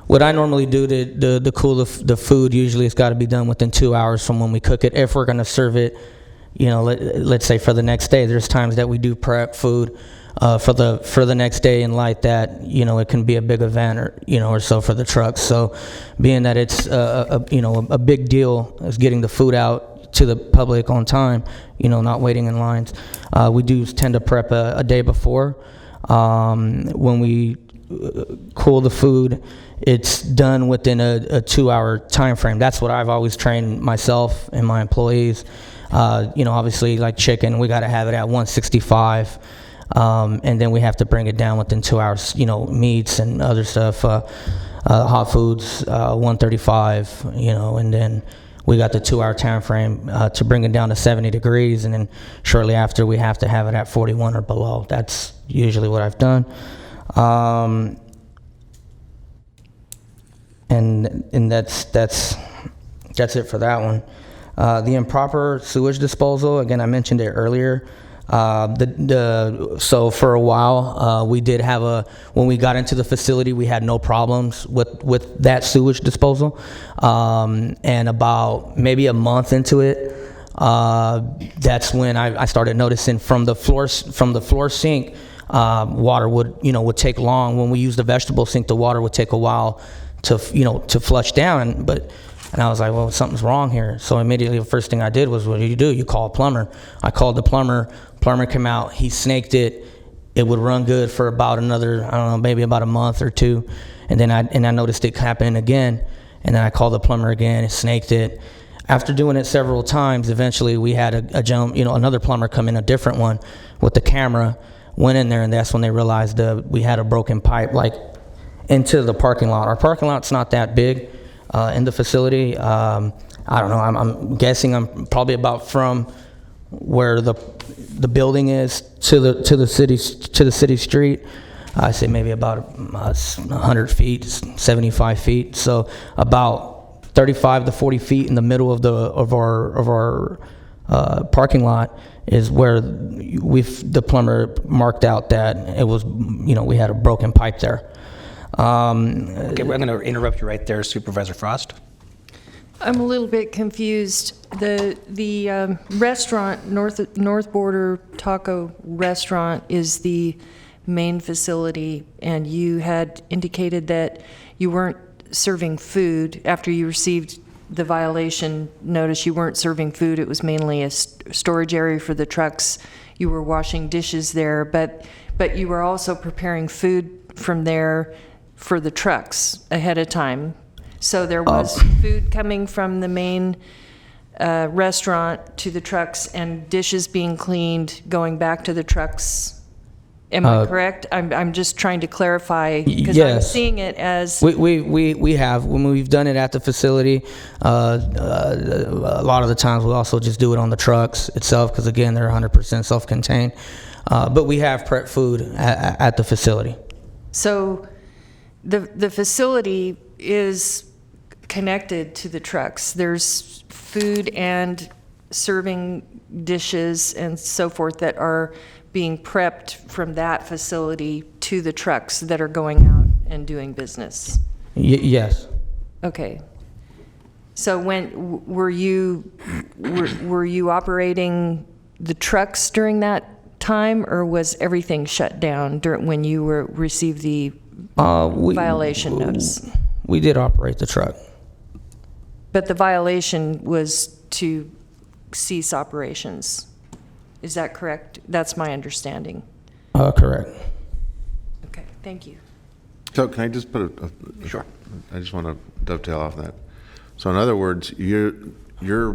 what I normally do to cool the food, usually it's got to be done within 2 hours from when we cook it. If we're going to serve it, let's say for the next day, there's times that we do prep food for the next day in light that, it can be a big event or so for the trucks. So being that it's a big deal is getting the food out to the public on time, not waiting in lines. We do tend to prep a day before. When we cool the food, it's done within a 2-hour time frame. That's what I've always trained myself and my employees. Obviously like chicken, we got to have it at 165. And then we have to bring it down within 2 hours, meats and other stuff, hot foods, 135, and then we got the 2-hour time frame to bring it down to 70 degrees, and then shortly after we have to have it at 41 or below. That's usually what I've done. And that's it for that one. The improper sewage disposal, again, I mentioned it earlier. So for a while, we did have when we got into the facility, we had no problems with that sewage disposal. And about maybe a month into it, that's when I started noticing from the floor sink, water would take long. When we used the vegetable sink, the water would take a while to flush down, and I was like, well, something's wrong here. So immediately the first thing I did was, what do? You call a plumber. I called the plumber. Plumber came out. He snaked it. It would run good for about another, I don't know, maybe about a month or two. And then I noticed it happening again. And then I called the plumber again and snaked it. After doing it several times, eventually we had another plumber come in, a different one, with the camera, went in there, and that's when they realized we had a broken pipe, like, into the parking lot. Our parking lot's not that big. In the facility, I don't know. I'm guessing I'm probably about from where the building is to the city street. I say maybe about 100 feet, 75 feet. So about 35 to 40 feet in the middle of our parking lot is where the plumber marked out that it was, we had a broken pipe there. Okay, we're going to interrupt you right there, Supervisor Frost. I'm a little bit confused. The restaurant, North Border Taco Restaurant, is the main facility, and you had indicated that you weren't serving food after you received the violation notice. You weren't serving food. It was mainly a storage area for the trucks. You were washing dishes there, but you were also preparing food from there for the trucks ahead of time. So there was food coming from the main restaurant to the trucks and dishes being cleaned, going back to the trucks. Am I correct? I'm just trying to clarify, because I'm seeing it as... We have. When we've done it at the facility, a lot of the times we also just do it on the trucks itself, because again, they're 100% self-contained. But we have prep food at the facility. So the facility is connected to the trucks. There's food and serving dishes and so forth that are being prepped from that facility to the trucks that are going out and doing business. Yes. Okay. So when were you operating the trucks during that time, or was everything shut down when you received the violation notice? We did operate the truck. But the violation was to cease operations. Is that correct? That's my understanding. Correct. Okay, thank you. So can I just put Sure. I just want to dovetail off that. So in other words, your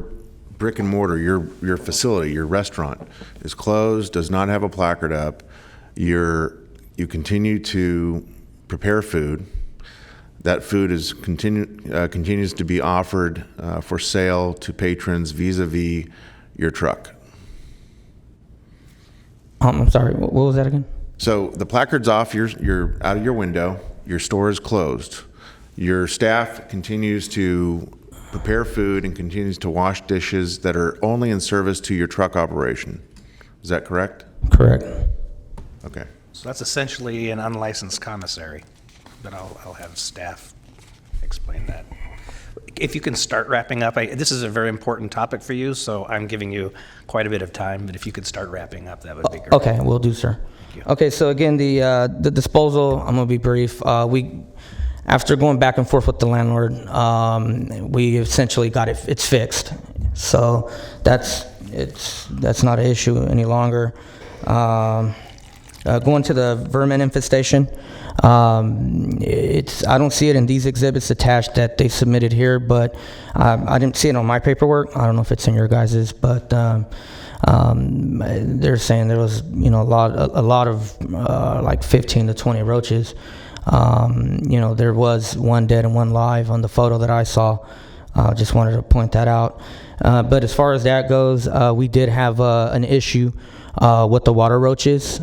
brick and mortar, your facility, your restaurant is closed, does not have a placard up. You continue to prepare food. That food is continues to be offered for sale to patrons vis-a-vis your truck. I'm sorry, what was that again? So the placard's off, you're out of your window, your store is closed. Your staff continues to prepare food and continues to wash dishes that are only in service to your truck operation. Is that correct? Correct. Okay. So that's essentially an unlicensed commissary, but I'll have staff explain that. If you can start wrapping up, this is a very important topic for you, so I'm giving you quite a bit of time, but if you could start wrapping up, that would be great. Okay, will do, sir. Okay, so again, the disposal, I'm gonna be brief. After going back and forth with the landlord, we essentially got it's fixed. So that's not an issue any longer. Going to the vermin infestation, I don't see it in these exhibits attached that they submitted here, but I didn't see it on my paperwork. I don't know if it's in your guys's, but they're saying there was, a lot of like 15 to 20 roaches. There was one dead and one live on the photo that I saw. Just wanted to point that out. But as far as that goes, we did have an issue with the water roaches.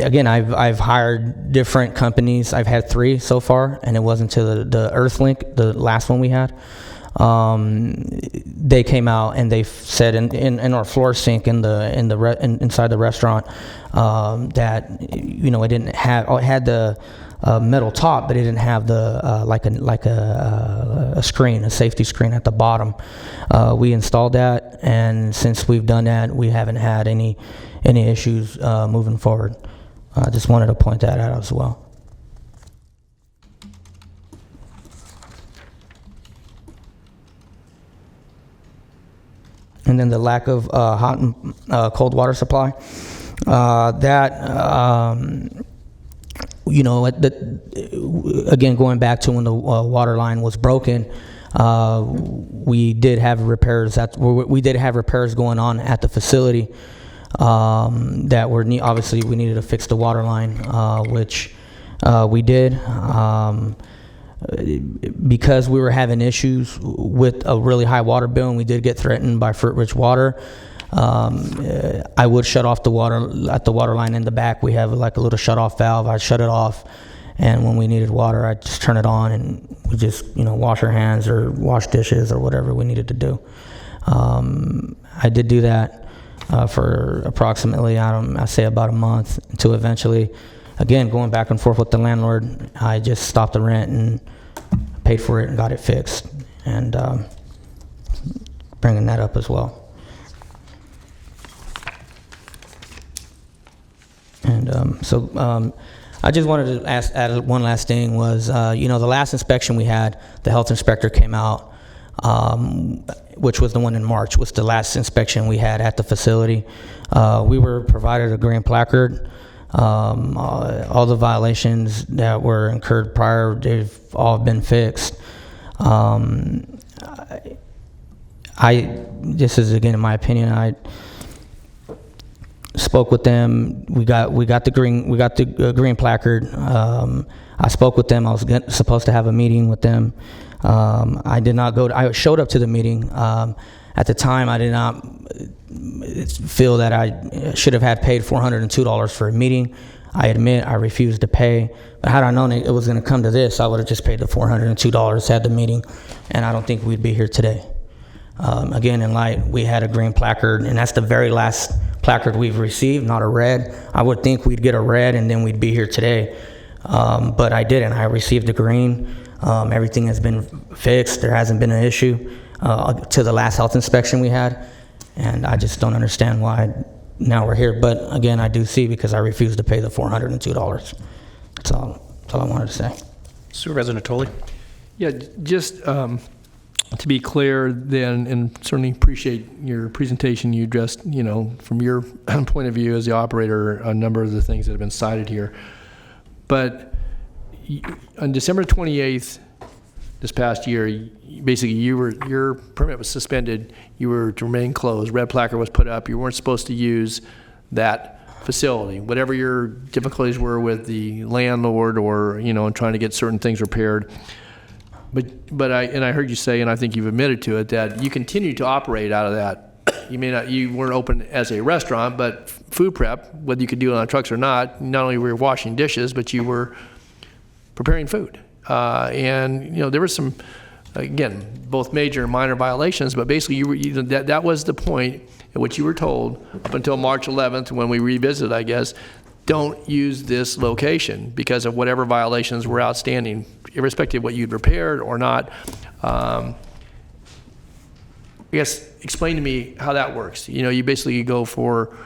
Again, I've hired different companies. I've had 3 so far, and it wasn't until the Earthlink, the last one we had. They came out and they said in our floor sink inside the restaurant that it didn't have. It had the metal top, but it didn't have the like a screen, a safety screen at the bottom. We installed that, and since we've done that, we haven't had any issues moving forward. I just wanted to point that out as well. And then the lack of hot and cold water supply. Again, going back to when the water line was broken, we did have repairs going on at the facility that were obviously we needed to fix the water line, which we did. Because we were having issues with a really high water bill and we did get threatened by Fruit-Rich Water, I would shut off the water at the water line in the back. We have like a little shut-off valve. I'd shut it off, and when we needed water, I'd just turn it on and we just wash our hands or wash dishes or whatever we needed to do. I did do that for approximately, I say about a month, until eventually, again, going back and forth with the landlord, I just stopped the rent and paid for it and got it fixed, and bringing that up as well. And I just wanted to add one last thing was, the last inspection we had, the health inspector came out, which was the one in March, was the last inspection we had at the facility. We were provided a green placard. All the violations that were incurred prior, they've all been fixed. This is again in my opinion, I spoke with them. We got the green placard. I spoke with them. I was supposed to have a meeting with them. I did not go. I showed up to the meeting. At the time, I did not feel that I should have had paid $402 for a meeting. I admit I refused to pay. But had I known it was going to come to this, I would have just paid the $402, had the meeting, and I don't think we'd be here today. Again, in light, we had a green placard, and that's the very last placard we've received, not a red. I would think we'd get a red, and then we'd be here today. But I didn't. I received a green. Everything has been fixed. There hasn't been an issue to the last health inspection we had, and I just don't understand why now we're here. But again, I do see, because I refused to pay the $402. That's all I wanted to say. Supervisor Natoli? Yeah, just to be clear then, and certainly appreciate your presentation. You addressed, from your point of view as the operator, a number of the things that have been cited here. But on December 28th, this past year, basically your permit was suspended. You were to remain closed. Red placard was put up. You weren't supposed to use that facility. Whatever your difficulties were with the landlord or, in trying to get certain things repaired. But I heard you say, and I think you've admitted to it, that you continue to operate out of that. You weren't open as a restaurant, but food prep, whether you could do it on trucks or not only were you washing dishes, but you were preparing food. And, there was some, again, both major and minor violations, but basically that was the point at which you were told up until March 11th when we revisited, I guess, don't use this location because of whatever violations were outstanding, irrespective of what you'd prepared or not. I guess, explain to me how that works. You basically go for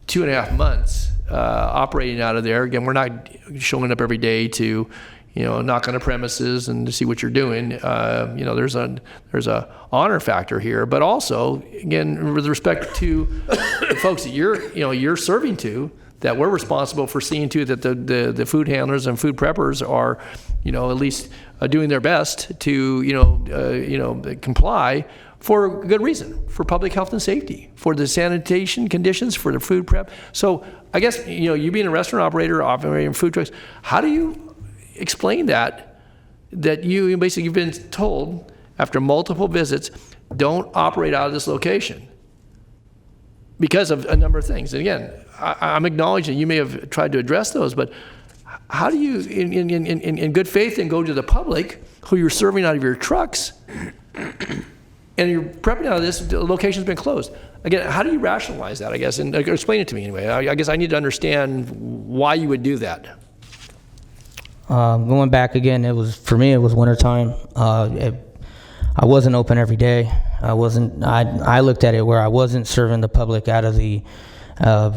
2.5 months operating out of there. Again, we're not showing up every day to, knock on the premises and to see what you're doing. There's a honor factor here, but also, again, with respect to the folks that you're serving to, that we're responsible for seeing to that the food handlers and food preppers are, at least doing their best to, comply for good reason, for public health and safety, for the sanitation conditions, for the food prep. So I guess, you being a restaurant operator, operating food trucks, how do you explain that you basically, you've been told after multiple visits, don't operate out of this location because of a number of things? And again, I'm acknowledging you may have tried to address those, but how do you, in good faith, and go to the public who you're serving out of your trucks, and you're prepping out of this, the location's been closed? Again, how do you rationalize that, I guess? And explain it to me anyway. I guess I need to understand why you would do that. Going back again, for me, it was wintertime. I wasn't open every day. I looked at it where I wasn't serving the public out of the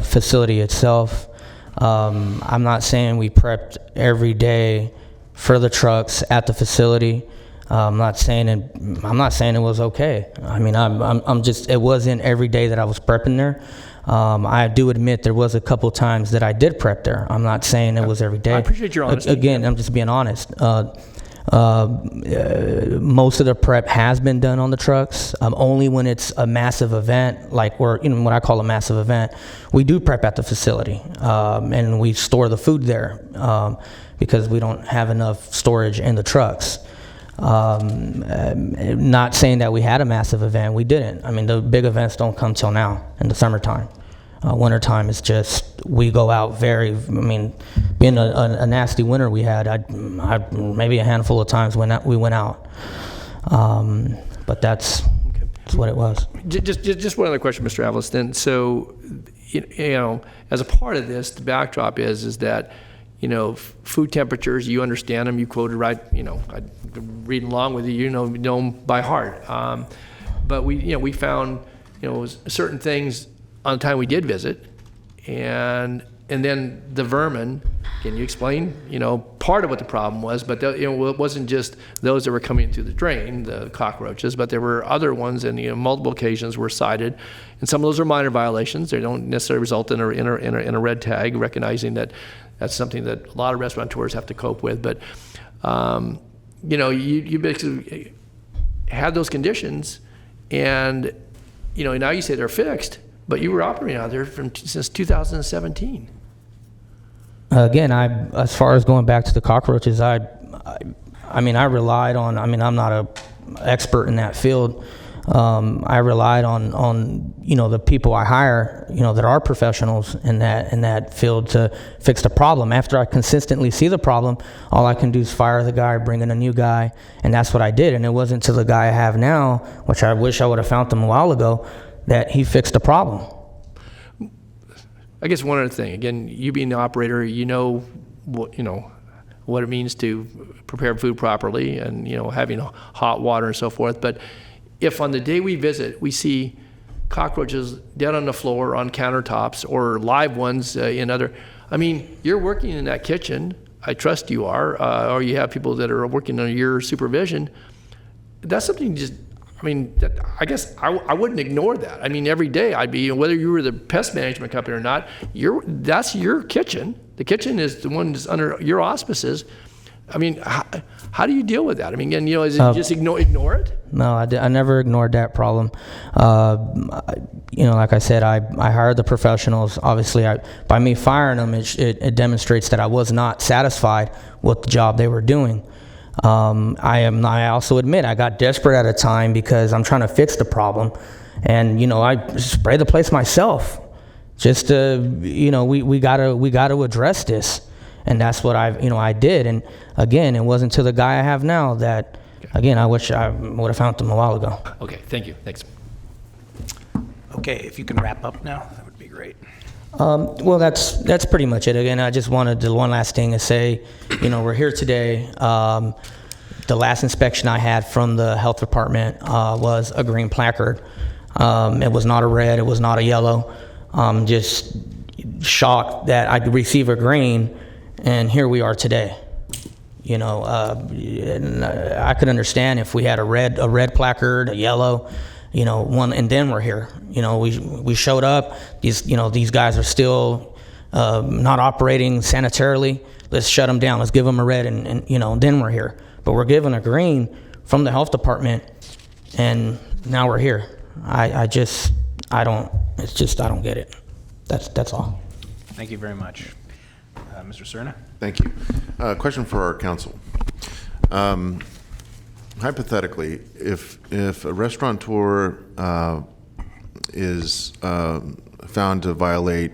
facility itself. I'm not saying we prepped every day for the trucks at the facility. I'm not saying it was okay. I mean, it wasn't every day that I was prepping there. I do admit there was a couple times that I did prep there. I'm not saying it was every day. I appreciate your honesty. Again, I'm just being honest. Most of the prep has been done on the trucks. Only when it's a massive event, like what I call a massive event, we do prep at the facility, and we store the food there because we don't have enough storage in the trucks. Not saying that we had a massive event. We didn't. I mean, the big events don't come till now in the summertime. Wintertime is just, we go out being a nasty winter we had, maybe a handful of times when we went out. But that's what it was. Just one other question, Mr. Avalos, then. So, as a part of this, the backdrop is that, food temperatures, you understand them, you quoted right, I'm reading along with you, you know them by heart. But we found, certain things on the time we did visit, and then the vermin. Can you explain, part of what the problem was? But it wasn't just those that were coming through the drain, the cockroaches, but there were other ones, and multiple occasions were cited, and some of those are minor violations. They don't necessarily result in a red tag, recognizing that that's something that a lot of restaurateurs have to cope with. But you basically had those conditions, and now you say they're fixed, but you were operating out there since 2017. Again, as far as going back to the cockroaches, I relied on. I'm not an expert in that field. I relied on the people I hire, that are professionals in that field to fix the problem. After I consistently see the problem, all I can do is fire the guy, bring in a new guy, and that's what I did. And it wasn't until the guy I have now, which I wish I would have found him a while ago, that he fixed the problem. I guess one other thing, again, you being the operator, what it means to prepare food properly, and having hot water and so forth. But if on the day we visit, we see cockroaches dead on the floor, on countertops, or live ones you're working in that kitchen, I trust you are, or you have people that are working under your supervision. That's something I guess I wouldn't ignore that. Every day I'd be, whether you were the pest management company or not, that's your kitchen. The kitchen is the one that's under your auspices. How do you deal with that? Is it just ignore it? No, I never ignored that problem. Like I said, I hired the professionals. Obviously, by me firing them, it demonstrates that I was not satisfied with the job they were doing. I also admit I got desperate at a time because I'm trying to fix the problem, and I spray the place myself, just to we gotta address this. And that's what I did. And again, it wasn't to the guy I have now that, again, I wish I would have found him a while ago. Okay, thank you. Thanks. Okay, if you can wrap up now, that would be great. Well, that's pretty much it. Again, I just wanted to, one last thing to say, we're here today. The last inspection I had from the health department was a green placard. It was not a red, it was not a yellow. Just shocked that I'd receive a green, and here we are today. And I could understand if we had a red placard, a yellow, one, and then we're here. We showed up. These guys are still not operating sanitarily. Let's shut them down. Let's give them a red, and then we're here. But we're given a green from the health department, and now we're here. I don't get it. That's all. Thank you very much. Mr. Cerna? Thank you. Question for our council. Hypothetically, if a restaurateur is found to violate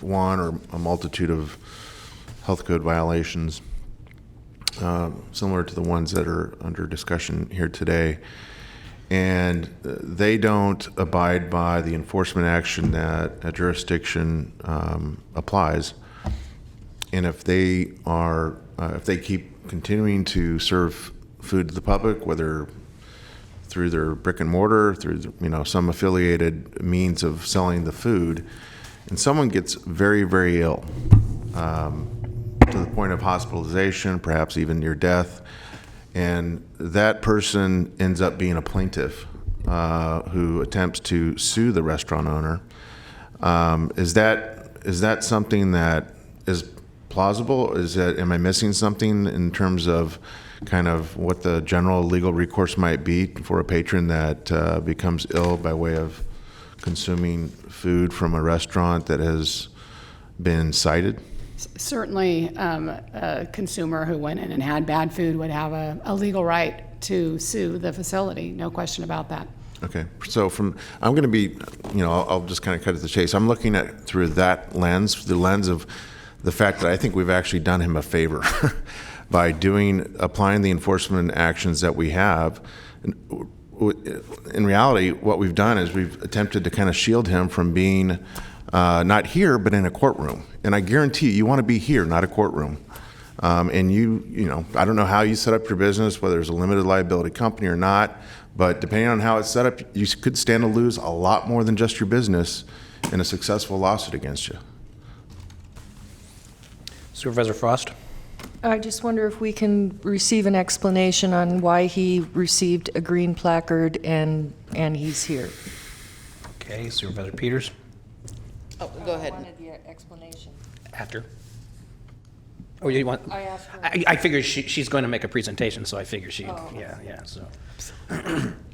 one or a multitude of health code violations, similar to the ones that are under discussion here today, and they don't abide by the enforcement action that a jurisdiction applies, and if they keep continuing to serve food to the public, whether through their brick and mortar, through some affiliated means of selling the food, and someone gets very, very ill, to the point of hospitalization, perhaps even near death, and that person ends up being a plaintiff who attempts to sue the restaurant owner. Is that something that is plausible? Am I missing something in terms of kind of what the general legal recourse might be for a patron that becomes ill by way of consuming food from a restaurant that has been cited? Certainly, a consumer who went in and had bad food would have a legal right to sue the facility, no question about that. Okay, so I'm going to be, I'll just kind of cut to the chase. I'm looking at through that lens, the lens of the fact that I think we've actually done him a favor by applying the enforcement actions that we have. In reality, what we've done is we've attempted to kind of shield him from being not here, but in a courtroom. And I guarantee you want to be here, not a courtroom. And I don't know how you set up your business, whether it's a limited liability company or not, but depending on how it's set up, you could stand to lose a lot more than just your business in a successful lawsuit against you. Supervisor Frost? I just wonder if we can receive an explanation on why he received a green placard and he's here. Okay, Supervisor Peters? Oh, go ahead. I wanted the explanation. After? Oh, you want? I asked her. I figured she's going to make a presentation, so I figured she, Oh. yeah, so.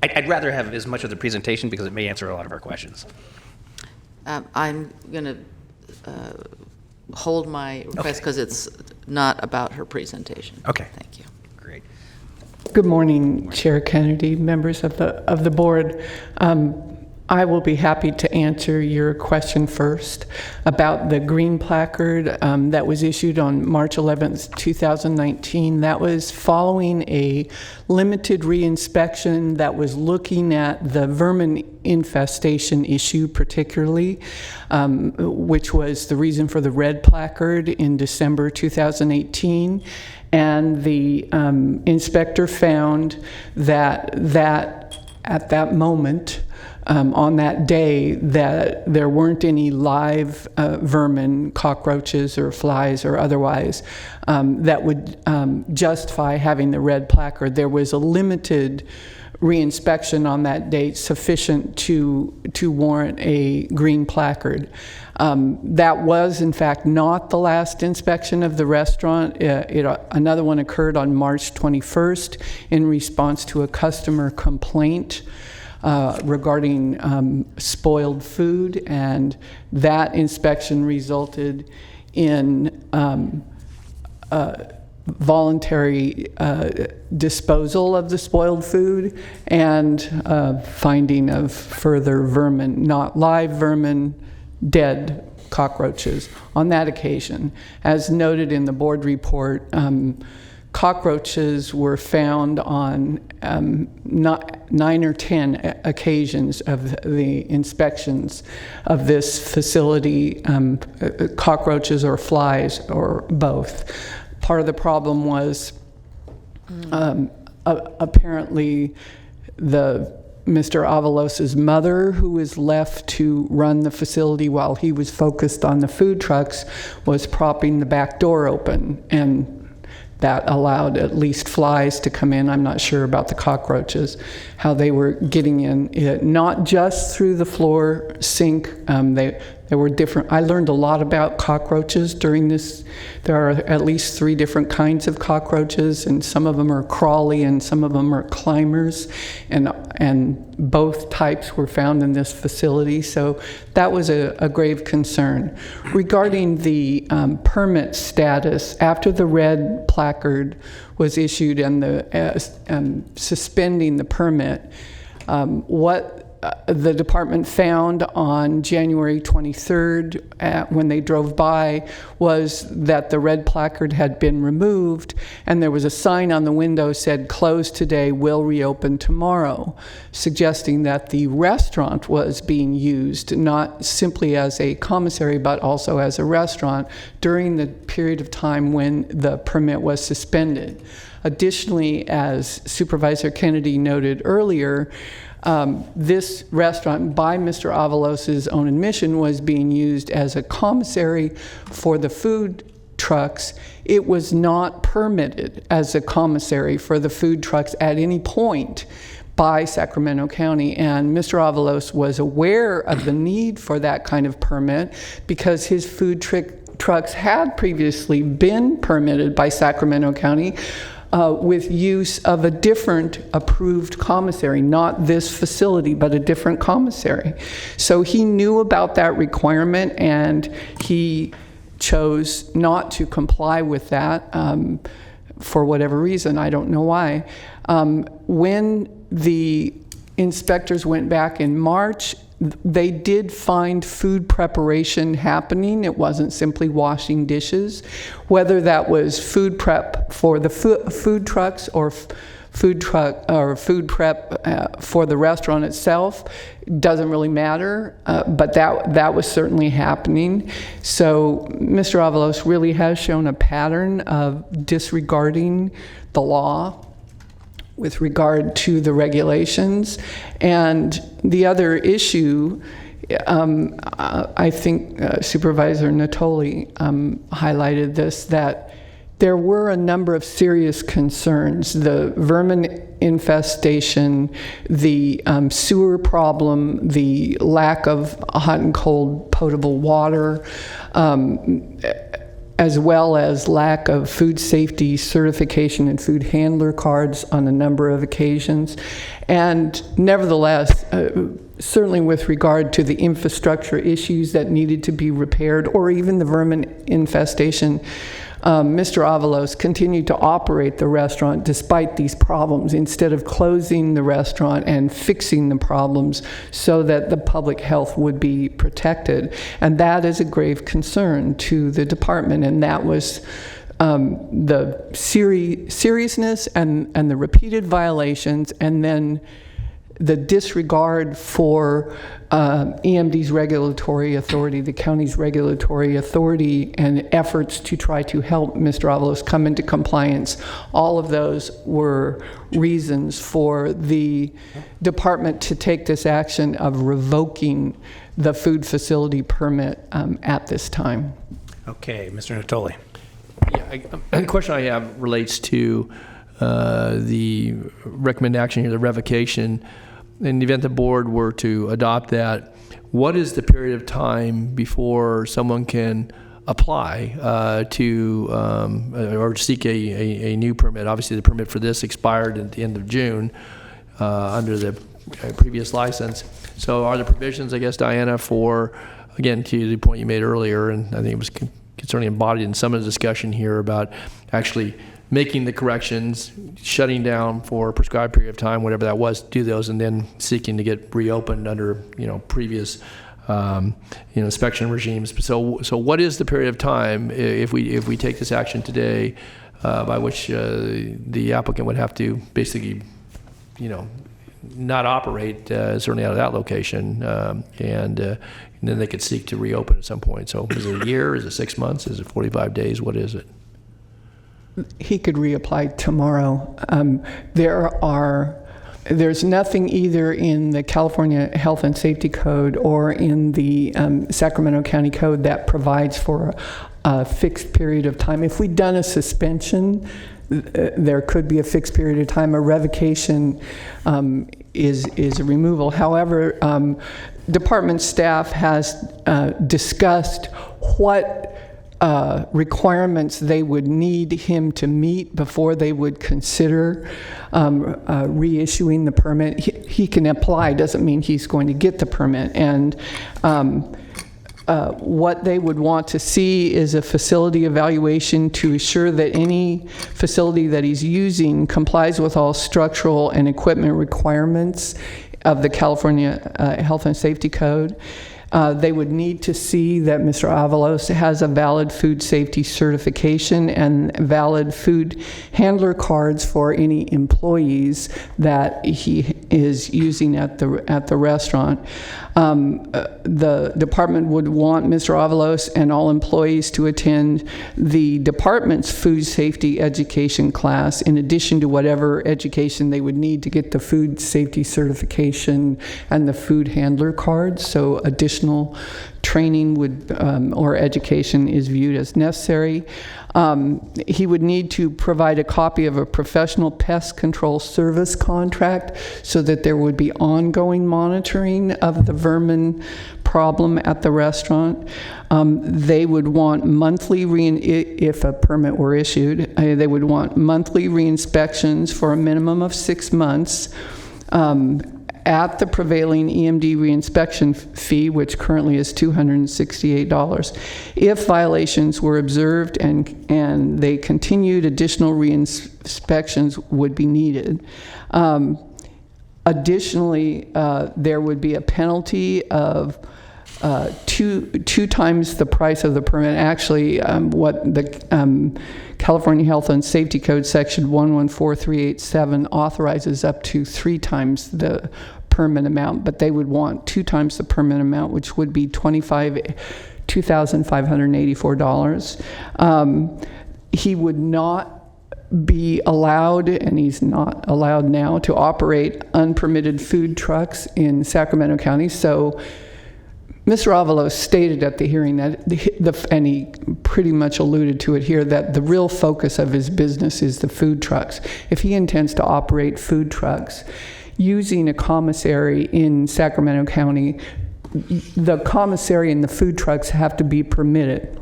I'd rather have as much of the presentation because it may answer a lot of our questions. I'm going to hold my request because it's not about her presentation. Okay. Thank you. Great. Good morning, Chair Kennedy, members of the board. I will be happy to answer your question first about the green placard that was issued on March 11th, 2019. That was following a limited reinspection that was looking at the vermin infestation issue particularly, which was the reason for the red placard in December 2018. And the inspector found that at that moment, on that day, that there weren't any live vermin, cockroaches or flies or otherwise, that would justify having the red placard. There was a limited reinspection on that date sufficient to warrant a green placard. That was, in fact, not the last inspection of the restaurant. Another one occurred on March 21st in response to a customer complaint regarding spoiled food, and that inspection resulted in voluntary disposal of the spoiled food and finding of further vermin, not live vermin, dead cockroaches on that occasion. As noted in the board report, cockroaches were found on 9 or 10 occasions of the inspections of this facility, cockroaches or flies or both. Part of the problem was apparently Mr. Avalos' mother, who was left to run the facility while he was focused on the food trucks, was propping the back door open, and that allowed at least flies to come in. I'm not sure about the cockroaches, how they were getting in, not just through the floor sink. There were different, I learned a lot about cockroaches during this. There are at least 3 different kinds of cockroaches, and some of them are crawly and some of them are climbers, and both types were found in this facility, so that was a grave concern. Regarding the permit status, after the red placard was issued and the suspending the permit, what the department found on January 23rd when they drove by was that the red placard had been removed, and there was a sign on the window said closed today, will reopen tomorrow, suggesting that the restaurant was being used not simply as a commissary but also as a restaurant during the period of time when the permit was suspended. Additionally, as Supervisor Kennedy noted earlier, this restaurant, by Mr. Avalos' own admission, was being used as a commissary for the food trucks. It was not permitted as a commissary for the food trucks at any point by Sacramento County, and Mr. Avalos was aware of the need for that kind of permit because his food trucks had previously been permitted by Sacramento County with use of a different approved commissary, not this facility, but a different commissary. So he knew about that requirement, and he chose not to comply with that for whatever reason. I don't know why. When the inspectors went back in March, they did find food preparation happening. It wasn't simply washing dishes. Whether that was food prep for the food trucks or food prep for the restaurant itself doesn't really matter, but that was certainly happening. So Mr. Avalos really has shown a pattern of disregarding the law with regard to the regulations. And the other issue, I think Supervisor Natoli highlighted this, that there were a number of serious concerns: the vermin infestation, the sewer problem, the lack of hot and cold potable water, as well as lack of food safety certification and food handler cards on a number of occasions. And nevertheless, certainly with regard to the infrastructure issues that needed to be repaired, or even the vermin infestation, Mr. Avalos continued to operate the restaurant despite these problems, instead of closing the restaurant and fixing the problems so that the public health would be protected. And that is a grave concern to the department, and that was the seriousness and the repeated violations, and then the disregard for EMD's regulatory authority, the county's regulatory authority, and efforts to try to help Mr. Avalos come into compliance. All of those were reasons for the department to take this action of revoking the food facility permit at this time. Okay, Mr. Natoli. Yeah, the question I have relates to the recommended action here, the revocation. In the event the board were to adopt that, what is the period of time before someone can apply to or seek a new permit? Obviously, the permit for this expired at the end of June under the previous license. So are there provisions, I guess, Diana, for, again, to the point you made earlier, and I think it was certainly embodied in some of the discussion here about actually making the corrections, shutting down for a prescribed period of time, whatever that was, do those, and then seeking to get reopened under, previous inspection regimes. So what is the period of time if we take this action today by which the applicant would have to basically, not operate certainly out of that location, and then they could seek to reopen at some point. So is it a year? Is it 6 months? Is it 45 days? What is it? He could reapply tomorrow. There's nothing either in the California Health and Safety Code or in the Sacramento County Code that provides for a fixed period of time. If we'd done a suspension, there could be a fixed period of time. A revocation is a removal. However, department staff has discussed what requirements they would need him to meet before they would consider reissuing the permit. He can apply, doesn't mean he's going to get the permit. And what they would want to see is a facility evaluation to assure that any facility that he's using complies with all structural and equipment requirements of the California Health and Safety Code. They would need to see that Mr. Avalos has a valid food safety certification and valid food handler cards for any employees that he is using at the restaurant. The department would want Mr. Avalos and all employees to attend the department's food safety education class in addition to whatever education they would need to get the food safety certification and the food handler cards. So additional training would or education is viewed as necessary. He would need to provide a copy of a professional pest control service contract so that there would be ongoing monitoring of the vermin problem at the restaurant. They would want monthly, if a permit were issued, they would want monthly re-inspections for a minimum of 6 months. At the prevailing EMD reinspection fee, which currently is $268. If violations were observed and they continued, additional reinspections would be needed. Additionally, there would be a penalty of two times the price of the permit. Actually, what the California Health and Safety Code section 114387 authorizes up to 3 times the permit amount, but they would want 2 times the permit amount, which would be $2,584. He would not be allowed, and he's not allowed now, to operate unpermitted food trucks in Sacramento County. So Mr. Avalos stated at the hearing that, and he pretty much alluded to it here, that the real focus of his business is the food trucks. If he intends to operate food trucks using a commissary in Sacramento County, the commissary and the food trucks have to be permitted.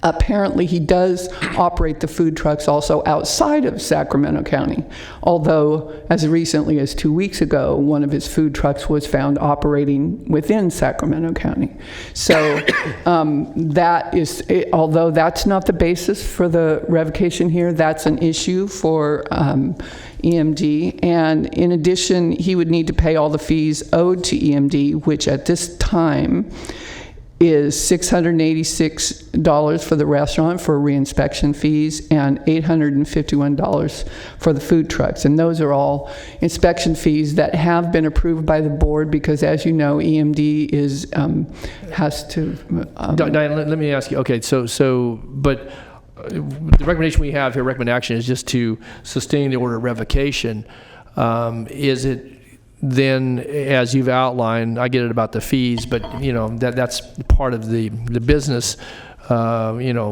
Apparently, he does operate the food trucks also outside of Sacramento County, although as recently as 2 weeks ago, one of his food trucks was found operating within Sacramento County. So that is, although that's not the basis for the revocation here, that's an issue for EMD. And in addition, he would need to pay all the fees owed to EMD, which at this time is $686 for the restaurant for reinspection fees and $851 for the food trucks. And those are all inspection fees that have been approved by the board because, as you know, EMD is has to. Diane, let me ask you. Okay, but the recommendation we have here, recommend action, is just to sustain the order of revocation. Is it? Then, as you've outlined, I get it about the fees, but that's part of the business, plan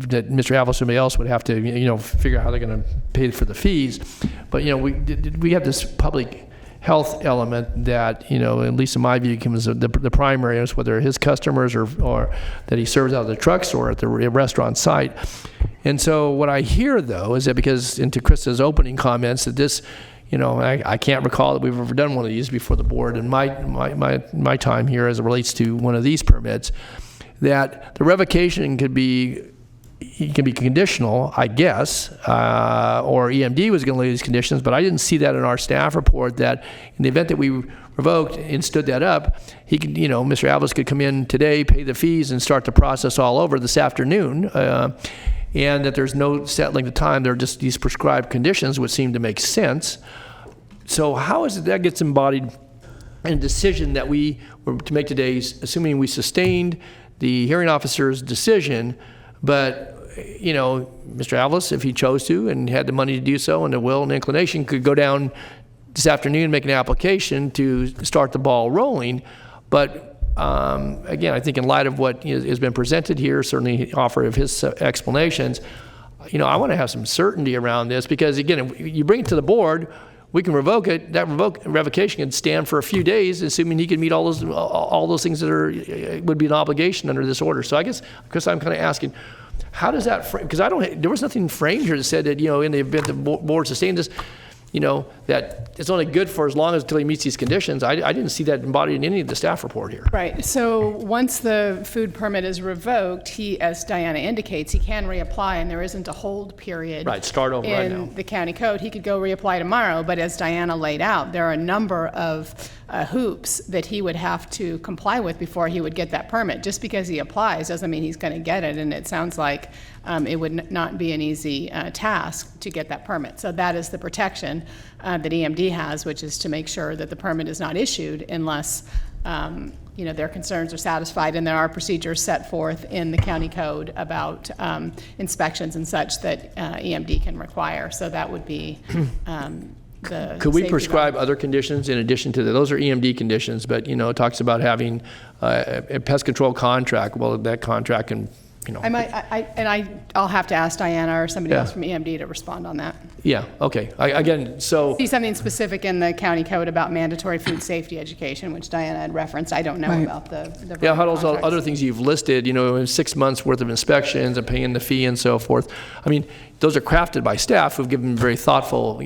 that Mr. Avalos or somebody else would have to, figure out how they're going to pay for the fees. But we have this public health element that, at least in my view, becomes the primary, is whether his customers or that he serves out of the trucks or at the restaurant site. And so what I hear, though, is that because, into Krista's opening comments, that this. I can't recall that we've ever done one of these before the board in my time here as it relates to one of these permits, that the revocation can be conditional, I guess, or EMD was going to lay these conditions, but I didn't see that in our staff report, that in the event that we revoked and stood that up, he could, Mr. Avalos could come in today, pay the fees, and start the process all over this afternoon. And that there's no set length of time. There are just these prescribed conditions, which seem to make sense. So how is it that gets embodied in a decision that we were to make today, assuming we sustained the hearing officer's decision, but, Mr. Avalos, if he chose to and had the money to do so and the will and inclination, could go down this afternoon and make an application to start the ball rolling. But again, I think in light of what has been presented here, certainly offer of his explanations, I want to have some certainty around this, because again, if you bring it to the board, we can revoke it. That revocation can stand for a few days, assuming he can meet all those things that would be an obligation under this order. So I guess I'm kind of asking, how does that frame? Because there was nothing framed here that said that in the event the board sustained this, that it's only good for as long as until he meets these conditions. I didn't see that embodied in any of the staff report here. Right. So once the food permit is revoked, he, as Diana indicates, he can reapply, and there isn't a hold period. Right. Start over right now. In the county code, he could go reapply tomorrow. But as Diana laid out, there are a number of hoops that he would have to comply with before he would get that permit. Just because he applies doesn't mean he's going to get it. And it sounds like it would not be an easy task to get that permit. So that is the protection that EMD has, which is to make sure that the permit is not issued unless their concerns are satisfied, and there are procedures set forth in the county code about inspections and such that EMD can require. So that would be the Could we safety prescribe valve. other conditions in addition to those are EMD conditions, but it talks about having a pest control contract. Well, that contract can I'll have to ask Diana or somebody else from EMD to respond on that. Yeah, okay. Again, so... See something specific in the county code about mandatory food safety education, which Diana had referenced. I don't know about the Yeah, how those contracts. other things you've listed, in 6 months worth of inspections and paying the fee and so forth. I mean, those are crafted by staff who've given very thoughtful,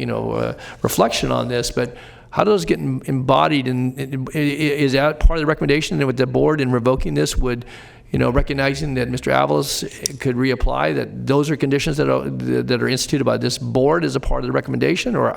reflection on this, but how do those get embodied? And is that part of the recommendation that with the board in revoking this would... recognizing that Mr. Avalos could reapply, that those are conditions that are instituted by this board as a part of the recommendation, or?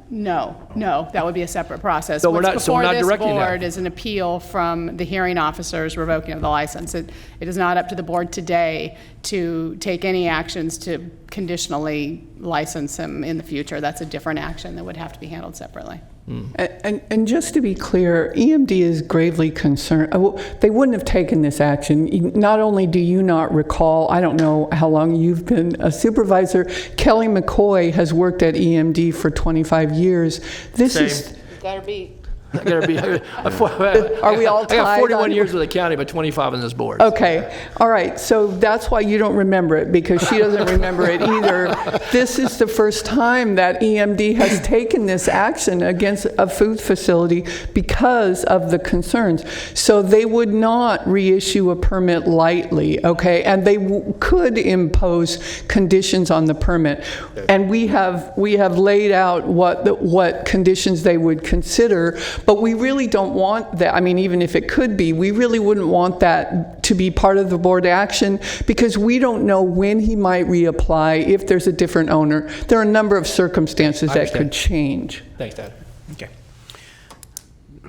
No, that would be a separate process. So we're What's not before this directing that. board is an appeal from the hearing officers revoking of the license. It is not up to the board today to take any actions to conditionally license him in the future. That's a different action that would have to be handled separately. And just to be clear, EMD is gravely concerned. They wouldn't have taken this action. Not only do you not recall, I don't know how long you've been a supervisor, Kelly McCoy has worked at EMD for 25 years. This is... Gotta be. Are we all tied? I got 41 years with the county, but 25 on this board. Okay, all right, so that's why you don't remember it, because she doesn't remember it either. This is the first time that EMD has taken this action against a food facility because of the concerns. So they would not reissue a permit lightly, okay? And they could impose conditions on the permit. And we have laid out what conditions they would consider. But we really don't want that. I mean, even if it could be, we really wouldn't want that to be part of the board action, because we don't know when he might reapply, if there's a different owner. There are a number of circumstances that could change. Thanks, Dad. Okay.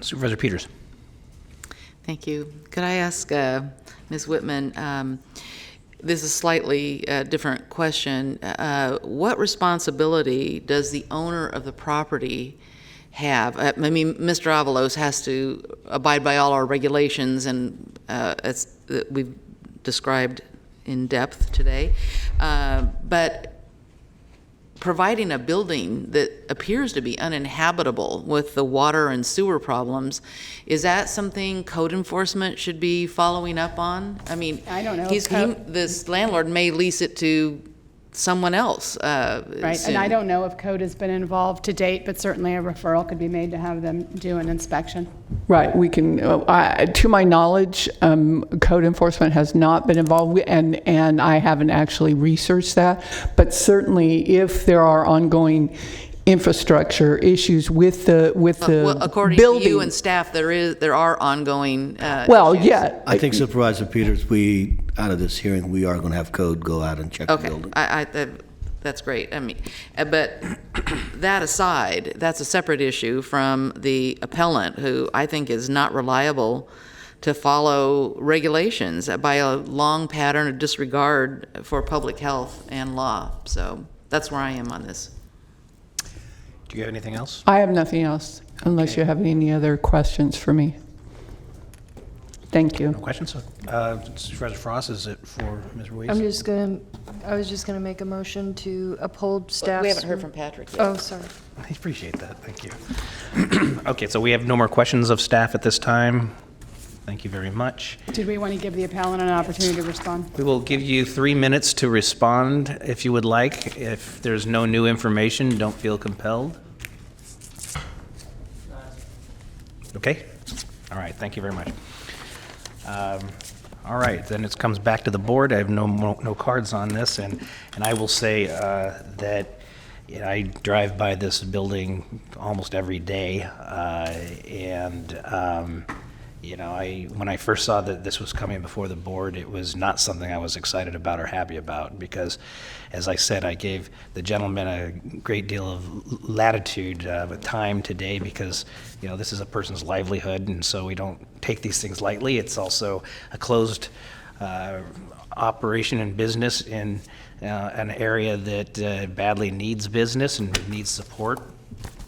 Supervisor Peters. Thank you. Could I ask Ms. Whitman, this is a slightly different question. What responsibility does the owner of the property have? I mean, Mr. Avalos has to abide by all our regulations, and as we've described in depth today. But providing a building that appears to be uninhabitable with the water and sewer problems, is that something code enforcement should be following up on? I mean, I don't know. This landlord may lease it to someone else. Right, soon. and I don't know if code has been involved to date, but certainly a referral could be made to have them do an inspection. Right, we can, to my knowledge, code enforcement has not been involved, and I haven't actually researched that, but certainly if there are ongoing infrastructure issues with the well, according building. to you and staff, there are ongoing issues. Yeah. I think Supervisor Peters, out of this hearing, we are going to have code go out and check the building. That's great. I mean, but that aside, that's a separate issue from the appellant, who I think is not reliable to follow regulations by a long pattern of disregard for public health and law. So that's where I am on this. Do you have anything else? I have nothing else, unless you have any other questions for me. Thank you. No questions? Supervisor Frost, is it for Ms. Ruiz? I was just gonna make a motion to uphold staff's. We haven't heard from Patrick yet. Oh, sorry. I appreciate that, thank you. Okay, so we have no more questions of staff at this time. Thank you very much. Did we want to give the appellant an opportunity to respond? We will give you 3 minutes to respond if you would like. If there's no new information, don't feel compelled. Okay? All right, thank you very much. All right, then it comes back to the board. I have no cards on this, and I will say that I drive by this building almost every day, when I first saw that this was coming before the board, it was not something I was excited about or happy about, because, as I said, I gave the gentleman a great deal of latitude with time today, because this is a person's livelihood, and so we don't take these things lightly. It's also a closed operation and business in an area that badly needs business and needs support.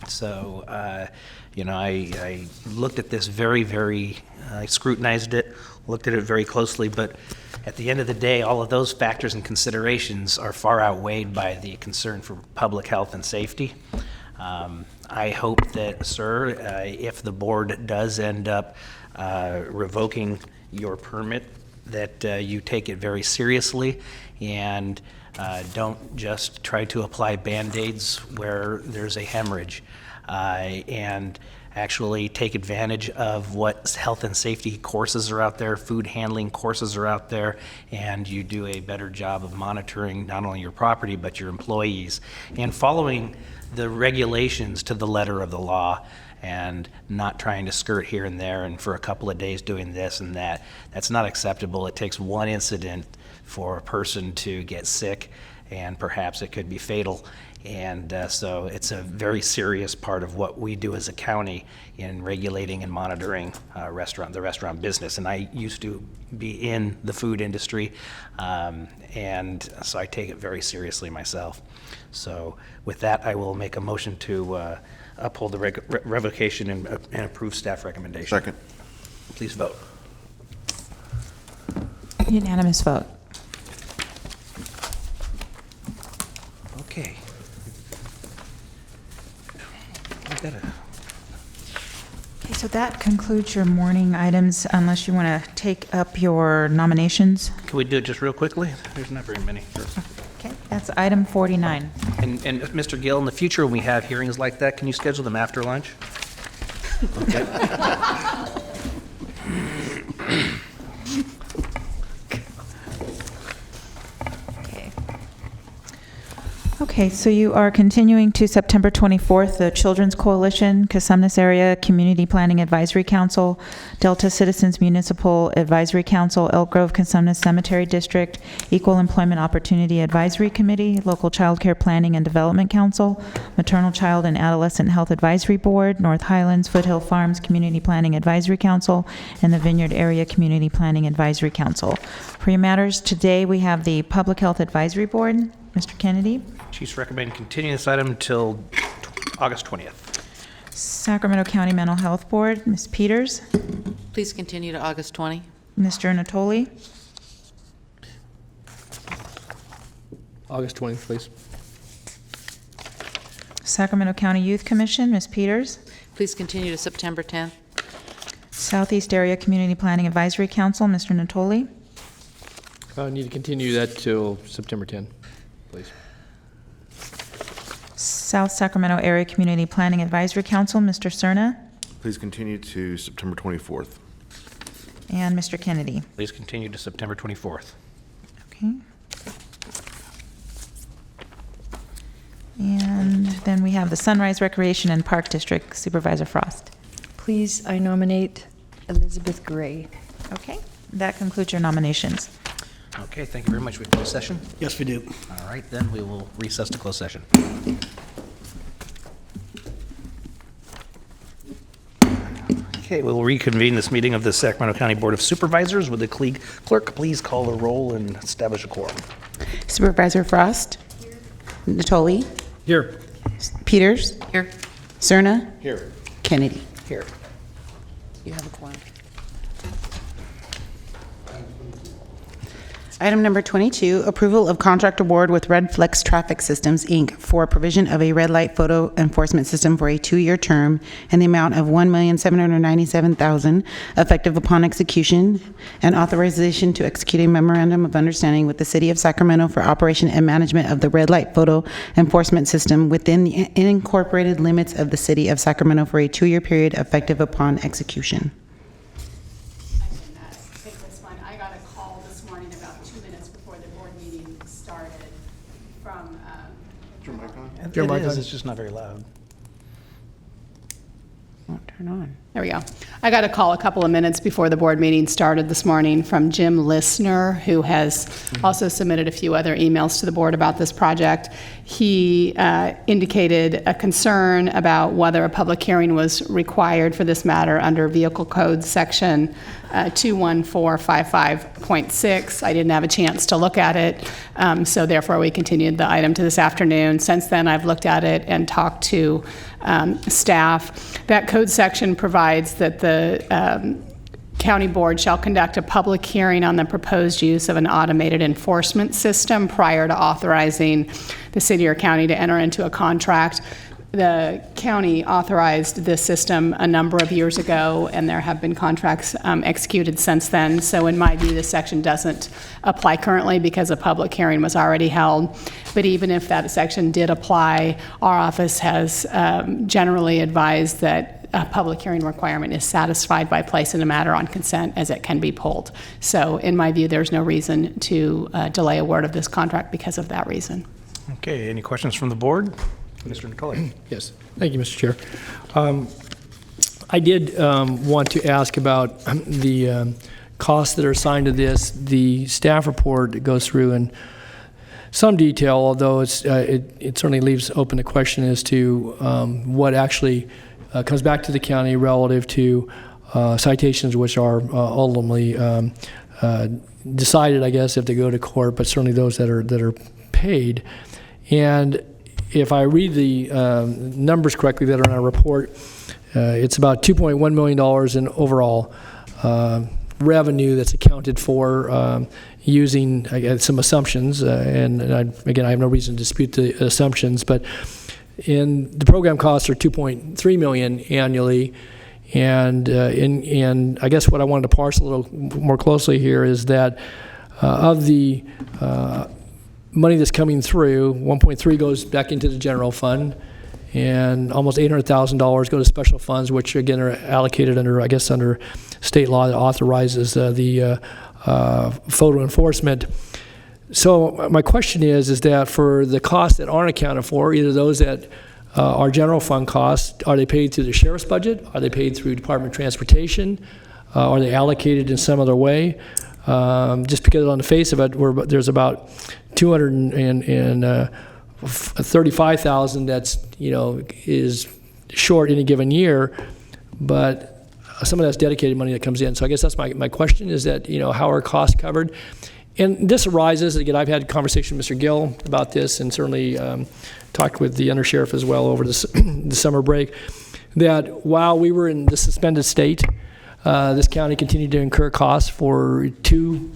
So, I looked at this I scrutinized it, looked at it very closely, but at the end of the day, all of those factors and considerations are far outweighed by the concern for public health and safety. I hope that, sir, if the board does end up revoking your permit, that you take it very seriously and don't just try to apply Band-Aids where there's a hemorrhage, and actually take advantage of what health and safety courses are out there, food handling courses are out there, and you do a better job of monitoring not only your property but your employees and following the regulations to the letter of the law, and not trying to skirt here and there and for a couple of days doing this and that. That's not acceptable. It takes one incident for a person to get sick, and perhaps it could be fatal. And so it's a very serious part of what we do as a county in regulating and monitoring the restaurant business. And I used to be in the food industry, and so I take it very seriously myself. So with that, I will make a motion to uphold the revocation and approve staff recommendation. Second. Please vote. Unanimous vote. Okay. Okay, so that concludes your morning items, unless you want to take up your nominations. Can we do it just real quickly? There's not very many. Okay, that's item 49. And Mr. Gill, in the future when we have hearings like that, can you schedule them after lunch? Okay. Okay, so you are continuing to September 24th, the Children's Coalition, Casumnas Area Community Planning Advisory Council, Delta Citizens Municipal Advisory Council, Elk Grove Casumnas Cemetery District, Equal Employment Opportunity Advisory Committee, Local Child Care Planning and Development Council, Maternal Child and Adolescent Health Advisory Board, North Highlands Foothill Farms Community Planning Advisory Council, and the Vineyard Area Community Planning Advisory Council. For your matters today, we have the Public Health Advisory Board. Mr. Kennedy. Chiefs recommend continuing this item until August 20th. Sacramento County Mental Health Board, Ms. Peters. Please continue to August 20. Mr. Natoli. August 20th, please. Sacramento County Youth Commission, Ms. Peters. Please continue to September 10th. Southeast Area Community Planning Advisory Council, Mr. Natoli. I need to continue that till September 10th, please. South Sacramento Area Community Planning Advisory Council, Mr. Cerna. Please continue to September 24th. And Mr. Kennedy. Please continue to September 24th. Okay. And then we have the Sunrise Recreation and Park District, Supervisor Frost. Please, I nominate Elizabeth Gray. Okay, that concludes your nominations. Okay, thank you very much. We have a closed session? Yes, we do. All right, then we will recess to closed session. Okay, we will reconvene this meeting of the Sacramento County Board of Supervisors. Would the clerk please call the roll and establish a quorum? Supervisor Frost? Here. Natoli? Here. Peters? Here. Cerna? Here. Kennedy? Here. You have a quorum. Item number 22, approval of contract award with Red Flex Traffic Systems, Inc. for provision of a red light photo enforcement system for a 2-year term in the amount of $1,797,000 effective upon execution, and authorization to execute a memorandum of understanding with the City of Sacramento for operation and management of the red light photo enforcement system within the unincorporated limits of the City of Sacramento for a 2-year period effective upon execution. It is, it's just not very loud. Won't turn on. There we go. I got a call a couple of minutes before the board meeting started this morning from Jim Listener, who has also submitted a few other emails to the board about this project. He indicated a concern about whether a public hearing was required for this matter under Vehicle Code Section 21455.6. I didn't have a chance to look at it, so therefore we continued the item to this afternoon. Since then, I've looked at it and talked to staff. That code section provides that the county board shall conduct a public hearing on the proposed use of an automated enforcement system prior to authorizing the city or county to enter into a contract. The county authorized this system a number of years ago, and there have been contracts executed since then. So in my view, this section doesn't apply currently because a public hearing was already held. But even if that section did apply, our office has generally advised that a public hearing requirement is satisfied by placing a matter on consent as it can be pulled. So in my view, there's no reason to delay award of this contract because of that reason. Okay, any questions from the board? Mr. Nicole. Yes, thank you, Mr. Chair. I did want to ask about the costs that are assigned to this. The staff report goes through in some detail, although it certainly leaves open the question as to what actually comes back to the county relative to citations, which are ultimately decided, I guess, if they go to court, but certainly those that are paid. And if I read the numbers correctly that are in our report, it's about $2.1 million in overall revenue that's accounted for using some assumptions. Again, I have no reason to dispute the assumptions, but the program costs are $2.3 million annually. And I guess what I wanted to parse a little more closely here is that of the money that's coming through, 1.3 goes back into the general fund, and almost $800,000 go to special funds, which again are allocated under state law that authorizes the photo enforcement. So my question is that for the costs that aren't accounted for, either those that are general fund costs, are they paid through the sheriff's budget? Are they paid through Department of Transportation? Are they allocated in some other way? Just because on the face of it, there's about $235,000 that's is short any given year, but some of that's dedicated money that comes in. So I guess that's my question is that how are costs covered? And this arises again. I've had a conversation with Mr. Gill about this, and certainly talked with the undersheriff as well over the summer break. That while we were in the suspended state, this county continued to incur costs for 2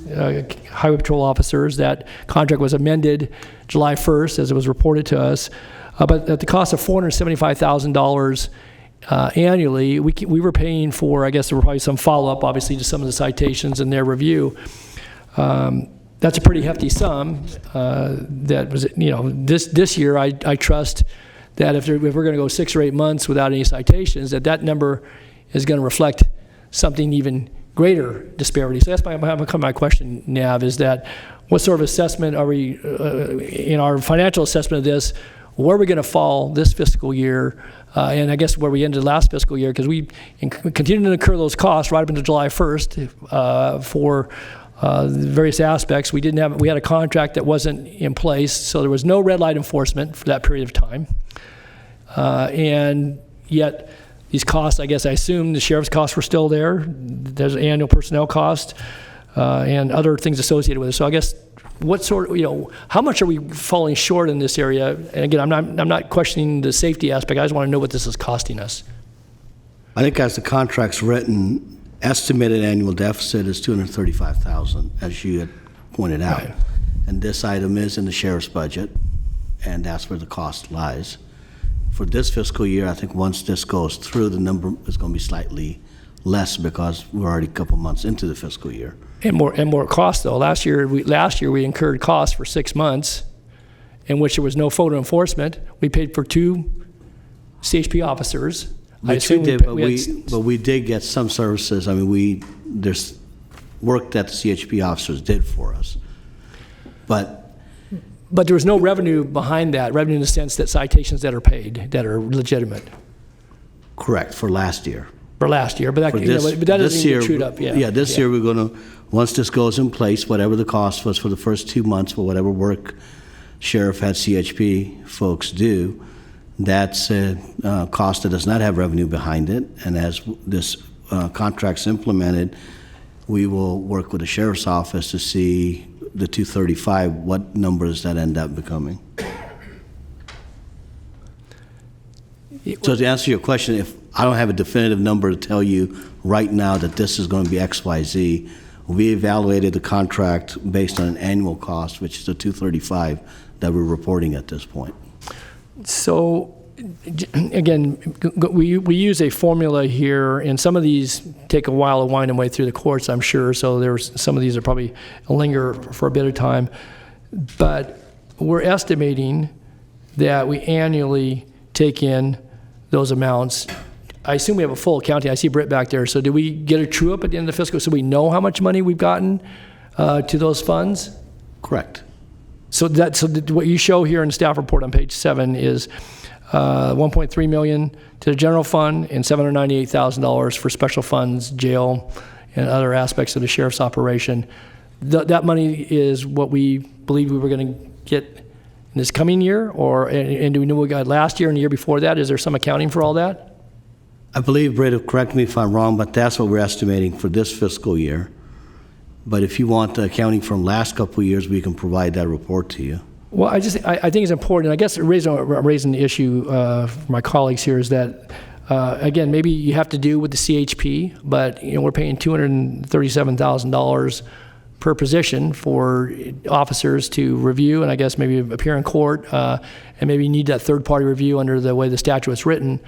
highway patrol officers. That contract was amended July 1st, as it was reported to us. But at the cost of $475,000 annually, we were paying for, I guess there were probably some follow-up, obviously, to some of the citations and their review. That's a pretty hefty sum. That was, this year, I trust that if we're going to go 6 or 8 months without any citations, that number is going to reflect something even greater disparity. So that's my question, Nav, is that what sort of assessment are we, in our financial assessment of this, where are we going to fall this fiscal year, and I guess where we ended last fiscal year, because we continue to incur those costs right up until July 1st for various aspects. We had a contract that wasn't in place, so there was no red light enforcement for that period of time. And yet, these costs, I assume the sheriff's costs were still there. There's annual personnel cost and other things associated with it. So I guess what sort of, how much are we falling short in this area? And again, I'm not questioning the safety aspect. I just want to know what this is costing us. I think as the contract's written, estimated annual deficit is $235,000, as you had pointed out. Right. And this item is in the sheriff's budget, and that's where the cost lies. For this fiscal year, I think once this goes through, the number is going to be slightly less because we're already a couple months into the fiscal year. And more cost though. Last year we incurred costs for 6 months, in which there was no photo enforcement. We paid for 2 CHP officers. Which we did, but we did get some services. I mean, there's work that the CHP officers did for us, but there was no revenue behind that. Revenue in the sense that citations that are paid that are legitimate. Correct, for last year. For last year, but that, but that doesn't get chewed up. This year we're going to, once this goes in place, whatever the cost was for the first 2 months for whatever work sheriff had CHP folks do, that's a cost that does not have revenue behind it. And as this contract's implemented, we will work with the sheriff's office to see the 235, what numbers that end up becoming. So to answer your question, if I don't have a definitive number to tell you right now that this is going to be X, Y, Z, we evaluated the contract based on an annual cost, which is the 235 that we're reporting at this point. So, again, we use a formula here, and some of these take a while to wind their way through the courts, I'm sure, so some of these are probably linger for a bit of time. But we're estimating that we annually take in those amounts. I assume we have a full accounting. I see Britt back there. So do we get a true up at the end of the fiscal so we know how much money we've gotten to those funds? Correct. So what you show here in the staff report on page 7 is $1.3 million to the general fund and $798,000 for special funds, jail, and other aspects of the sheriff's operation. That money is what we believe we were going to get in this coming year, and do we know what we got last year and the year before that? Is there some accounting for all that? I believe, Brett, correct me if I'm wrong, but that's what we're estimating for this fiscal year. But if you want the accounting from last couple of years, we can provide that report to you. Well, I think it's important. I guess raising the issue for my colleagues here is that, again, maybe you have to do with the CHP, but we're paying $237,000 per position for officers to review and I guess maybe appear in court, and maybe you need that third-party review under the way the statute is written.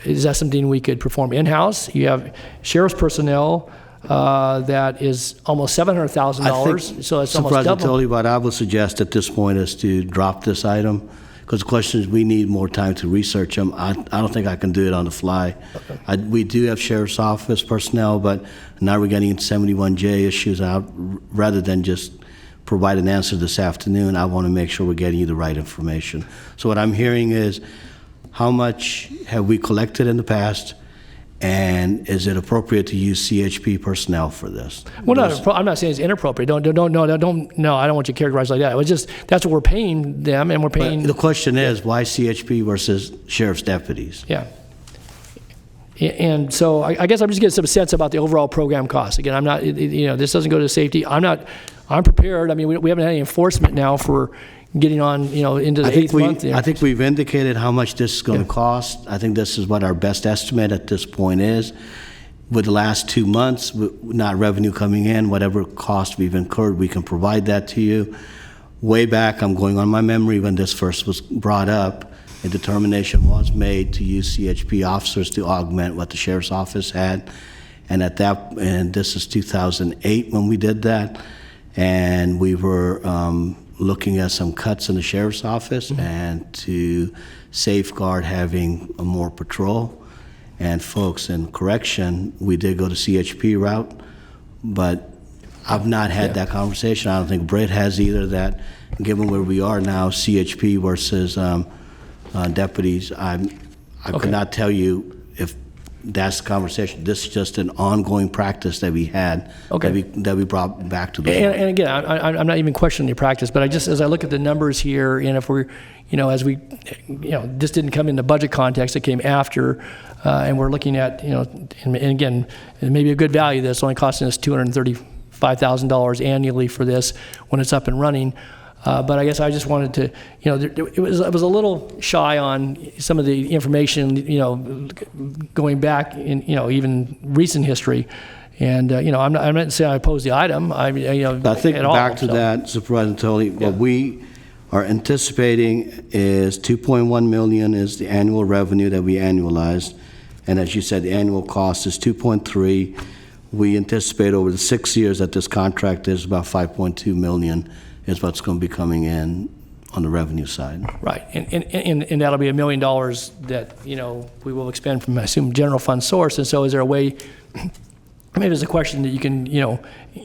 Is that something we could perform in-house? You have sheriff's personnel that is almost $700,000, so it's almost double. Totally, what I would suggest at this point is to drop this item, because the question is we need more time to research them. I don't think I can do it on the fly. Okay. We do have sheriff's office personnel, but now we're getting into 71J issues out. Rather than just provide an answer this afternoon, I want to make sure we're getting you the right information. So what I'm hearing is, how much have we collected in the past, and is it appropriate to use CHP personnel for this? Well, I'm not saying it's inappropriate. No, I don't want you to characterize it like that. It was just, that's what we're paying them, and we're paying. But the question is, why CHP versus sheriff's deputies? Yeah. And so I guess I'm just getting some sense about the overall program costs. Again, I'm not, this doesn't go to safety. I'm prepared. I mean, we haven't had any enforcement now for getting on, into the 8th month. I think we've indicated how much this is going to cost. I think this is what our best estimate at this point is. With the last 2 months, not revenue coming in, whatever cost we've incurred, we can provide that to you. Way back, I'm going on my memory when this first was brought up, a determination was made to use CHP officers to augment what the sheriff's office had. And this is 2008 when we did that. And we were looking at some cuts in the sheriff's office and to safeguard having more patrol. And folks, in correction, we did go to CHP route, but I've not had that conversation. I don't think Brett has either. That, given where we are now, CHP versus deputies, I could not tell you if that's the conversation. This is just an ongoing practice that we had, that we brought back to the board. And again, I'm not even questioning your practice, but as I look at the numbers here, and if we're, this didn't come in the budget context, it came after, and we're looking at, and again, it may be a good value that's only costing us $235,000 annually for this when it's up and running. But I guess I just wanted to, it was a little shy on some of the information, going back in, even recent history. And, I'm not saying I oppose the item. I think back to that, Supervisor Tully, what we are anticipating is 2.1 million is the annual revenue that we annualized. And as you said, the annual cost is 2.3. We anticipate over the 6 years that this contract is about 5.2 million is what's going to be coming in on the revenue side. Right, and that'll be $1 million that, we will expend from, I assume, general fund source. And so is there a way, maybe there's a question that you can,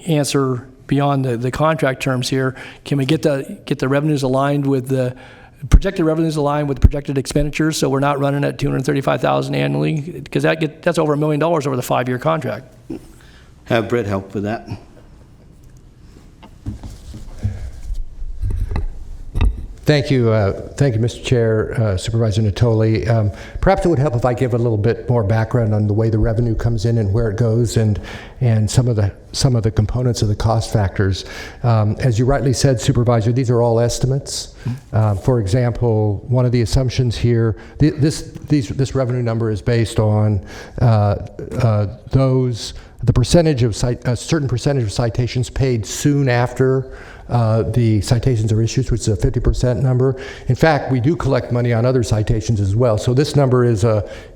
answer beyond the contract terms here. Can we get the revenues aligned with the, projected revenues aligned with projected expenditures, so we're not running at $235,000 annually? Because that's over $1 million over the 5-year contract. Have Britt help with that. Thank you, Mr. Chair, Supervisor Natoli. Perhaps it would help if I give a little bit more background on the way the revenue comes in and where it goes, and some of the components of the cost factors. As you rightly said, Supervisor, these are all estimates. For example, one of the assumptions here, this revenue number is based on the percentage of a certain percentage of citations paid soon after the citations are issued, which is a 50% number. In fact, we do collect money on other citations as well. So this number is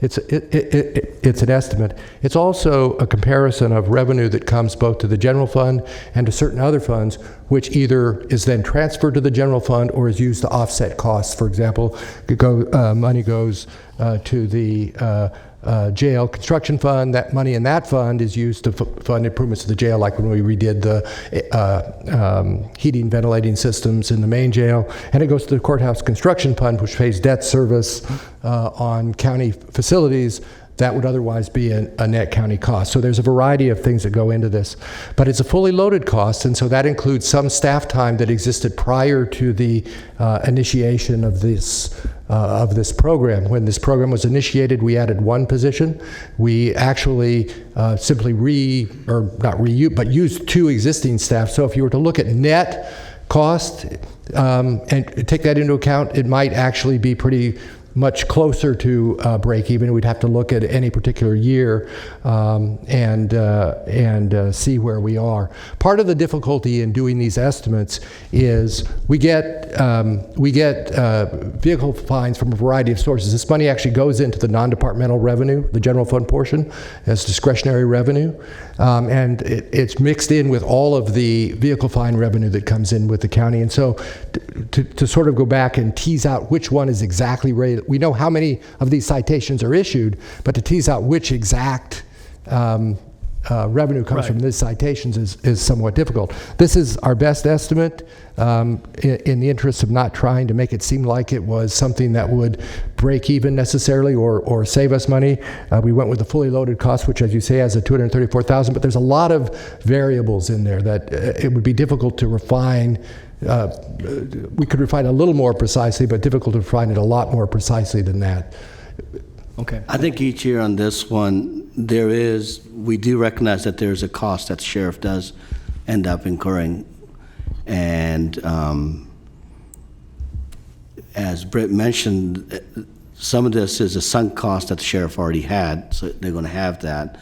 it's an estimate. It's also a comparison of revenue that comes both to the general fund and to certain other funds, which either is then transferred to the general fund or is used to offset costs. For example, money goes to the jail construction fund. That money in that fund is used to fund improvements to the jail, like when we redid the heating, ventilating systems in the main jail. And it goes to the courthouse construction fund, which pays debt service on county facilities that would otherwise be a net county cost. So there's a variety of things that go into this. But it's a fully loaded cost, and so that includes some staff time that existed prior to the initiation of this program. When this program was initiated, we added one position. We actually simply used 2 existing staff. So if you were to look at net cost and take that into account, it might actually be pretty much closer to break even. We'd have to look at any particular year and see where we are. Part of the difficulty in doing these estimates is we get vehicle fines from a variety of sources. This money actually goes into the non-departmental revenue, the general fund portion, as discretionary revenue, and it's mixed in with all of the vehicle fine revenue that comes in with the county. And so to sort of go back and tease out which one is exactly rated, we know how many of these citations are issued, but to tease out which exact revenue comes from these citations is somewhat difficult. This is our best estimate in the interest of not trying to make it seem like it was something that would break even necessarily or save us money. We went with the fully loaded cost, which, as you say, has a $234,000, but there's a lot of variables in there that it would be difficult to refine. We could refine a little more precisely, but difficult to refine it a lot more precisely than that. Okay. I think each year on this one, we do recognize that there's a cost that the sheriff does end up incurring. And as Britt mentioned, some of this is a sunk cost that the sheriff already had, so they're going to have that.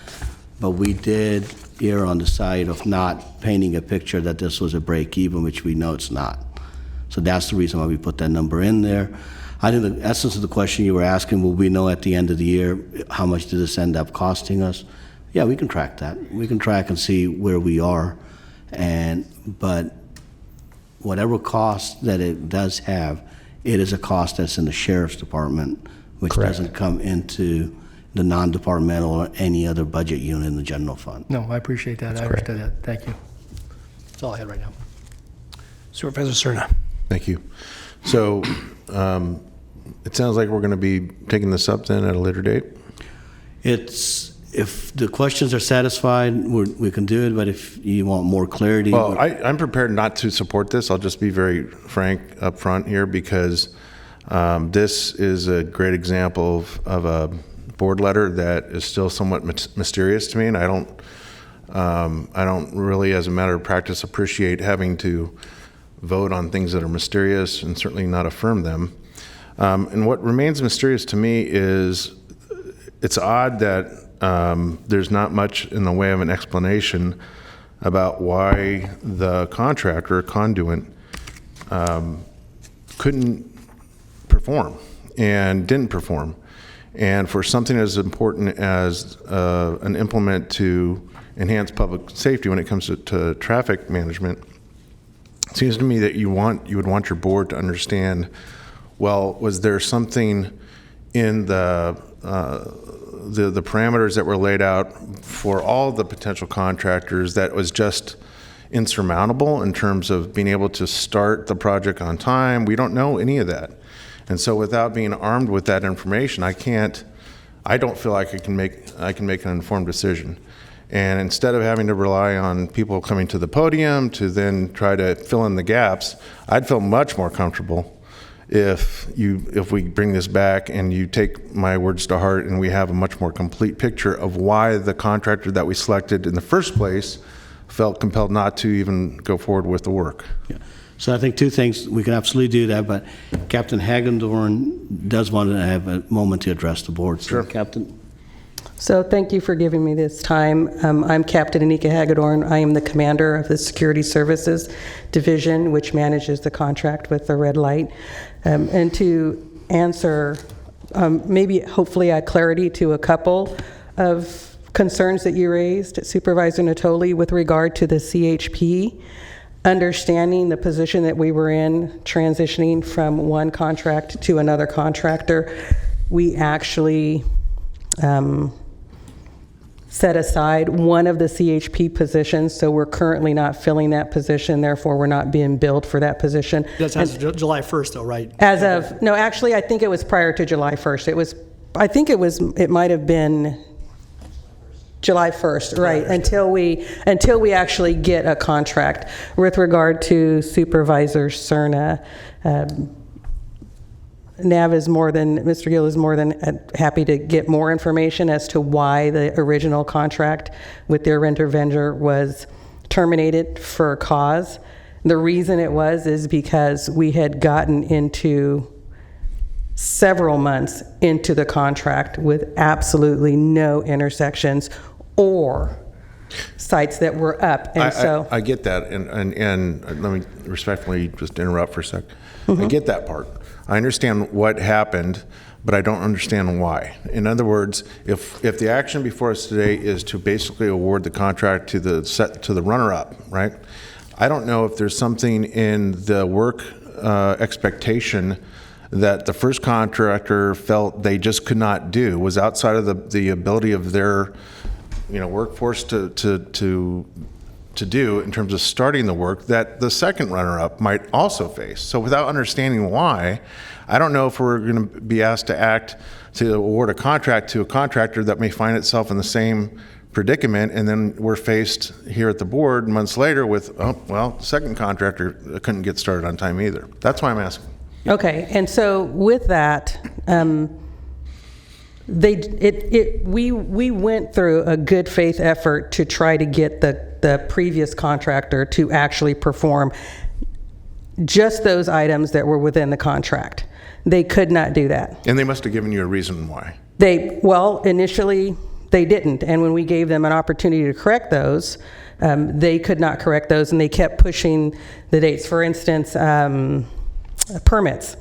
But we did err on the side of not painting a picture that this was a break even, which we know it's not. So that's the reason why we put that number in there. I think the essence of the question you were asking, will we know at the end of the year how much did this end up costing us? Yeah, we can track that. We can track and see where we are. But whatever cost that it does have, it is a cost that's in the sheriff's department, which doesn't come into the non-departmental or any other budget unit in the general fund. No, I appreciate that. I understand that. Thank you. That's all I had right now. Supervisor Cerna. Thank you. So it sounds like we're going to be taking this up then at a later date? If the questions are satisfied, we can do it, but if you want more clarity. Well, I'm prepared not to support this. I'll just be very frank up front here, because this is a great example of a board letter that is still somewhat mysterious to me, and I don't really, as a matter of practice, appreciate having to vote on things that are mysterious and certainly not affirm them. And what remains mysterious to me is it's odd that there's not much in the way of an explanation about why the contractor, conduit, couldn't perform and didn't perform. And for something as important as an implement to enhance public safety when it comes to traffic management, it seems to me that you would want your board to understand, well, was there something in the parameters that were laid out for all the potential contractors that was just insurmountable in terms of being able to start the project on time? We don't know any of that. And so without being armed with that information, I don't feel like I can make an informed decision. And instead of having to rely on people coming to the podium to then try to fill in the gaps, I'd feel much more comfortable if we bring this back and you take my words to heart and we have a much more complete picture of why the contractor that we selected in the first place felt compelled not to even go forward with the work. Yeah. So I think two things, we can absolutely do that, but Captain Hagedorn does want to have a moment to address the board. So, sure. Captain. So thank you for giving me this time. I'm Captain Anika Hagedorn. I am the commander of the Security Services Division, which manages the contract with the red light. And to answer, maybe hopefully add clarity to a couple of concerns that you raised, Supervisor Natoli, with regard to the CHP, understanding the position that we were in, transitioning from one contract to another contractor, we actually set aside one of the CHP positions, so we're currently not filling that position, therefore we're not being billed for that position. That's as of July 1st though, right? No, actually I think it was prior to July 1st. It might have been July 1st, right, until we actually get a contract. With regard to Supervisor Cerna, Mr. Gill is more than happy to get more information as to why the original contract with their renter vendor was terminated for a cause. The reason it is because we had gotten into several months into the contract with absolutely no intersections or sites that were up. And I get that, and let me respectfully just interrupt for a sec. Mm-hmm. I get that part. I understand what happened, but I don't understand why. In other words, if the action before us today is to basically award the contract to the runner-up, right? I don't know if there's something in the work expectation that the first contractor felt they just could not do, was outside of the ability of their workforce to do in terms of starting the work, that the second runner-up might also face. So without understanding why, I don't know if we're going to be asked to award a contract to a contractor that may find itself in the same predicament, and then we're faced here at the board months later with, the second contractor couldn't get started on time either. That's why I'm asking. Okay, and so with that, we went through a good faith effort to try to get the previous contractor to actually perform just those items that were within the contract. They could not do that. And they must have given you a reason why. Initially they didn't, and when we gave them an opportunity to correct those, they could not correct those, and they kept pushing the dates. For instance, permits.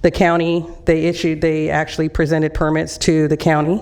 The county, they actually presented permits to the county.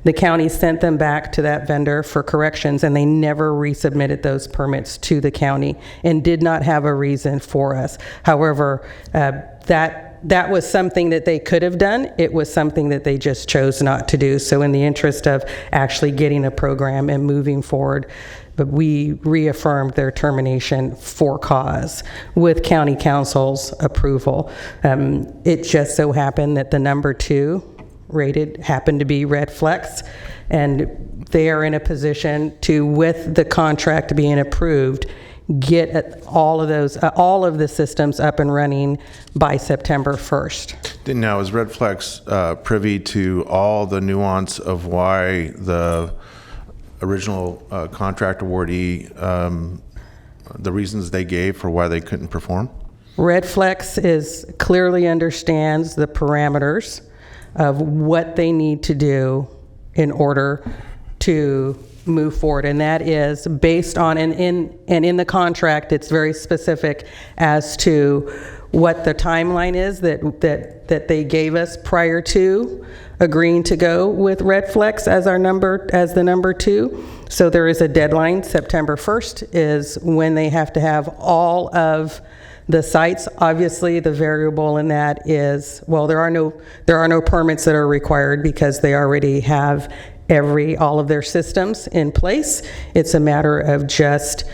The county sent them back to that vendor for corrections, and they never resubmitted those permits to the county and did not have a reason for us. However, that was something that they could have done. It was something that they just chose not to do. So in the interest of actually getting a program and moving forward, but we reaffirmed their termination for cause with county council's approval. It just so happened that the number 2 rated happened to be Red Flex, and they are in a position to, with the contract being approved, get all of the systems up and running by September 1st. Now, is Red Flex privy to all the nuance of why the original contract awardee, the reasons they gave for why they couldn't perform? Red Flex clearly understands the parameters of what they need to do in order to move forward, and that is based on, and in the contract, it's very specific as to what the timeline is that they gave us prior to agreeing to go with Red Flex as the number 2. So there is a deadline. September 1st is when they have to have all of the sites. Obviously, the variable in that is, well, there are no permits that are required because they already have all of their systems in place. It's a matter of just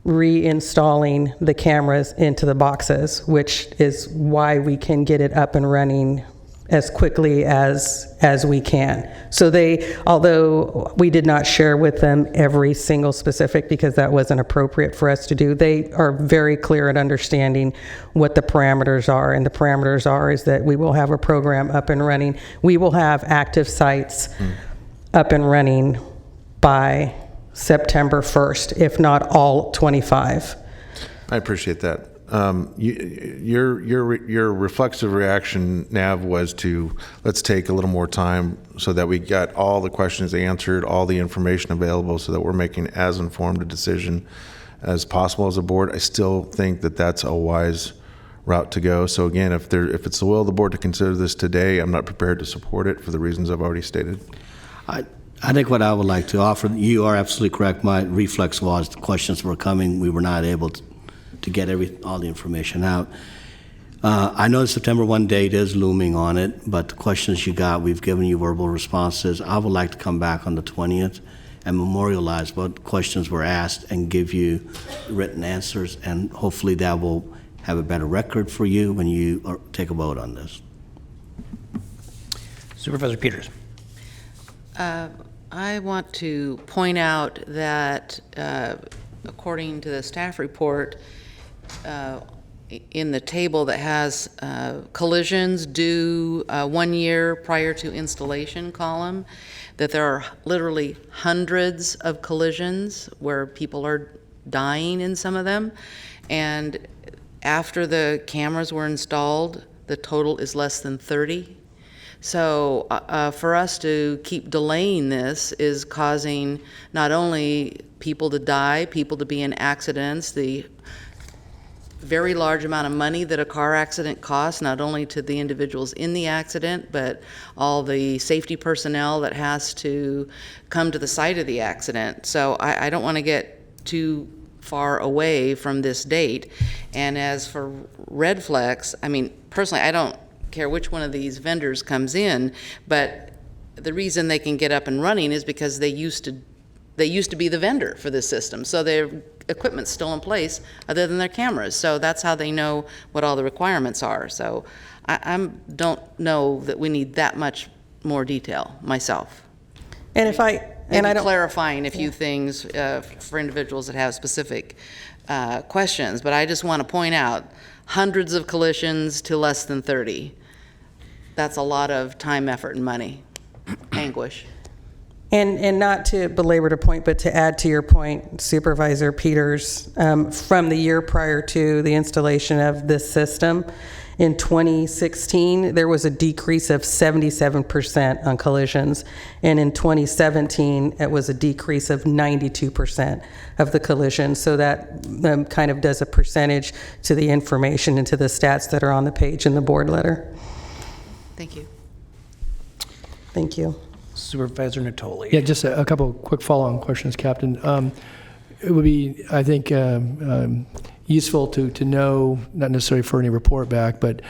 reinstalling the cameras into the boxes, which is why we can get it up and running as quickly as we can. So although we did not share with them every single specific because that wasn't appropriate for us to do, they are very clear at understanding what the parameters are. And the parameters is that we will have a program up and running. We will have active sites up and running by September 1st, if not all 25. I appreciate that. Your reflexive reaction, Nav, was to let's take a little more time so that we got all the questions answered, all the information available, so that we're making as informed a decision as possible as a board. I still think that that's a wise route to go. So again, if it's the will of the board to consider this today, I'm not prepared to support it for the reasons I've already stated. I think what I would like to offer, you are absolutely correct. My reflex was the questions were coming. We were not able to get all the information out. I know the September 1 date is looming on it, but the questions you got, we've given you verbal responses. I would like to come back on the 20th and memorialize what questions were asked and give you written answers, and hopefully that will have a better record for you when you take a vote on this. Supervisor Peters. I want to point out that according to the staff report, in the table that has collisions due 1 year prior to installation column, that there are literally hundreds of collisions where people are dying in some of them. And after the cameras were installed, the total is less than 30. So for us to keep delaying this is causing not only people to die, people to be in accidents, the very large amount of money that a car accident costs, not only to the individuals in the accident, but all the safety personnel that has to come to the site of the accident. So I don't want to get too far away from this date. And as for Red Flex, I mean, personally, I don't care which one of these vendors comes in, but the reason they can get up and running is because they used to be the vendor for this system, so their equipment's still in place other than their cameras, so that's how they know what all the requirements are. So I don't know that we need that much more detail myself. And if I don't clarifying a few things for individuals that have specific questions, but I just want to point out hundreds of collisions to less than 30. That's a lot of time, effort, and money, anguish. And not to belabor the point, but to add to your point, Supervisor Peters, from the year prior to the installation of this system, in 2016, there was a decrease of 77% on collisions, and in 2017, it was a decrease of 92% of the collisions. So that kind of does a percentage to the information and to the stats that are on the page in the board letter. Thank you. Thank you. Supervisor Natoli. Yeah, just a couple of quick follow-on questions, Captain. It would be, I think, useful to know, not necessarily for any report back, but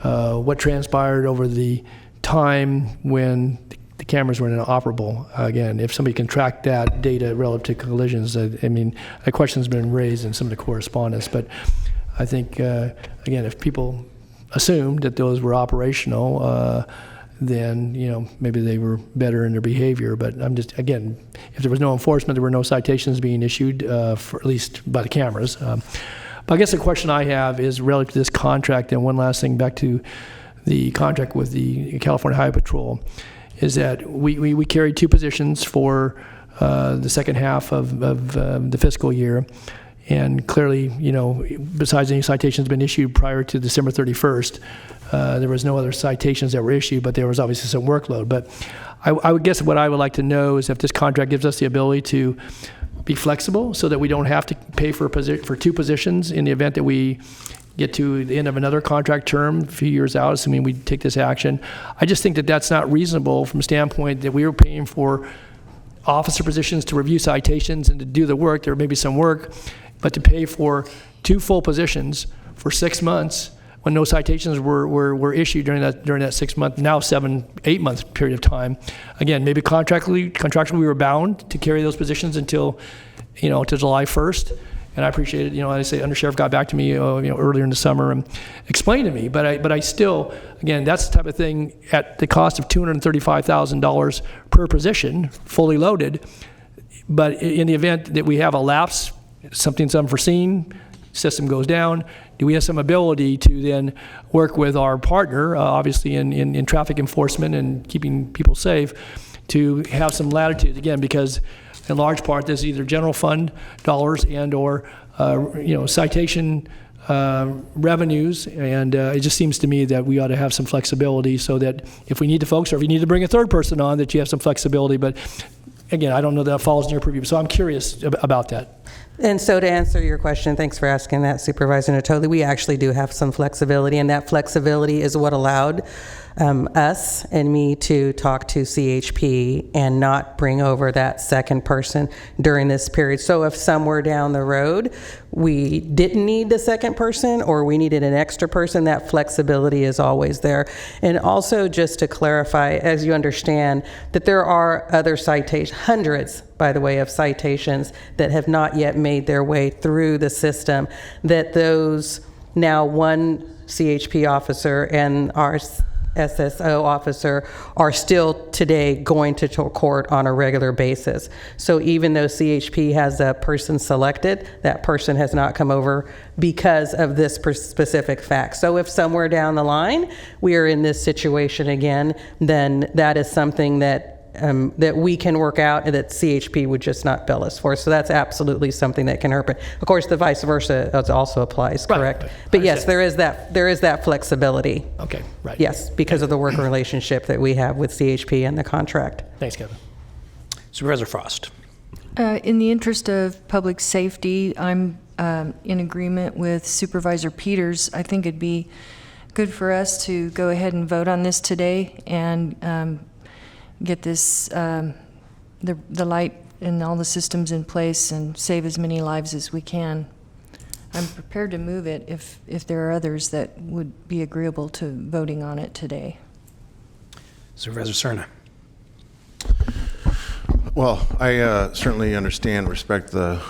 what transpired over the time when the cameras were inoperable. Again, if somebody can track that data relative to collisions, I mean, a question's been raised in some of the correspondence, but I think, again, if people assumed that those were operational, then, maybe they were better in their behavior. But I'm just, again, if there was no enforcement, there were no citations being issued, for at least by the cameras. But I guess the question I have is relative to this contract, and one last thing back to the contract with the California Highway Patrol, is that we carried 2 positions for the second half of the fiscal year. And clearly, besides any citations been issued prior to December 31st, there was no other citations that were issued, but there was obviously some workload. But I would guess what I would like to know is if this contract gives us the ability to be flexible so that we don't have to pay for 2 positions in the event that we get to the end of another contract term a few years out, assuming we take this action. I just think that that's not reasonable from a standpoint that we were paying for officer positions to review citations and to do the work. There may be some work, but to pay for 2 full positions for 6 months when no citations were issued during that 6 month, now 7-8 month period of time. Again, maybe contractually we were bound to carry those positions until July 1st. And I appreciate it. I say Undersheriff got back to me, earlier in the summer and explained to me. But I still, again, that's the type of thing at the cost of $235,000 per position, fully loaded. But in the event that we have a lapse, something's unforeseen, system goes down, do we have some ability to then work with our partner, obviously in traffic enforcement and keeping people safe, to have some latitude, again, because in large part there's either general fund dollars and or citation revenues, and it just seems to me that we ought to have some flexibility so that if we need the folks, or if you need to bring a third person on, that you have some flexibility. But again, I don't know that falls in your purview, so I'm curious about that. And so to answer your question, thanks for asking that, Supervisor Natoli, we actually do have some flexibility, and that flexibility is what allowed us and me to talk to CHP and not bring over that second person during this period. So if somewhere down the road we didn't need the second person or we needed an extra person, that flexibility is always there. And also, just to clarify, as you understand, that there are other citations, hundreds, by the way, of citations that have not yet made their way through the system, that those now one CHP officer and our SSO officer are still today going to court on a regular basis. So even though CHP has a person selected, that person has not come over because of this specific fact. So if somewhere down the line we are in this situation again, then that is something that that we can work out and that CHP would just not bill us for. So that's absolutely something that can happen. Of course, the vice versa also applies, correct? Right. But yes, there is that flexibility. Okay, right. Yes, because of the working relationship that we have with CHP and the contract. Thanks, Kevin. Supervisor Frost. In the interest of public safety, I'm in agreement with Supervisor Peters. I think it'd be good for us to go ahead and vote on this today and get this, the light and all the systems in place and save as many lives as we can. I'm prepared to move it if there are others that would be agreeable to voting on it today. Supervisor Cerna. Well, I certainly understand, respect the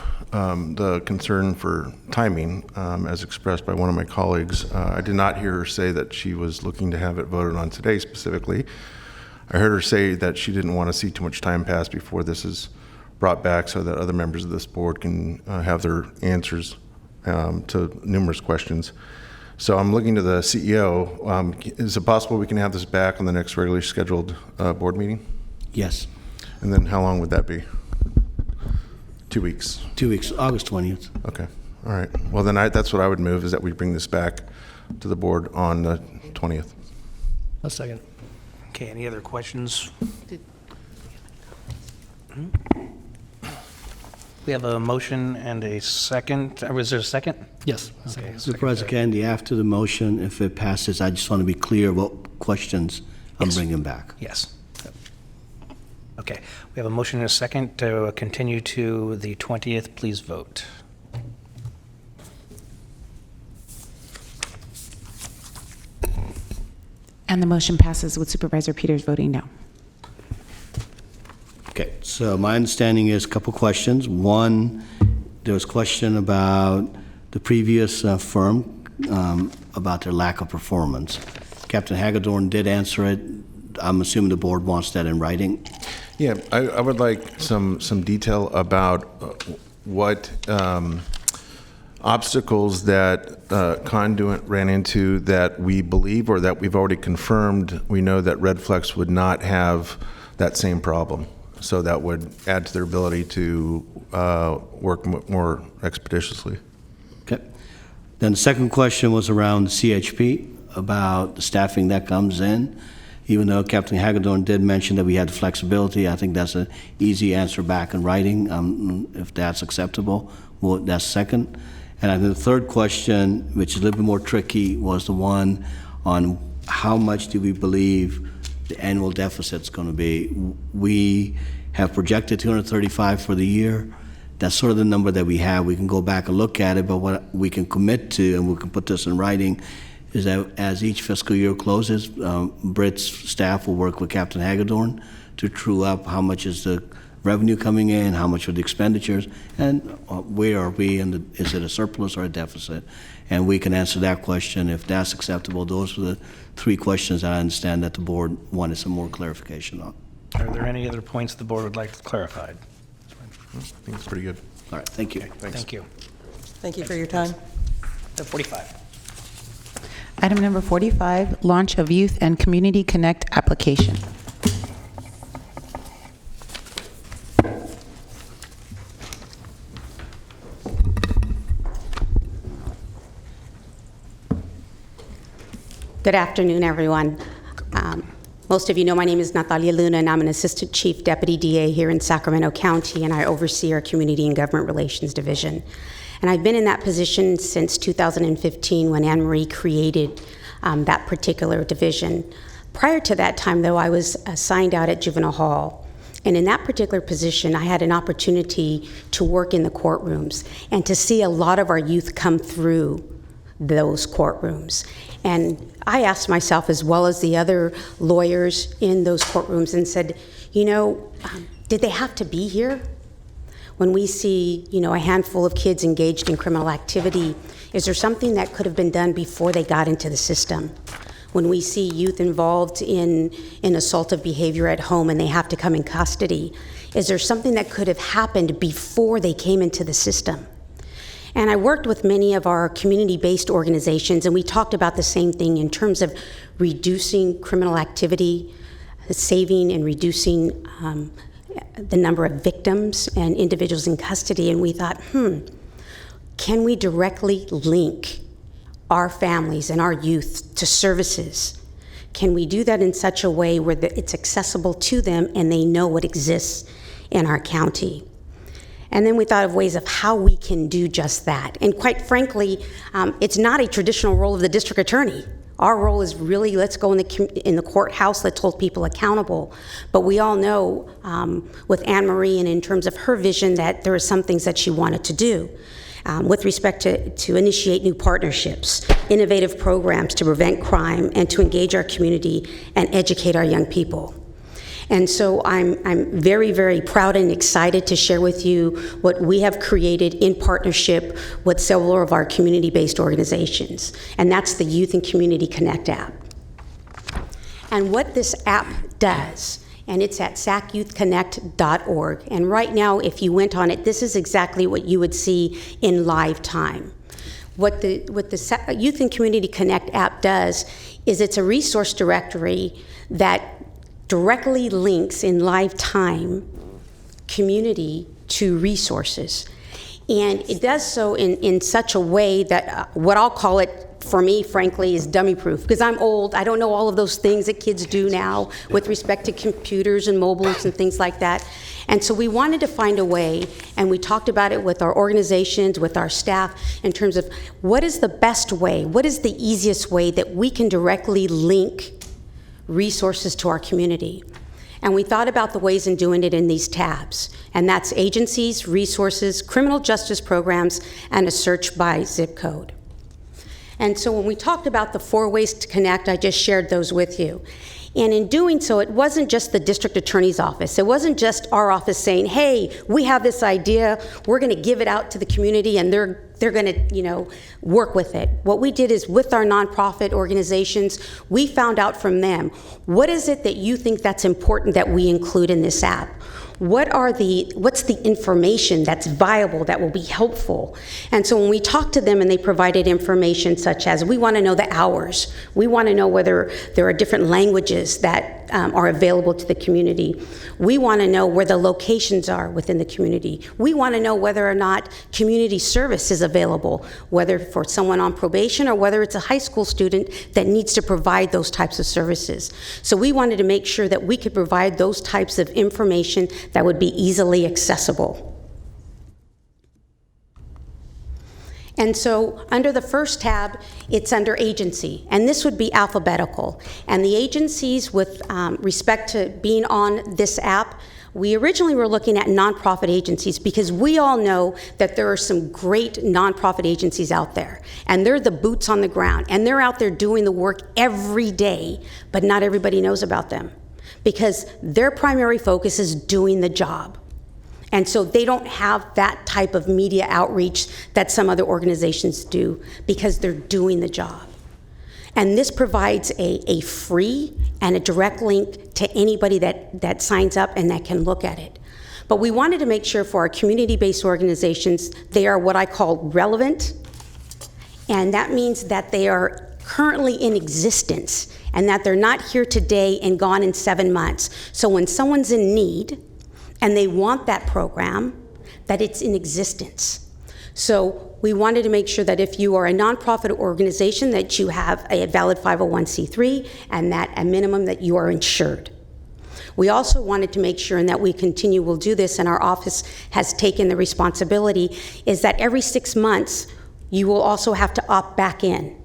concern for timing as expressed by one of my colleagues. I did not hear her say that she was looking to have it voted on today specifically. I heard her say that she didn't want to see too much time pass before this is brought back so that other members of this board can have their answers to numerous questions. So I'm looking to the CEO. Is it possible we can have this back on the next regularly scheduled board meeting? Yes. And then how long would that be? 2 weeks? 2 weeks, August 20th. Okay. All right. Well, then that's what I would move, is that we bring this back to the board on the 20th. A second. Okay, any other questions? We have a motion and a second. Was there a second? Yes. Okay. Supervisor Kennedy, after the motion, if it passes, I just want to be clear what questions I'm bringing back. Yes. Okay, we have a motion and a second to continue to the 20th. Please vote. And the motion passes with Supervisor Peters voting no. Okay, so my understanding is a couple questions. One, there was a question about the previous firm, about their lack of performance. Captain Hagedorn did answer it. I'm assuming the board wants that in writing. Yeah, I would like some detail about what obstacles that Conduit ran into that we believe or that we've already confirmed we know that Red Flex would not have that same problem. So that would add to their ability to work more expeditiously. Okay. Then the second question was around the CHP, about the staffing that comes in. Even though Captain Hagedorn did mention that we had flexibility, I think that's an easy answer back in writing, if that's acceptable. Well, that's second. And I think the third question, which is a little bit more tricky, was the one on how much do we believe the annual deficit's going to be. We have projected 235 for the year. That's sort of the number that we have. We can go back and look at it, but what we can commit to, and we can put this in writing, is that as each fiscal year closes, Britt's staff will work with Captain Hagedorn to true up how much is the revenue coming in, how much are the expenditures, and where are we, and is it a surplus or a deficit? And we can answer that question if that's acceptable. Those are the three questions I understand that the board wanted some more clarification on. Are there any other points the board would like clarified? I think it's pretty good. All right, thank you. Okay, thank you. Thank you for your time. 45. Item number 45, launch of Youth and Community Connect application. Good afternoon, everyone. Most of you know my name is Natalia Luna, and I'm an Assistant Chief Deputy DA here in Sacramento County, and I oversee our Community and Government Relations Division. And I've been in that position since 2015 when Anne Marie created that particular division. Prior to that time, though, I was assigned out at Juvenile Hall. And in that particular position, I had an opportunity to work in the courtrooms and to see a lot of our youth come through those courtrooms. And I asked myself, as well as the other lawyers in those courtrooms, and said, you know, did they have to be here? When we see, you know, a handful of kids engaged in criminal activity, is there something that could have been done before they got into the system? When we see youth involved in assaultive behavior at home and they have to come in custody, is there something that could have happened before they came into the system? And I worked with many of our community-based organizations, and we talked about the same thing in terms of reducing criminal activity, saving and reducing the number of victims and individuals in custody. And we thought, can we directly link our families and our youth to services? Can we do that in such a way where it's accessible to them and they know what exists in our county? And then we thought of ways of how we can do just that. And quite frankly, it's not a traditional role of the district attorney. Our role is really, let's go in the courthouse, let's hold people accountable. But we all know with Anne Marie and in terms of her vision that there are some things that she wanted to do with respect to initiate new partnerships, innovative programs to prevent crime and to engage our community and educate our young people. And so I'm very, very proud and excited to share with you what we have created in partnership with several of our community-based organizations, and that's the Youth and Community Connect app. And what this app does, and it's at sacyouthconnect.org, and right now, if you went on it, this is exactly what you would see in live time. What the Youth and Community Connect app does is it's a resource directory that directly links in live time community to resources. And it does so in such a way that what I'll call it, for me, frankly, is dummy proof. Because I'm old, I don't know all of those things that kids do now with respect to computers and mobiles and things like that. And so we wanted to find a way, and we talked about it with our organizations, with our staff, in terms of what is the best way, what is the easiest way that we can directly link resources to our community. And we thought about the ways in doing it in these tabs, and that's agencies, resources, criminal justice programs, and a search by zip code. And so when we talked about the 4 ways to connect, I just shared those with you. And in doing so, it wasn't just the district attorney's office. It wasn't just our office saying, hey, we have this idea, we're gonna give it out to the community and they're they're going to, work with it. What we did is with our nonprofit organizations, we found out from them, what is it that you think that's important that we include in this app? What's the information that's viable, that will be helpful? And so when we talked to them and they provided information such as, we want to know the hours. We want to know whether there are different languages that are available to the community. We want to know where the locations are within the community. We want to know whether or not community service is available, whether for someone on probation or whether it's a high school student that needs to provide those types of services. So we wanted to make sure that we could provide those types of information that would be easily accessible. And so under the first tab, it's under agency, and this would be alphabetical. And the agencies with respect to being on this app, we originally were looking at nonprofit agencies because we all know that there are some great nonprofit agencies out there, and they're the boots on the ground, and they're out there doing the work every day, but not everybody knows about them because their primary focus is doing the job. And so they don't have that type of media outreach that some other organizations do because they're doing the job. And this provides a free and a direct link to anybody that signs up and that can look at it. But we wanted to make sure for our community-based organizations, they are what I call relevant, and that means that they are currently in existence and that they're not here today and gone in 7 months. So when someone's in need, and they want that program, that it's in existence. So we wanted to make sure that if you are a nonprofit organization, that you have a valid 501c3 and that a minimum that you are insured. We also wanted to make sure, and that we continue will do this, and our office has taken the responsibility, is that every 6 months, you will also have to opt back in.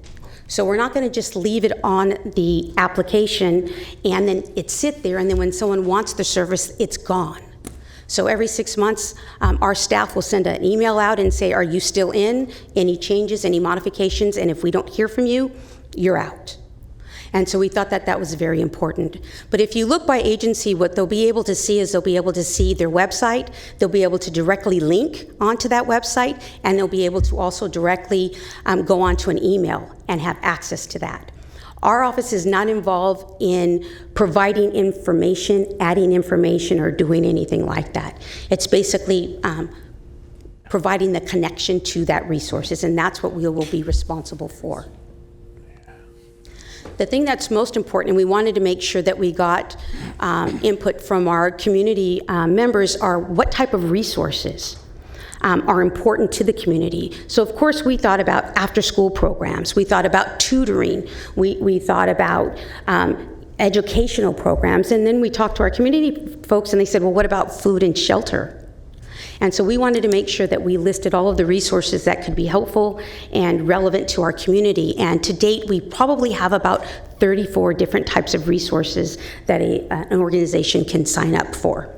So we're not going to just leave it on the application and then it sit there, and then when someone wants the service, it's gone. So every 6 months, our staff will send an email out and say, are you still in? Any changes, any modifications? And if we don't hear from you, you're out. And so we thought that that was very important. But if you look by agency, what they'll be able to see is they'll be able to see their website, they'll be able to directly link onto that website, and they'll be able to also directly go onto an email and have access to that. Our office is not involved in providing information, adding information, or doing anything like that. It's basically providing the connection to that resources, and that's what we will be responsible for. The thing that's most important, and we wanted to make sure that we got input from our community members, are what type of resources are important to the community. So of course we thought about after-school programs, we thought about tutoring, we thought about educational programs, and then we talked to our community folks and they said, well, what about food and shelter? And so we wanted to make sure that we listed all of the resources that could be helpful and relevant to our community. And to date, we probably have about 34 different types of resources that an organization can sign up for.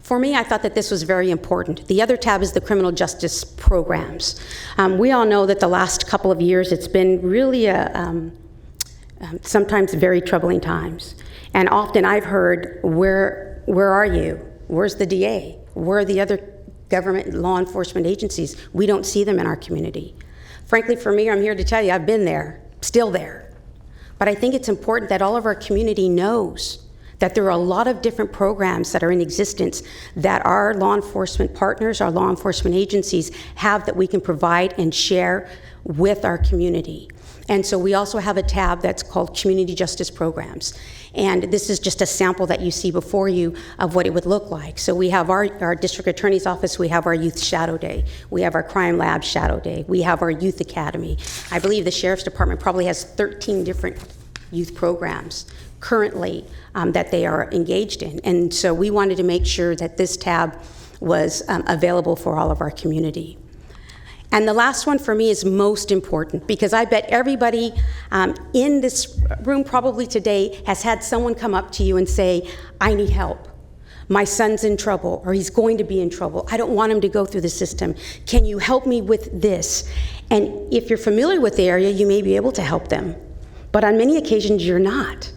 For me, I thought that this was very important. The other tab is the criminal justice programs. We all know that the last couple of years, it's been really sometimes very troubling times. And often I've heard, where are you? Where's the DA? Where are the other government law enforcement agencies? We don't see them in our community. Frankly, for me, I'm here to tell you, I've been there, still there. But I think it's important that all of our community knows that there are a lot of different programs that are in existence that our law enforcement partners, our law enforcement agencies have that we can provide and share with our community. And so we also have a tab that's called Community Justice Programs. And this is just a sample that you see before you of what it would look like. So we have our district attorney's office, we have our youth shadow day, we have our crime lab shadow day, we have our youth academy. I believe the sheriff's department probably has 13 different youth programs currently that they are engaged in. And so we wanted to make sure that this tab was available for all of our community. And the last one for me is most important because I bet everybody in this room probably today has had someone come up to you and say, I need help. My son's in trouble, or he's going to be in trouble. I don't want him to go through the system. Can you help me with this? And if you're familiar with the area, you may be able to help them. But on many occasions, you're not.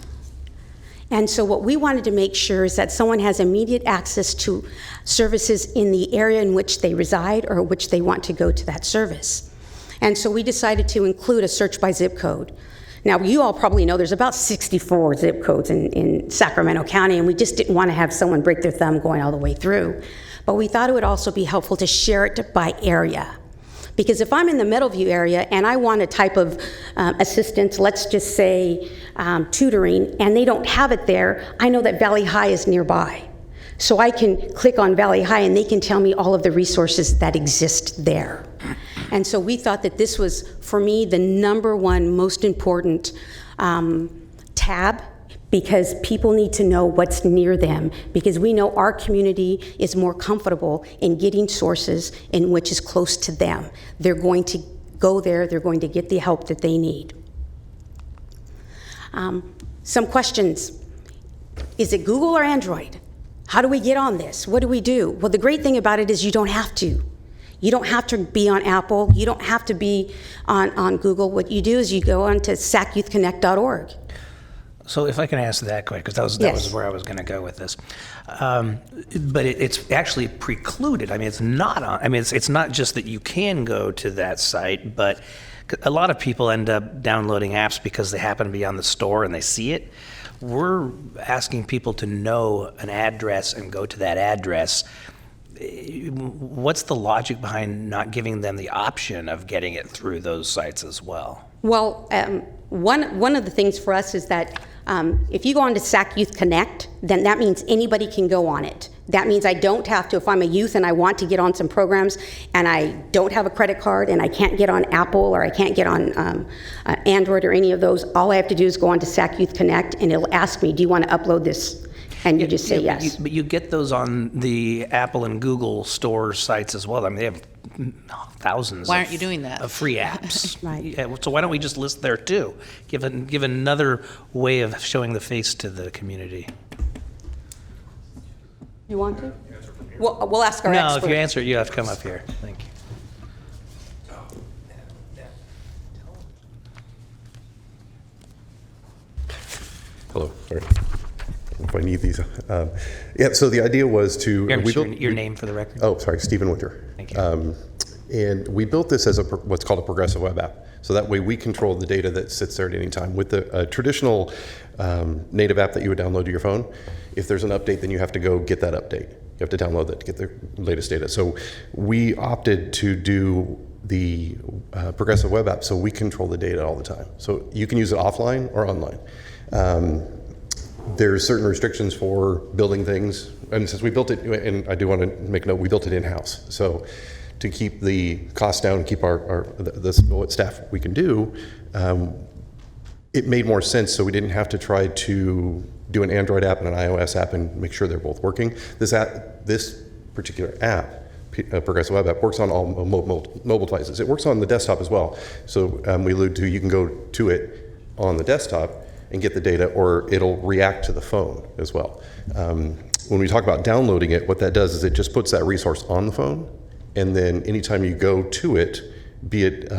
And so what we wanted to make sure is that someone has immediate access to services in the area in which they reside or which they want to go to that service. And so we decided to include a search by zip code. Now, you all probably know there's about 64 zip codes in Sacramento County, and we just didn't want to have someone break their thumb going all the way through. But we thought it would also be helpful to share it by area. Because if I'm in the Meadowview area and I want a type of assistance, let's just say tutoring, and they don't have it there, I know that Valley High is nearby. So I can click on Valley High and they can tell me all of the resources that exist there. And so we thought that this was, for me, the number one most important tab, because people need to know what's near them, because we know our community is more comfortable in getting sources in which is close to them. They're going to go there, they're going to get the help that they need. Some questions. Is it Google or Android? How do we get on this? What do we do? Well, the great thing about it is you don't have to. You don't have to be on Apple. You don't have to be on Google. What you do is you go on to sacyouthconnect.org. So if I can ask that quick, because that was where I was going to go with this. But it's actually precluded. I mean, it's not on. I mean, it's not just that you can go to that site, but a lot of people end up downloading apps because they happen to be on the store and they see it. We're asking people to know an address and go to that address. What's the logic behind not giving them the option of getting it through those sites as well? Well, one of the things for us is that if you go on to SAC Youth Connect, then that means anybody can go on it. That means I don't have to, if I'm a youth and I want to get on some programs and I don't have a credit card and I can't get on Apple or I can't get on Android or any of those, all I have to do is go on to SAC Youth Connect and it'll ask me, do you want to upload this? And you just say yes. But you get those on the Apple and Google store sites as well. I mean, they have thousands Why aren't you doing that? Of free apps. Right. Yeah, so why don't we just list there too? Give another way of showing the face to the community. You want to? We'll ask our expert. No, if you answer it, you have to come up here. Thank you. Hello, sorry. If I need these. Yeah, so the idea was to... Your name for the record? Oh, sorry, Stephen Winter. Thank you. And we built this as what's called a progressive web app. So that way we control the data that sits there at any time. With the traditional native app that you would download to your phone, if there's an update, then you have to go get that update. You have to download that to get the latest data. So we opted to do the progressive web app so we control the data all the time. So you can use it offline or online. There's certain restrictions for building things, and since we built it, and I do want to make a note, we built it in-house. So to keep the costs down, keep what staff we can do, it made more sense so we didn't have to try to do an Android app and an iOS app and make sure they're both working. This particular app, Progressive Web App, works on all mobile devices. It works on the desktop as well. So we allude to, you can go to it on the desktop and get the data, or it'll react to the phone as well. When we talk about downloading it, what that does is it just puts that resource on the phone, and then anytime you go to it, be it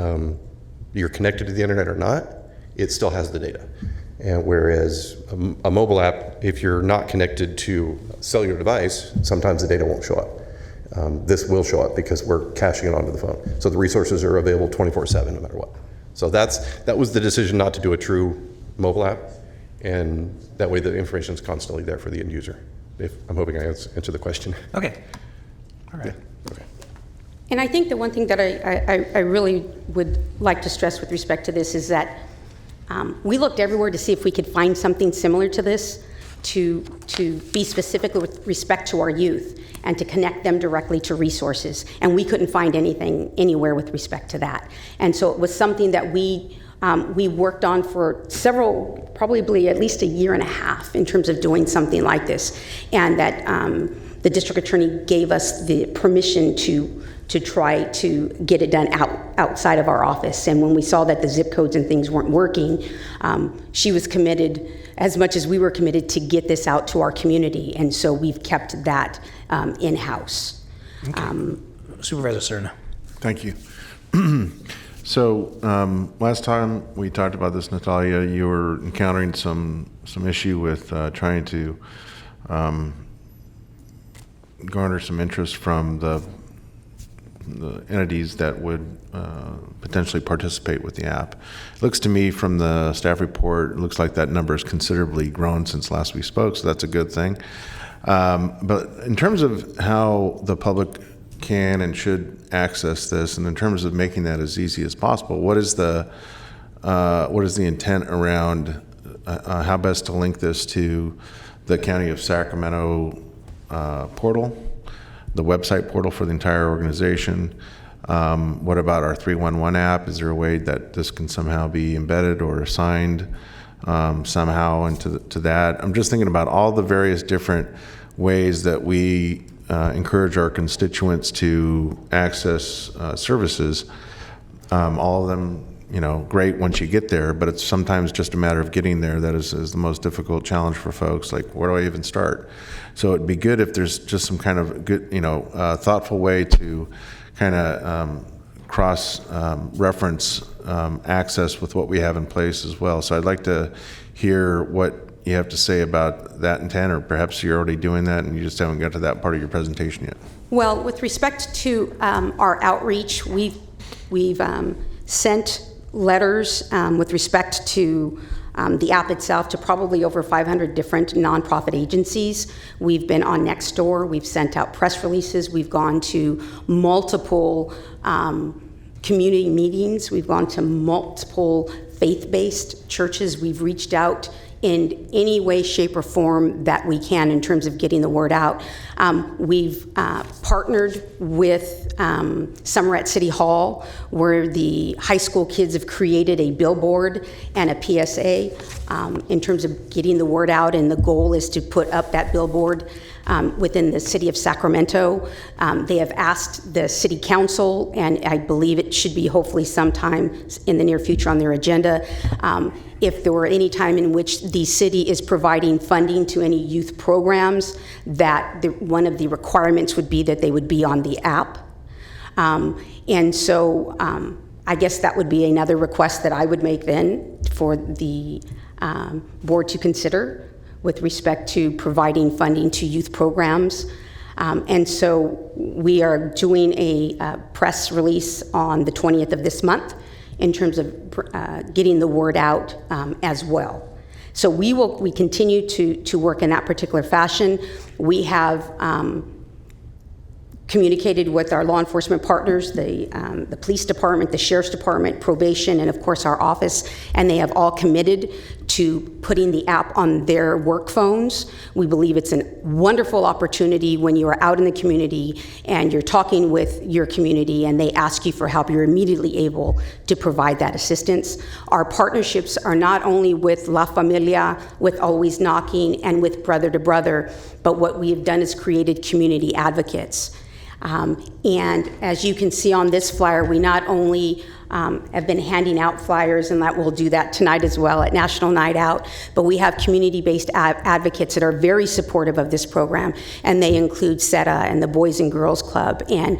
you're connected to the internet or not, it still has the data. And whereas a mobile app, if you're not connected to a cellular device, sometimes the data won't show up. This will show up because we're caching it onto the phone. So the resources are available 24/7 no matter what. So that was the decision not to do a true mobile app, and that way the information is constantly there for the end user. I'm hoping I answered the question. Okay. All right. Yeah. Okay. And I think the one thing that I really would like to stress with respect to this is that we looked everywhere to see if we could find something similar to this to be specific with respect to our youth and to connect them directly to resources. And we couldn't find anything anywhere with respect to that. And so it was something that we worked on for probably at least a year and a half in terms of doing something like this. And that the district attorney gave us the permission to try to get it done outside of our office. And when we saw that the zip codes and things weren't working, she was committed, as much as we were committed, to get this out to our community. And so we've kept that in-house. Okay. Supervisor Serna. Thank you. So last time we talked about this, Natalia, you were encountering some issue with trying to garner some interest from the entities that would potentially participate with the app. It looks to me from the staff report, it looks like that number has considerably grown since last we spoke, so that's a good thing. But in terms of how the public can and should access this, and in terms of making that as easy as possible, what is the intent around how best to link this to the County of Sacramento portal, the website portal for the entire organization? What about our 311 app? Is there a way that this can somehow be embedded or assigned somehow into that? I'm just thinking about all the various different ways that we encourage our constituents to access services. All of them, great once you get there, but it's sometimes just a matter of getting there that is the most difficult challenge for folks. Like, where do I even start? So it'd be good if there's just some kind of good, thoughtful way to kind of cross-reference access with what we have in place as well. So I'd like to hear what you have to say about that intent, or perhaps you're already doing that and you just haven't got to that part of your presentation yet. Well, with respect to our outreach, we've sent letters with respect to the app itself to probably over 500 different nonprofit agencies. We've been on Nextdoor. We've sent out press releases. We've gone to multiple community meetings. We've gone to multiple faith-based churches. We've reached out in any way, shape, or form that we can in terms of getting the word out. We've partnered with Summer at City Hall, where the high school kids have created a billboard and a PSA in terms of getting the word out, and the goal is to put up that billboard within the city of Sacramento. They have asked the city council, and I believe it should be hopefully sometime in the near future on their agenda, if there were any time in which the city is providing funding to any youth programs, that one of the requirements would be that they would be on the app. And so I guess that would be another request that I would make then for the board to consider with respect to providing funding to youth programs. And so we are doing a press release on the 20th of this month in terms of getting the word out as well. So we continue to work in that particular fashion. We have communicated with our law enforcement partners, the police department, the sheriff's department, probation, and of course our office, and they have all committed to putting the app on their work phones. We believe it's a wonderful opportunity when you are out in the community and you're talking with your community and they ask you for help, you're immediately able to provide that assistance. Our partnerships are not only with La Familia, with Always Knocking, and with Brother to Brother, but what we have done is created community advocates. And as you can see on this flyer, we not only have been handing out flyers, and that we'll do that tonight as well at National Night Out, but we have community-based advocates that are very supportive of this program, and they include SETA and the Boys and Girls Club and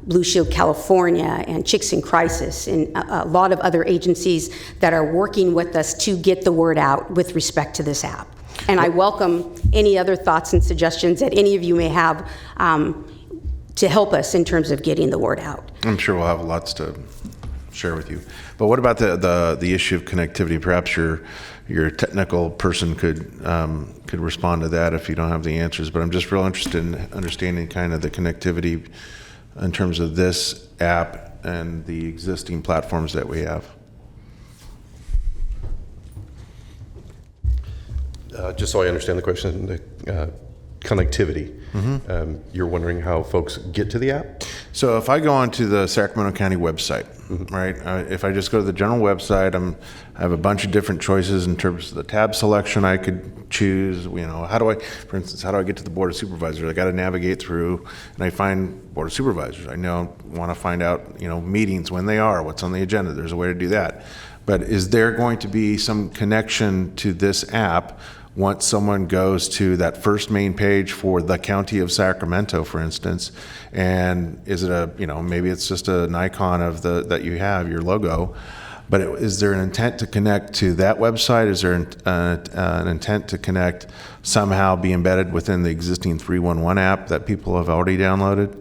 Blue Shield California and Chicks in Crisis and a lot of other agencies that are working with us to get the word out with respect to this app. And I welcome any other thoughts and suggestions that any of you may have to help us in terms of getting the word out. I'm sure we'll have lots to share with you. But what about the issue of connectivity? Perhaps your technical person could respond to that if you don't have the answers. But I'm just real interested in understanding kind of the connectivity in terms of this app and the existing platforms that we have. Just so I understand the question, the connectivity. Mm-hmm. You're wondering how folks get to the app? So if I go onto the Sacramento County website, right, if I just go to the general website, I have a bunch of different choices in terms of the tab selection I could choose. For instance, how do I get to the Board of Supervisors? I got to navigate through, and I find Board of Supervisors. I want to find out, meetings, when they are, what's on the agenda. There's a way to do that. But is there going to be some connection to this app once someone goes to that first main page for the County of Sacramento, for instance, and is it maybe it's just an icon of that you have, your logo, but is there an intent to connect to that website? Is there an intent to connect, somehow be embedded within the existing 311 app that people have already downloaded?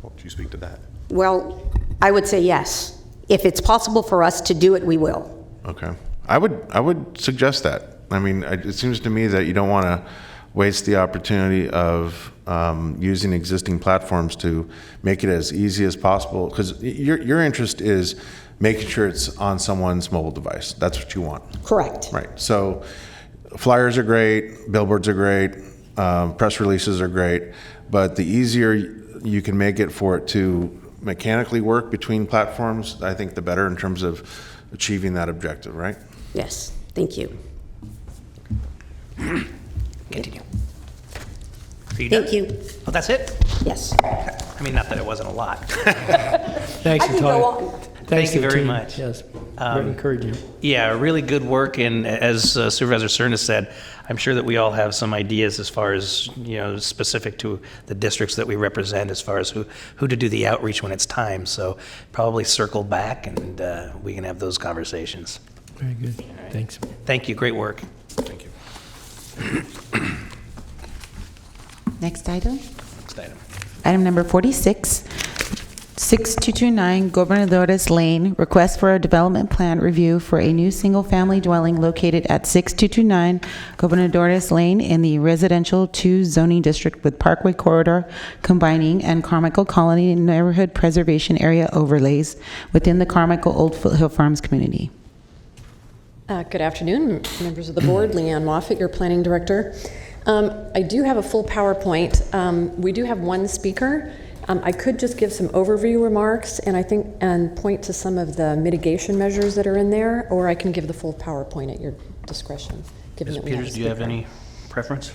Won't you speak to that? Well, I would say yes. If it's possible for us to do it, we will. Okay. I would suggest that. I mean, it seems to me that you don't want to waste the opportunity of using existing platforms to make it as easy as possible, because your interest is making sure it's on someone's mobile device. That's what you want. Correct. Right. So flyers are great, billboards are great, press releases are great, but the easier you can make it for it to mechanically work between platforms, I think the better in terms of achieving that objective, right? Yes. Thank you. Continue. Are you done? Thank you. Oh, that's it? Yes. I mean, not that it wasn't a lot. Thanks, I can Natalia. go on. Thank you to the very team. much. Yes, very encouraging. Yeah, really good work, and as Supervisor Cerna said, I'm sure that we all have some ideas as far as, specific to the districts that we represent, as far as who to do the outreach when it's time. So probably circle back, and we can have those conversations. Very good. Thanks. Thank you. Great work. Thank you. Next item. Next item. Item number 46, 6229 Gobernadores Lane, request for a development plan review for a new single-family dwelling located at 6229 Gobernadores Lane in the Residential 2 zoning district with Parkway Corridor combining and Carmichael Colony Neighborhood Preservation Area overlays within the Carmichael Old Foothill Farms community. Good afternoon, members of the board. Leanne Moffett, your planning director. I do have a full PowerPoint. We do have one speaker. I could just give some overview remarks and point to some of the mitigation measures that are in there, or I can give the full PowerPoint at your discretion. Given Ms. that we have a Peters, do you have speaker. any preference?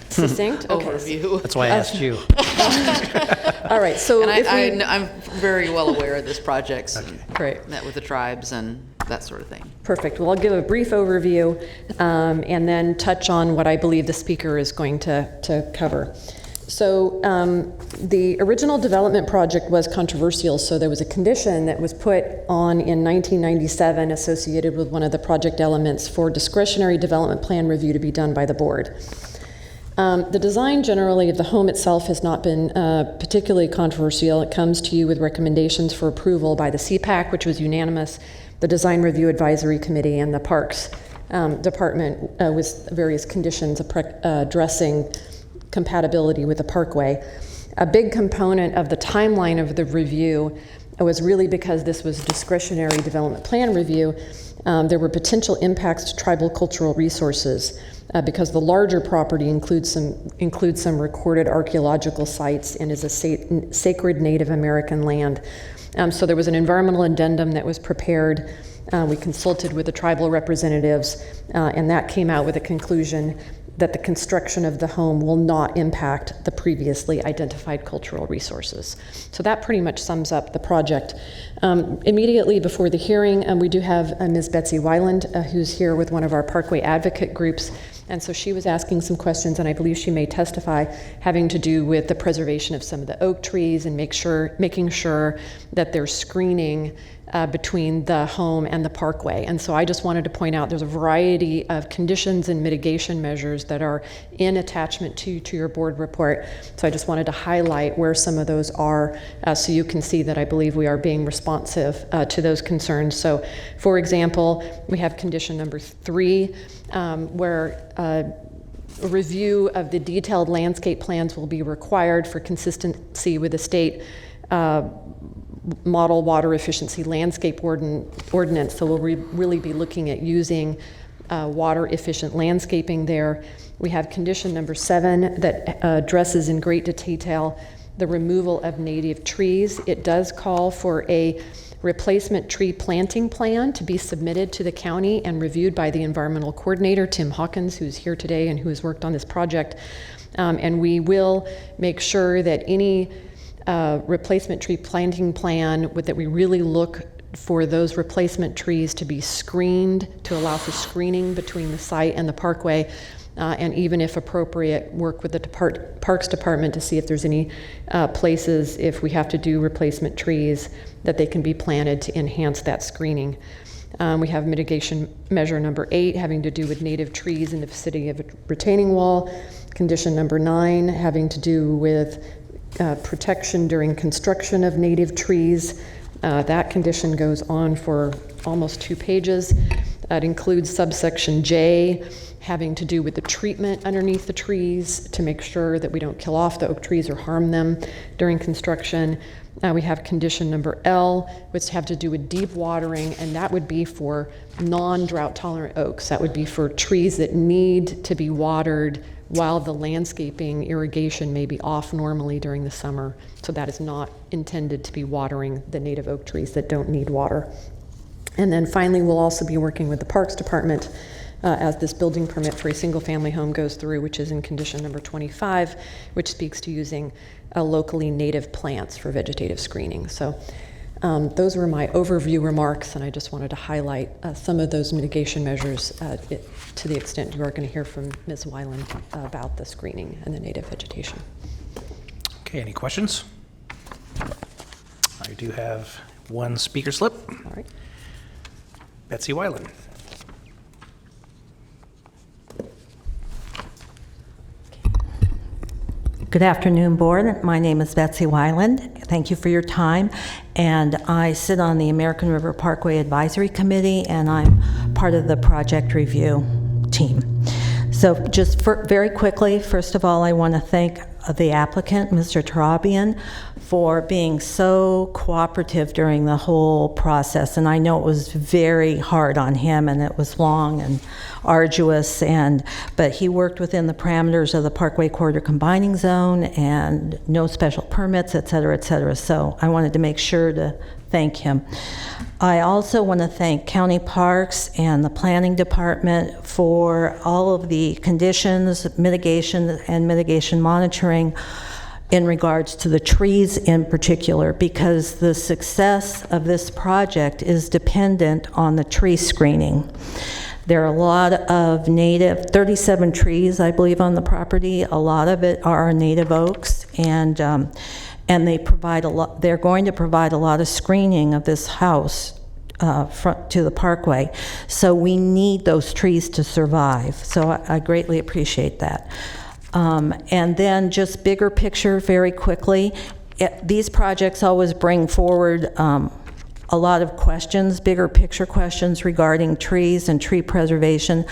Succinct? Okay. Overview. That's why I asked you. All right, so And I'm very well aware of this project. Great. Met with the tribes and that sort of thing. Perfect. Well, I'll give a brief overview and then touch on what I believe the speaker is going to cover. So the original development project was controversial, so there was a condition that was put on in 1997 associated with one of the project elements for discretionary development plan review to be done by the board. The design generally of the home itself has not been particularly controversial. It comes to you with recommendations for approval by the CPAC, which was unanimous, the Design Review Advisory Committee, and the Parks Department with various conditions addressing compatibility with the parkway. A big component of the timeline of the review was really because this was a discretionary development plan review. There were potential impacts to tribal cultural resources because the larger property includes some recorded archaeological sites and is a sacred Native American land. So there was an environmental addendum that was prepared. We consulted with the tribal representatives, and that came out with a conclusion that the construction of the home will not impact the previously identified cultural resources. So that pretty much sums up the project. Immediately before the hearing, we do have Ms. Betsy Weiland, who's here with one of our Parkway advocate groups. And so she was asking some questions, and I believe she may testify, having to do with the preservation of some of the oak trees and making sure that there's screening between the home and the parkway. And so I just wanted to point out there's a variety of conditions and mitigation measures that are in attachment to your board report. So I just wanted to highlight where some of those are so you can see that I believe we are being responsive to those concerns. So for example, we have condition number 3 where a review of the detailed landscape plans will be required for consistency with the state model water efficiency landscape ordinance. So we'll really be looking at using water efficient landscaping there. We have condition number 7 that addresses in great detail the removal of native trees. It does call for a replacement tree planting plan to be submitted to the county and reviewed by the environmental coordinator, Tim Hawkins, who's here today and who has worked on this project. And we will make sure that any replacement tree planting plan that we really look for those replacement trees to be screened, to allow for screening between the site and the parkway, and even if appropriate, work with the Parks Department to see if there's any places, if we have to do replacement trees, that they can be planted to enhance that screening. We have mitigation measure number 8, having to do with native trees in the vicinity of a retaining wall. Condition number 9, having to do with protection during construction of native trees. That condition goes on for almost 2 pages. That includes subsection J, having to do with the treatment underneath the trees to make sure that we don't kill off the oak trees or harm them during construction. We have condition number L, which have to do with deep watering, and that would be for non-drought tolerant oaks. That would be for trees that need to be watered while the landscaping irrigation may be off normally during the summer. So that is not intended to be watering the native oak trees that don't need water. And then finally, we'll also be working with the Parks Department as this building permit for a single-family home goes through, which is in condition number 25, which speaks to using locally native plants for vegetative screening. So those were my overview remarks, and I just wanted to highlight some of those mitigation measures to the extent you are going to hear from Ms. Weiland about the screening and the native vegetation. Okay, any questions? I do have one speaker slip. All right. Betsy Weiland. Good afternoon, Board. My name is Betsy Weiland. Thank you for your time. And I sit on the American River Parkway Advisory Committee, and I'm part of the project review team. So just very quickly, first of all, I want to thank the applicant, Mr. Damian, for being so cooperative during the whole process. And I know it was very hard on him, and it was long and arduous, but he worked within the parameters of the Parkway Corridor Combining Zone and no special permits, et cetera, et cetera. So I wanted to make sure to thank him. I also want to thank County Parks and the Planning Department for all of the conditions, mitigation, and mitigation monitoring in regards to the trees in particular, because the success of this project is dependent on the tree screening. There are a lot of native, 37 trees, I believe, on the property. A lot of it are native oaks, and they provide a lot. They're going to provide a lot of screening of this house front to the parkway. So we need those trees to survive. So I greatly appreciate that. And then just bigger picture, very quickly. These projects always bring forward a lot of questions, bigger picture questions regarding trees and tree preservation.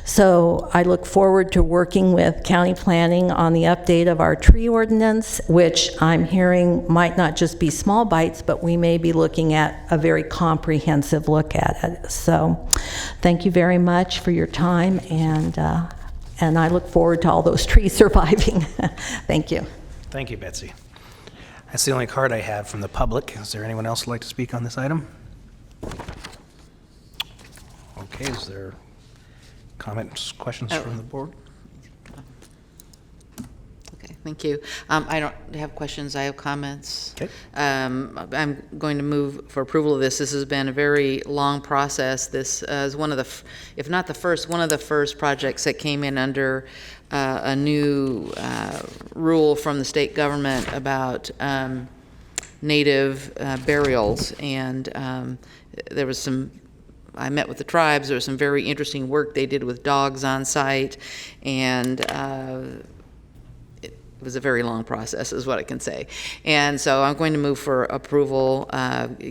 So I look forward to working with county planning on the update of our tree ordinance, which I'm hearing might not just be small bites, but we may be looking at a very comprehensive look at it. So thank you very much for your time, and I look forward to all those trees surviving. Thank you. Thank you, Betsy. That's the only card I have from the public. Is there anyone else who'd like to speak on this item? Okay, is there comments, questions from the board? Okay, thank you. I don't have questions, I have comments. Okay. I'm going to move for approval of this. This has been a very long process. This is one of the, if not the first, one of the first projects that came in under a new rule from the state government about native burials, and there was some, I met with the tribes, there was some very interesting work they did with dogs on site, and it was a very long process is what I can say. And so I'm going to move for approval,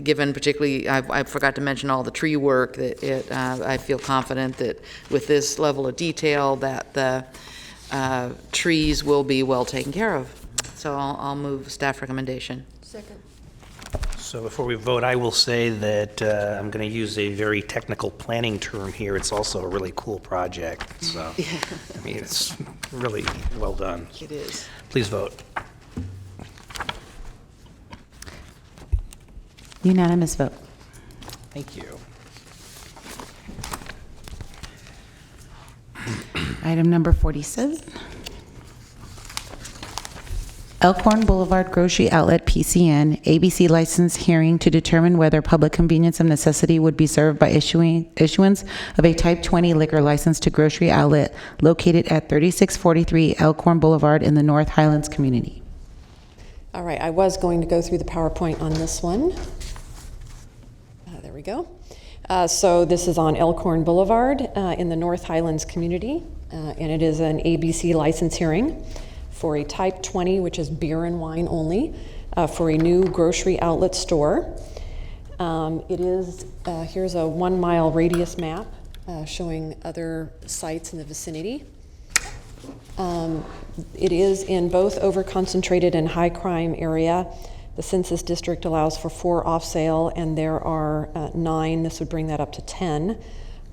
given particularly, I forgot to mention all the tree work, that I feel confident that with this level of detail that the trees will be well taken care of. So I'll move staff recommendation. Second. So before we vote, I will say that I'm going to use a very technical planning term here. It's also a really cool project. So, I mean, it's really well done. It is. Please vote. Unanimous vote. Thank you. Item number 47. Elkhorn Boulevard Grocery Outlet PCN ABC license hearing to determine whether public convenience of necessity would be served by issuance of a Type 20 liquor license to grocery outlet located at 3643 Elkhorn Boulevard in the North Highlands community. All right, I was going to go through the PowerPoint on this one. There we go. So this is on Elkhorn Boulevard in the North Highlands community, and it is an ABC license hearing for a Type 20, which is beer and wine only, for a new grocery outlet store. It is, here's a 1 mile radius map showing other sites in the vicinity. It is in both over-concentrated and high-crime area. The census district allows for 4 off-sale, and there are 9. This would bring that up to 10.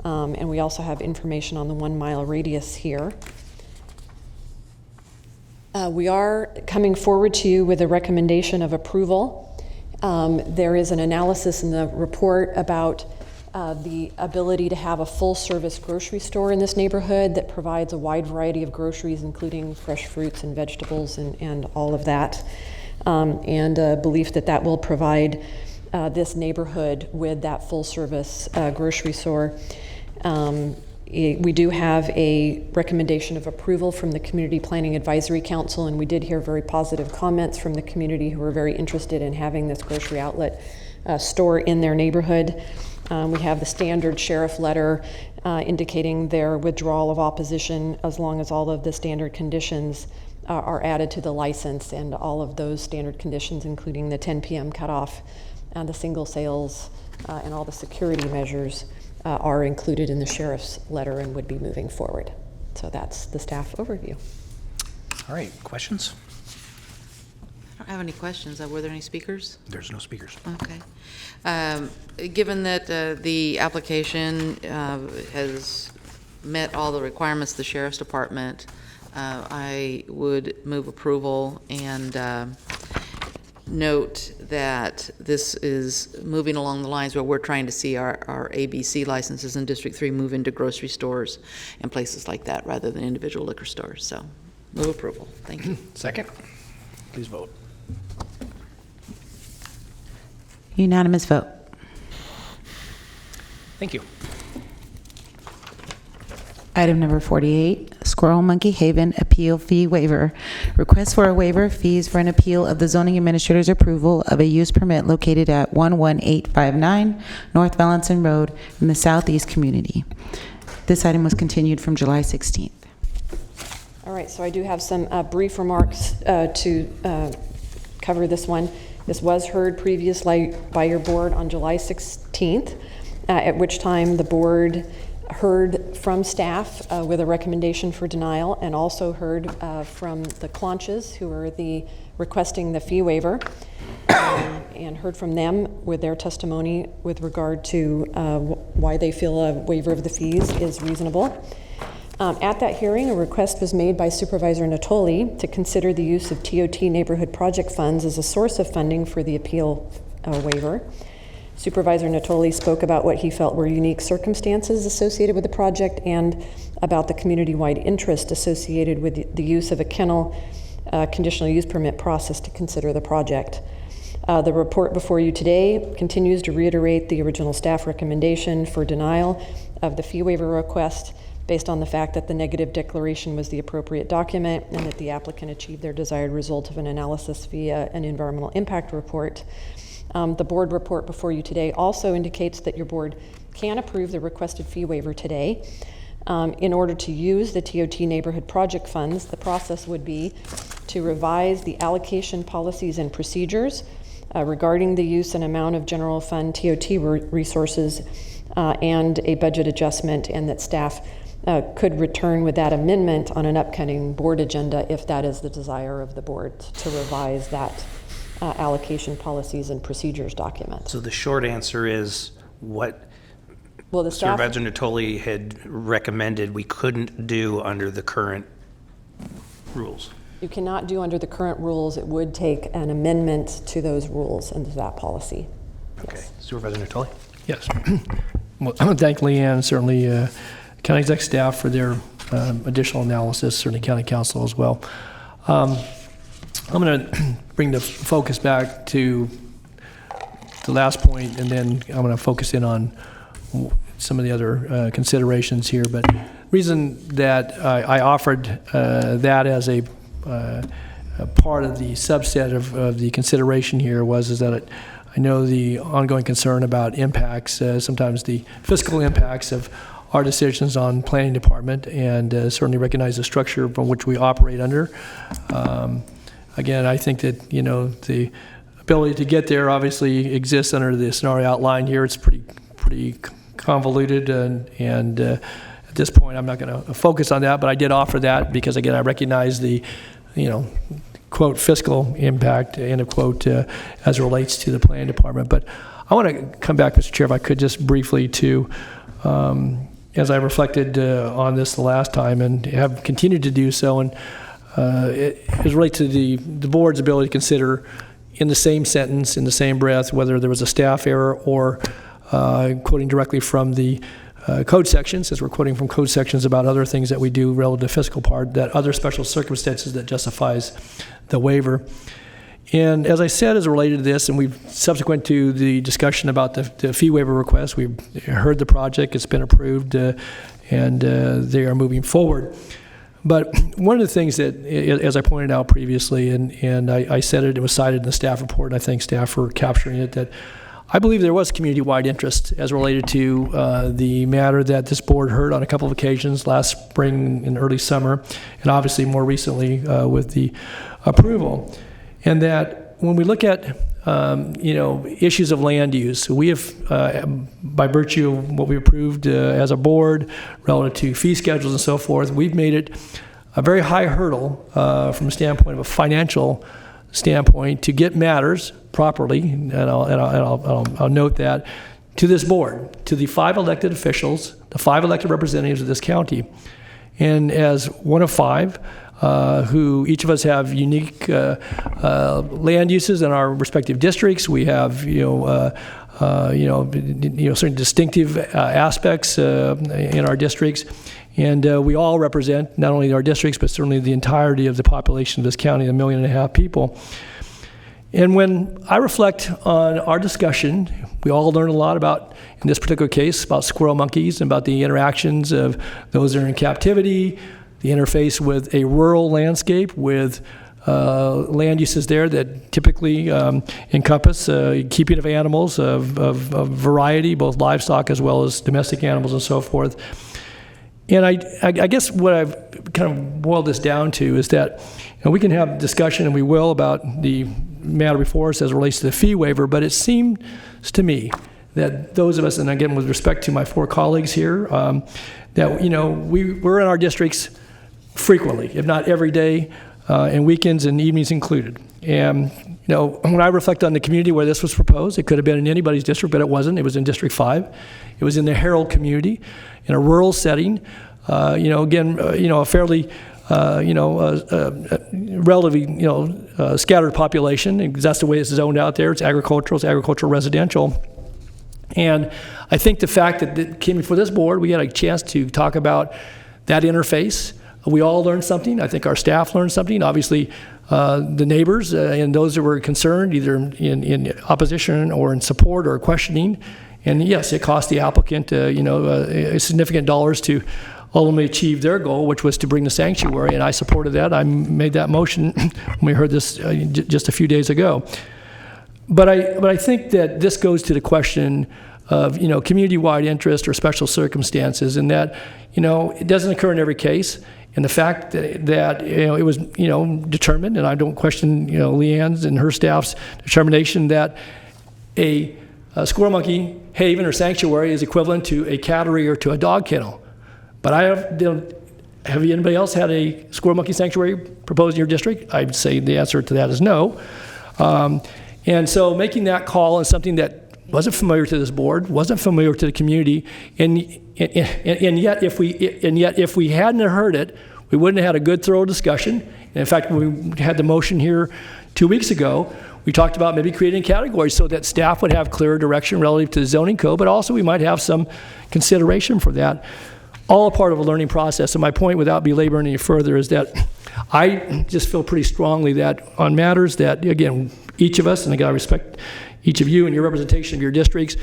And we also have information on the 1 mile radius here. We are coming forward to you with a recommendation of approval. There is an analysis in the report about the ability to have a full-service grocery store in this neighborhood that provides a wide variety of groceries, including fresh fruits and vegetables and all of that, and a belief that that will provide this neighborhood with that full-service grocery store. We do have a recommendation of approval from the Community Planning Advisory Council, and we did hear very positive comments from the community who are very interested in having this grocery outlet store in their neighborhood. We have the standard sheriff letter indicating their withdrawal of opposition as long as all of the standard conditions are added to the license, and all of those standard conditions, including the 10 p.m. cutoff and the single sales and all the security measures, are included in the sheriff's letter and would be moving forward. So that's the staff overview. All right, questions? I don't have any questions. Were there any speakers? There's no speakers. Okay. Given that the application has met all the requirements of the Sheriff's Department, I would move approval and note that this is moving along the lines where we're trying to see our ABC licenses in District 3 move into grocery stores and places like that rather than individual liquor stores. So move approval. Thank you. Second. Please vote. Unanimous vote. Thank you. Item number 48, Squirrel Monkey Haven Appeal Fee Waiver. Request for a waiver of fees for an appeal of the zoning administrator's approval of a use permit located at 11859 North Valenson Road in the Southeast community. This item was continued from July 16th. All right, so I do have some brief remarks to cover this one. This was heard previously by your board on July 16th, at which time the board heard from staff with a recommendation for denial, and also heard from the Clonches, who are requesting the fee waiver, and heard from them with their testimony with regard to why they feel a waiver of the fees is reasonable. At that hearing, a request was made by Supervisor Natoli to consider the use of TOT neighborhood project funds as a source of funding for the appeal waiver. Supervisor Natoli spoke about what he felt were unique circumstances associated with the project and about the community-wide interest associated with the use of a kennel conditional use permit process to consider the project. The report before you today continues to reiterate the original staff recommendation for denial of the fee waiver request based on the fact that the negative declaration was the appropriate document and that the applicant achieved their desired result of an analysis via an environmental impact report. The board report before you today also indicates that your board can approve the requested fee waiver today. In order to use the TOT neighborhood project funds, the process would be to revise the allocation policies and procedures regarding the use and amount of general fund TOT resources and a budget adjustment, and that staff could return with that amendment on an upcoming board agenda if that is the desire of the board to revise that allocation policies and procedures document. So the short answer is what the Supervisor Natoli had recommended we couldn't do under the current rules. You cannot do under the current rules. It would take an amendment to those rules and to that policy. Okay. Supervisor Natoli? Yes. Well, I want to thank Leanne, certainly county exec staff for their additional analysis, certainly county council as well. I'm going to bring the focus back to the last point, and then I'm going to focus in on some of the other considerations here. But the reason that I offered that as a part of the subset of the consideration here is that I know the ongoing concern about impacts, sometimes the fiscal impacts of our decisions on planning department, and certainly recognize the structure from which we operate under. Again, I think that, the ability to get there obviously exists under the scenario outlined here. It's pretty convoluted, and at this point I'm not going to focus on that, but I did offer that because, again, I recognize the, quote, fiscal impact, end of quote, as it relates to the planning department. But I want to come back, Mr. Chair, if I could, just briefly to, as I reflected on this the last time and have continued to do so, and it relates to the board's ability to consider in the same sentence, in the same breath, whether there was a staff error or quoting directly from the code sections, as we're quoting from code sections about other things that we do relative to fiscal part, that other special circumstances that justifies the waiver. And as I said, as related to this, and we've subsequent to the discussion about the fee waiver request, we've heard the project, it's been approved, and they are moving forward. But one of the things that, as I pointed out previously, and I said it was cited in the staff report, and I thank staff for capturing it, that I believe there was community-wide interest as related to the matter that this board heard on a couple of occasions last spring and early summer, and obviously more recently with the approval. And that when we look at issues of land use, we have, by virtue of what we approved as a board relative to fee schedules and so forth, we've made it a very high hurdle from a standpoint of a financial standpoint to get matters properly, and I'll note that, to this board, to the 5 elected officials, the 5 elected representatives of this county. And as one of 5, who each of us have unique land uses in our respective districts, we have certain distinctive aspects in our districts, and we all represent not only our districts but certainly the entirety of the population of this county, 1.5 million people. And when I reflect on our discussion, we all learn a lot about, in this particular case, about squirrel monkeys and about the interactions of those that are in captivity, the interface with a rural landscape with land uses there that typically encompass keeping of animals of variety, both livestock as well as domestic animals and so forth. And I guess what I've kind of boiled this down to is that we can have discussion, and we will, about the matter before us as it relates to the fee waiver, but it seems to me that those of us, and again with respect to my 4 colleagues here, that we're in our districts frequently, if not every day, and weekends and evenings included. And when I reflect on the community where this was proposed, it could have been in anybody's district, but it wasn't. It was in District 5. It was in the Herald community, in a rural setting. A fairly relatively scattered population, because that's the way it's zoned out there. It's agricultural residential. And I think the fact that it came before this board, we had a chance to talk about that interface. We all learned something. I think our staff learned something. Obviously, the neighbors and those that were concerned, either in opposition or in support or questioning. And yes, it cost the applicant, significant dollars to ultimately achieve their goal, which was to bring the sanctuary. And I supported that. I made that motion when we heard this just a few days ago. But I think that this goes to the question of community-wide interest or special circumstances, and that it doesn't occur in every case. And the fact that it was determined, and I don't question Leanne's and her staff's determination that a squirrel monkey haven or sanctuary is equivalent to a cattery or to a dog kennel. But have anybody else had a squirrel monkey sanctuary proposed in your district? I'd say the answer to that is no. And so making that call is something that wasn't familiar to this board, wasn't familiar to the community, and yet if we hadn't heard it, we wouldn't have had a good, thorough discussion. And in fact, when we had the motion here 2 weeks ago, we talked about maybe creating categories so that staff would have clearer direction relative to the zoning code, but also we might have some consideration for that. all a part of a learning process. And my point, without belaboring any further, is that I just feel pretty strongly that on matters that, again, each of us, and again, I respect each of you and your representation of your districts,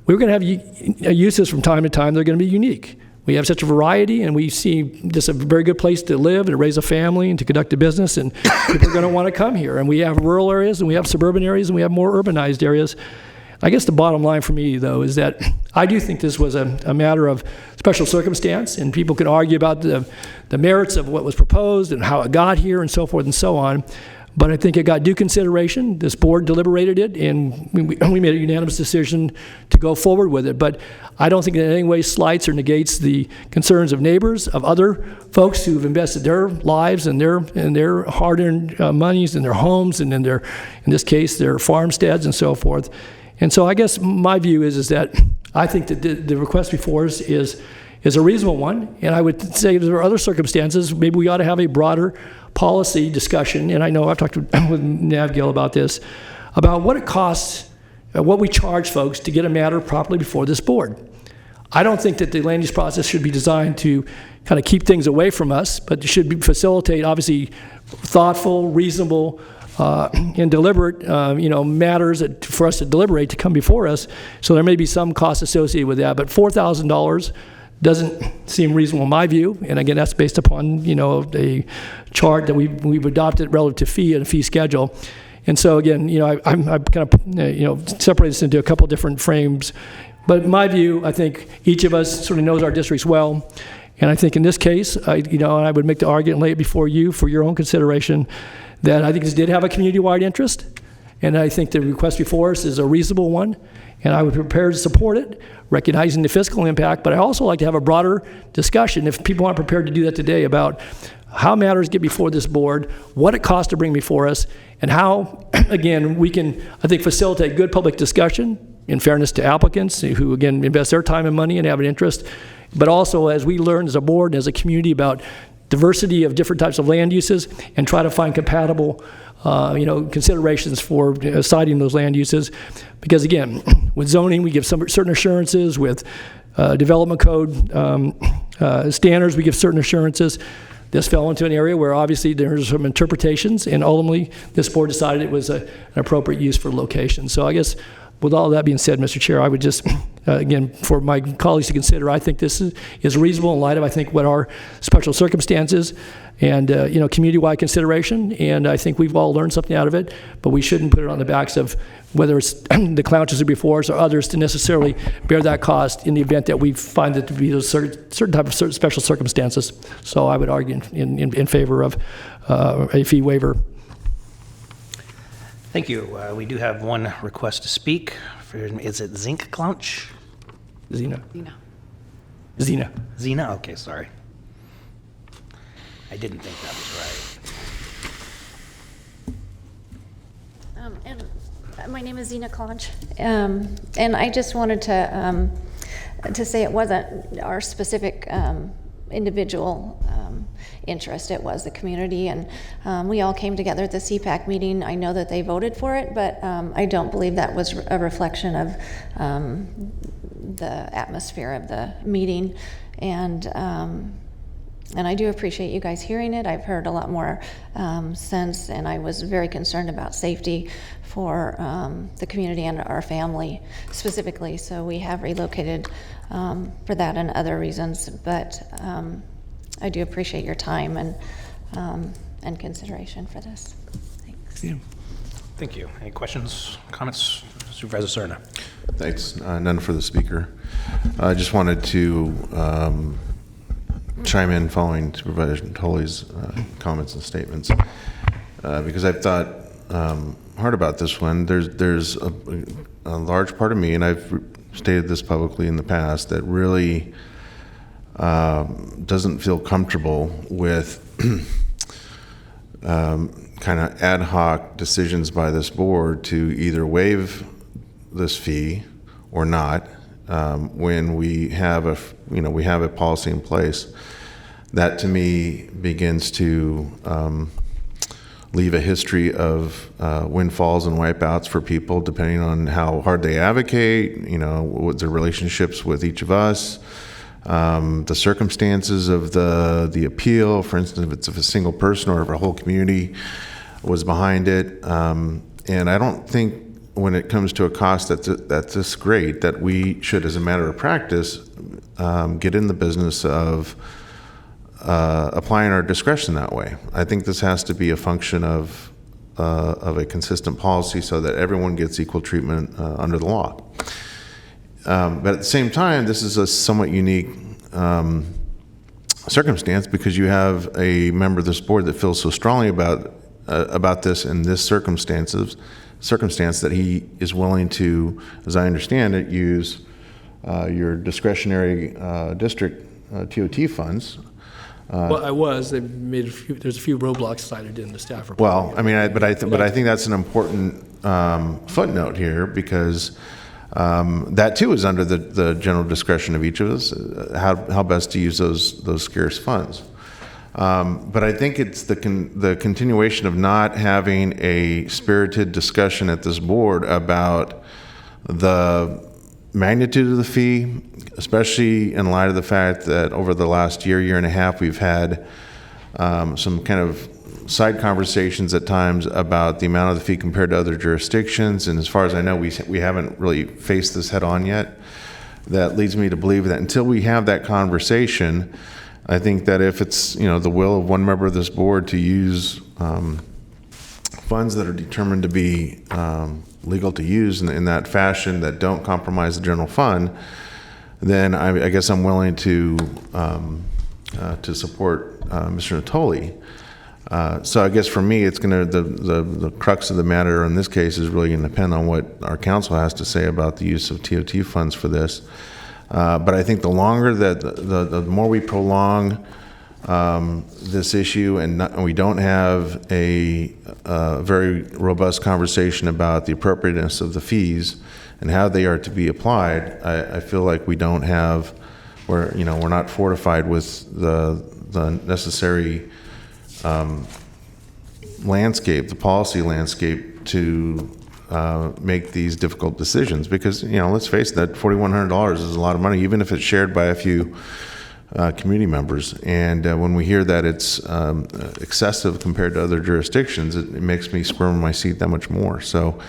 we're going to have uses from time to time that are going to be unique. We have such a variety, and we see this a very good place to live and to raise a family and to conduct a business, and people are going to want to come here. And we have rural areas, and we have suburban areas, and we have more urbanized areas. I guess the bottom line for me, though, is that I do think this was a matter of special circumstance, and people can argue about the merits of what was proposed and how it got here and so forth and so on. But I think it got due consideration. This board deliberated it, and we made a unanimous decision to go forward with it. But I don't think it in any way slights or negates the concerns of neighbors, of other folks who've invested their lives and their hard-earned monies and their homes and in this case, their farmsteads and so forth. And so I guess my view is that I think that the request before us is a reasonable one. And I would say there are other circumstances. Maybe we ought to have a broader policy discussion, and I know I've talked with Navgil about this, about what it costs, what we charge folks to get a matter properly before this board. I don't think that the land use process should be designed to kind of keep things away from us, but it should facilitate, obviously, thoughtful, reasonable, and deliberate, matters for us to deliberate to come before us. So there may be some cost associated with that, but $4,000 doesn't seem reasonable in my view. And again, that's based upon, a chart that we've adopted relative to fee and a fee schedule. And so again, I'm kind of, separate this into a couple different frames. But in my view, I think each of us sort of knows our districts well. And I think in this case, and I would make the argument and lay it before you for your own consideration that I think this did have a community-wide interest. And I think the request before us is a reasonable one. And I would be prepared to support it, recognizing the fiscal impact, but I also like to have a broader discussion, if people aren't prepared to do that today, about how matters get before this board, what it costs to bring before us, and how, again, we can, I think, facilitate good public discussion in fairness to applicants who, again, invest their time and money and have an interest, but also as we learn as a board and as a community about diversity of different types of land uses and try to find compatible considerations for citing those land uses. Because again, with zoning, we give some certain assurances. With development code standards, we give certain assurances. This fell into an area where obviously there's some interpretations, and ultimately this board decided it was an appropriate use for location. So I guess with all that being said, Mr. Chair, I would just, again, for my colleagues to consider, I think this is reasonable in light of, I think, what our special circumstances and, community-wide consideration. And I think we've all learned something out of it, but we shouldn't put it on the backs of whether it's the Clounches or before us or others to necessarily bear that cost in the event that we find it to be those certain type of special circumstances. So I would argue in favor of a fee waiver. Thank you. We do have one request to speak. Is it Zinc Clounch? Zena. Zena? Okay, sorry. I didn't think that was right. And my name is Zena Conch, and I just wanted to say it wasn't our specific individual interest. It was the community, and we all came together at the CPAC meeting. I know that they voted for it, but I don't believe that was a reflection of the atmosphere of the meeting. And I do appreciate you guys hearing it. I've heard a lot more since, and I was very concerned about safety for the community and our family specifically. So we have relocated for that and other reasons. But I do appreciate your time and consideration for this. Thanks. Yeah. Thank you. Any questions, comments? Supervisor Serna. Thanks. None for the speaker. I just wanted to chime in following Supervisor Tully's comments and statements because I've thought hard about this one. There's a large part of me, and I've stated this publicly in the past, that really doesn't feel comfortable with kind of ad hoc decisions by this board to either waive this fee or not when we have a policy in place. That to me begins to leave a history of windfalls and wipeouts for people, depending on how hard they advocate, what their relationships with each of us. the circumstances of the appeal, for instance, if a single person or if a whole community was behind it. And I don't think when it comes to a cost that's this great that we should, as a matter of practice, get in the business of applying our discretion that way. I think this has to be a function of a consistent policy so that everyone gets equal treatment under the law. But at the same time, this is a somewhat unique circumstance because you have a member of this board that feels so strongly about this in this circumstance that he is willing to, as I understand it, use your discretionary district TOT funds. Well, I was. They made there's a few roadblocks cited in the staff report. Well, I mean, but I think that's an important footnote here because that too is under the general discretion of each of us, how best to use those scarce funds. But I think it's the continuation of not having a spirited discussion at this board about the magnitude of the fee, especially in light of the fact that over the last year and a half, we've had some kind of side conversations at times about the amount of the fee compared to other jurisdictions. And as far as I know, we haven't really faced this head on yet. That leads me to believe that until we have that conversation, I think that if it's the will of one member of this board to use funds that are determined to be legal to use in that fashion that don't compromise the general fund, then I guess I'm willing to support Mr. Natoli. So I guess for me, it's going to the crux of the matter in this case is really going to depend on what our council has to say about the use of TOT funds for this. But I think the longer that the more we prolong this issue and we don't have a very robust conversation about the appropriateness of the fees and how they are to be applied, I feel like we're not fortified with the necessary landscape, the policy landscape to make these difficult decisions. Because let's face it, that $4,100 is a lot of money, even if it's shared by a few community members. And when we hear that it's excessive compared to other jurisdictions, it makes me squirm in my seat that much more. So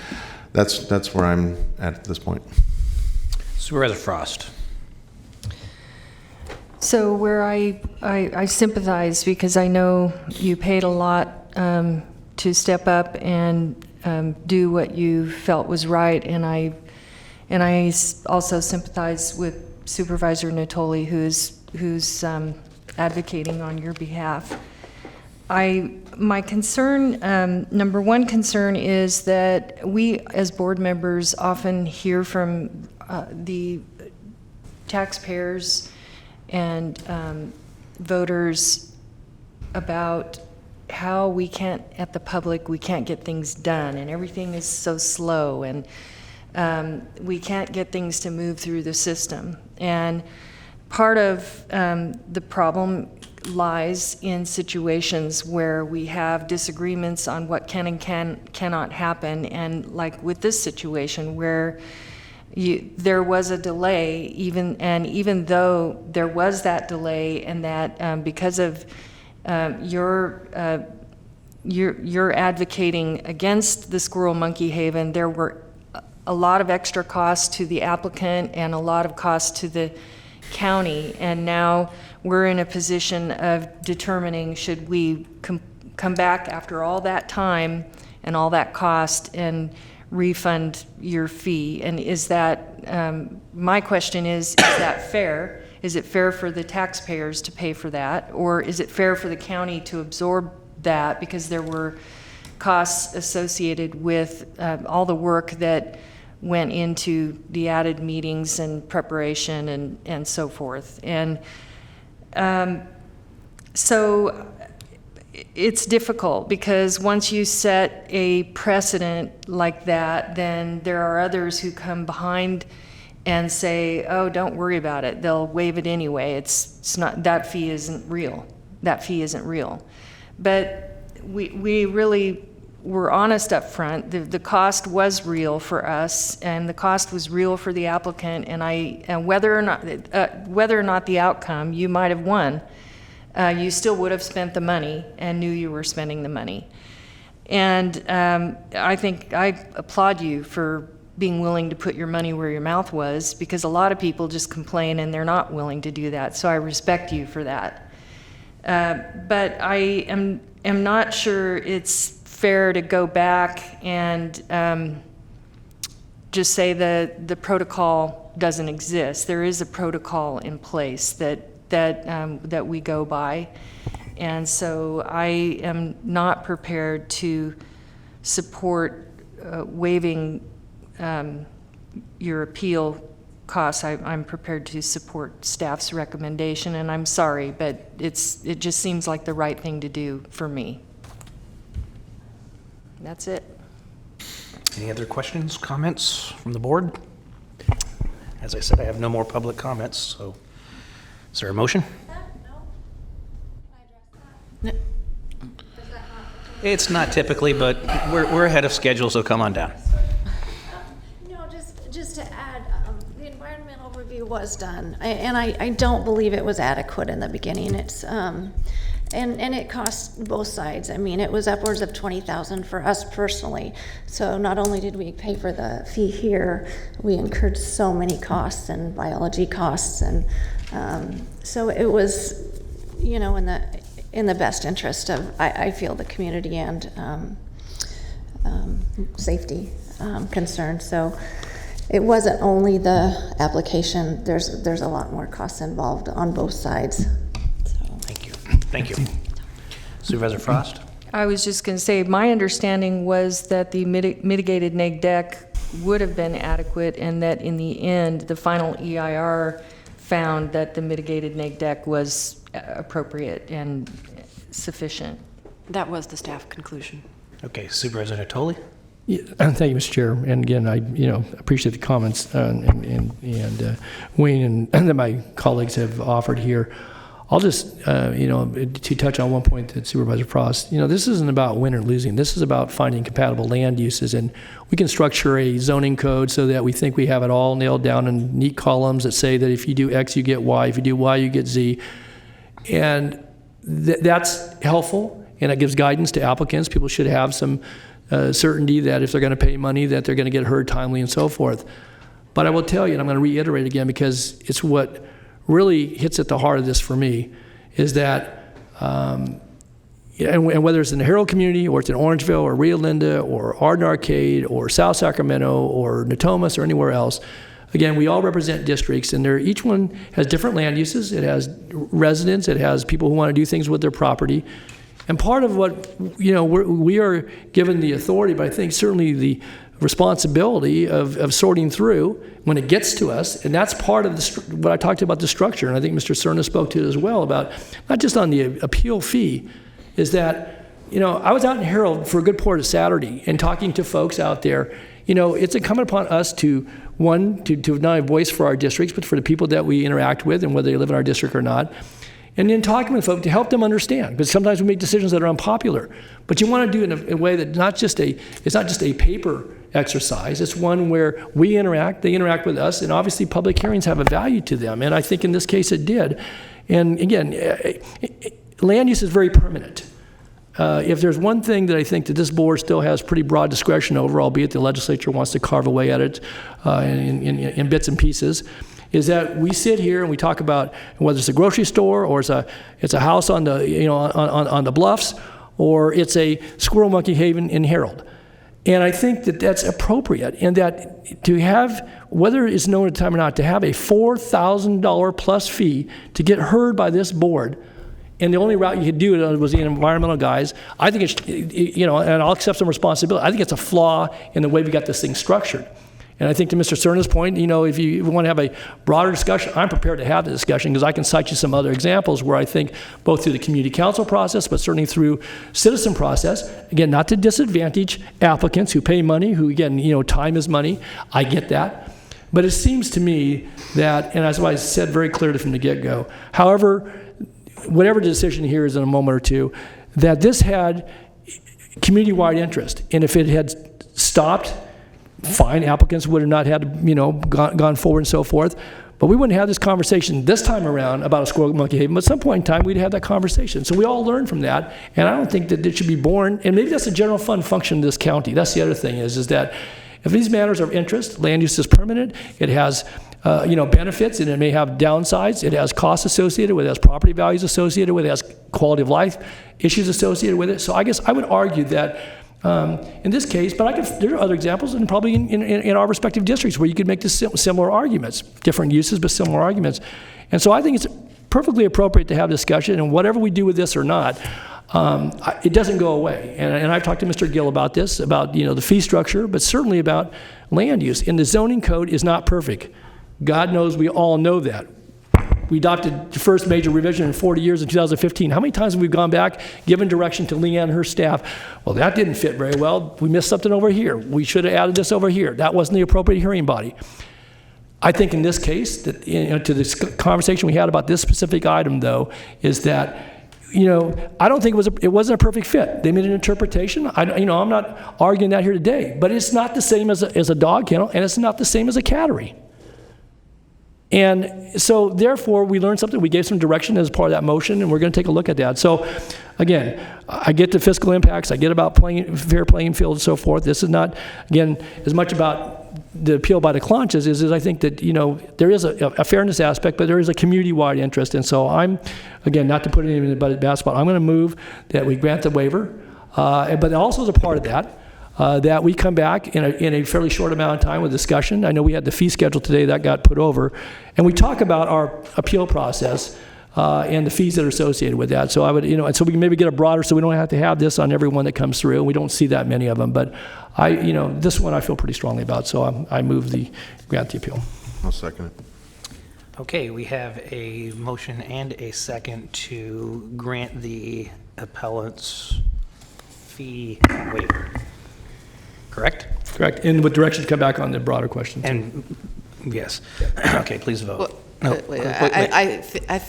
that's where I'm at this point. Supervisor Frost. So where I sympathize, because I know you paid a lot to step up and do what you felt was right, and I also sympathize with Supervisor Natoli, who's advocating on your behalf. My concern, number one concern, is that we as board members often hear from the taxpayers and voters about how we can't get things done, and everything is so slow, and we can't get things to move through the system. And part of the problem lies in situations where we have disagreements on what can and cannot happen, and like with this situation where there was a delay, even though there was that delay, and that because of you're advocating against the Squirrel Monkey Haven, there were a lot of extra costs to the applicant and a lot of costs to the county, and now we're in a position of determining should we come back after all that time and all that cost and refund your fee. And is that, my question is that fair? Is it fair for the taxpayers to pay for that? Or is it fair for the county to absorb that because there were costs associated with all the work that went into the added meetings and preparation and so forth? And so it's difficult because once you set a precedent like that, then there are others who come behind and say, oh, don't worry about it. They'll waive it anyway. It's not, that fee isn't real. That fee isn't real. But we really were honest up front. The cost was real for us, and the cost was real for the applicant, and whether or not the outcome, you might have won, you still would have spent the money and knew you were spending the money. And I think I applaud you for being willing to put your money where your mouth was, because a lot of people just complain and they're not willing to do that. So I respect you for that. But I am not sure it's fair to go back and just say the protocol doesn't exist. There is a protocol in place that we go by. And so I am not prepared to support waiving your appeal costs. I'm prepared to support staff's recommendation, and I'm sorry, but it just seems like the right thing to do for me. That's it. Any other questions, comments from the board? As I said, I have no more public comments, so is there a motion? It's not typically, but we're ahead of schedule, so come on down. No, just to add, the environmental review was done, and I don't believe it was adequate in the beginning. It's and it cost both sides. I mean, it was upwards of $20,000 for us personally. So not only did we pay for the fee here, we incurred so many costs and biology costs, and so it was, you know, in the best interest of, I feel, the community and safety concerns. So it wasn't only the application. There's a lot more costs involved on both sides. Thank you. Supervisor Frost? I was just going to say, my understanding was that the mitigated neg deck would have been adequate, and that in the end, the final EIR found that the mitigated neg deck was appropriate and sufficient. That was the staff conclusion. Okay, Supervisor Natoli? Yeah, thank you, Mr. Chair. And again, I appreciate the comments and Wayne and that my colleagues have offered here. I'll just, to touch on one point that Supervisor Frost, this isn't about win or losing. This is about finding compatible land uses. And we can structure a zoning code so that we think we have it all nailed down in neat columns that say that if you do X, you get Y. If you do Y, you get Z. And that's helpful, and it gives guidance to applicants. People should have some certainty that if they're going to pay money, that they're going to get heard timely and so forth. But I will tell you, and I'm going to reiterate again because it's what really hits at the heart of this for me, is that, and whether it's in the Herald community, or it's in Orangeville, or Rio Linda, or Arden Arcade, or South Sacramento, or Natomas, or anywhere else, again, we all represent districts, and each one has different land uses. It has residents, it has people who want to do things with their property. And part of what, we are given the authority, but I think certainly the responsibility of sorting through when it gets to us, and that's part of what I talked about, the structure, and I think Mr. Cerna spoke to it as well, about not just on the appeal fee, is that, I was out in Herald for a good part of Saturday and talking to folks out there. It's incumbent upon us to not have a voice for our districts, but for the people that we interact with and whether they live in our district or not. And then talking with folks to help them understand, because sometimes we make decisions that are unpopular. But you want to do it in a way that it's not just a paper exercise. It's one where we interact, they interact with us, and obviously public hearings have a value to them. And I think in this case it did. And again, land use is very permanent. If there's one thing that I think that this board still has pretty broad discretion over, albeit the legislature wants to carve away at it in bits and pieces, is that we sit here and we talk about whether it's a grocery store or it's a house on the on the bluffs, or it's a squirrel monkey haven in Herald. And I think that that's appropriate, and that to have, whether it's known at the time or not, to have a $4,000 plus fee to get heard by this board, and the only route you could do it was the environmental guys, I think it's, and I'll accept some responsibility. I think it's a flaw in the way we got this thing structured. And I think to Mr. Cerna's point, if you want to have a broader discussion, I'm prepared to have the discussion, because I can cite you some other examples where I think both through the community council process, but certainly through citizen process, again, not to disadvantage applicants who pay money, who again, time is money. I get that. But it seems to me that, and that's why I said very clearly from the get-go, however, whatever the decision here is in a moment or two, that this had community-wide interest. And if it had stopped, fine, applicants would have not had, gone forward and so forth. But we wouldn't have this conversation this time around about a squirrel monkey haven. But at some point in time, we'd have that conversation. So we all learn from that. And I don't think that it should be born, and maybe that's a general fund function in this county. That's the other thing is that if these matters are of interest, land use is permanent, it has benefits, and it may have downsides, it has costs associated with it, has property values associated with it, has quality of life issues associated with it. So I guess I would argue that in this case, but there are other examples, and probably in our respective districts where you could make this similar arguments, different uses, but similar arguments. And so I think it's perfectly appropriate to have discussion, and whatever we do with this or not, it doesn't go away. And I've talked to Mr. Gill about this, about the fee structure, but certainly about land use. And the zoning code is not perfect. God knows we all know that. We adopted the first major revision in 40 years in 2015. How many times have we gone back, given direction to Leanne and her staff? Well, that didn't fit very well. We missed something over here. We should have added this over here. That wasn't the appropriate hearing body. I think in this case, that to this conversation we had about this specific item, though, is that I don't think it wasn't a perfect fit. They made an interpretation. I'm not arguing that here today, but it's not the same as a dog kennel, and it's not the same as a cattery. And so, therefore, we learned something. We gave some direction as part of that motion, and we're going to take a look at that. So, again, I get the fiscal impacts. I get about fair playing field and so forth. This is not, again, as much about the appeal by the Clonches is I think that, there is a fairness aspect, but there is a community-wide interest. And so I'm, again, not to put it in the bad spot, I'm going to move that we grant the waiver. But also as a part of that, that we come back in a fairly short amount of time with discussion. I know we had the fee schedule today that got put over, and we talk about our appeal process and the fees that are associated with that. So I would, and so we can maybe get a broader, so we don't have to have this on every one that comes through. We don't see that many of them, but this one I feel pretty strongly about. So I move grant the appeal. I'll second it. Okay, we have a motion and a second to grant the appellant's fee waiver. Correct? Correct. And with direction to come back on the broader question. And yes. Okay, please vote. Well, wait. I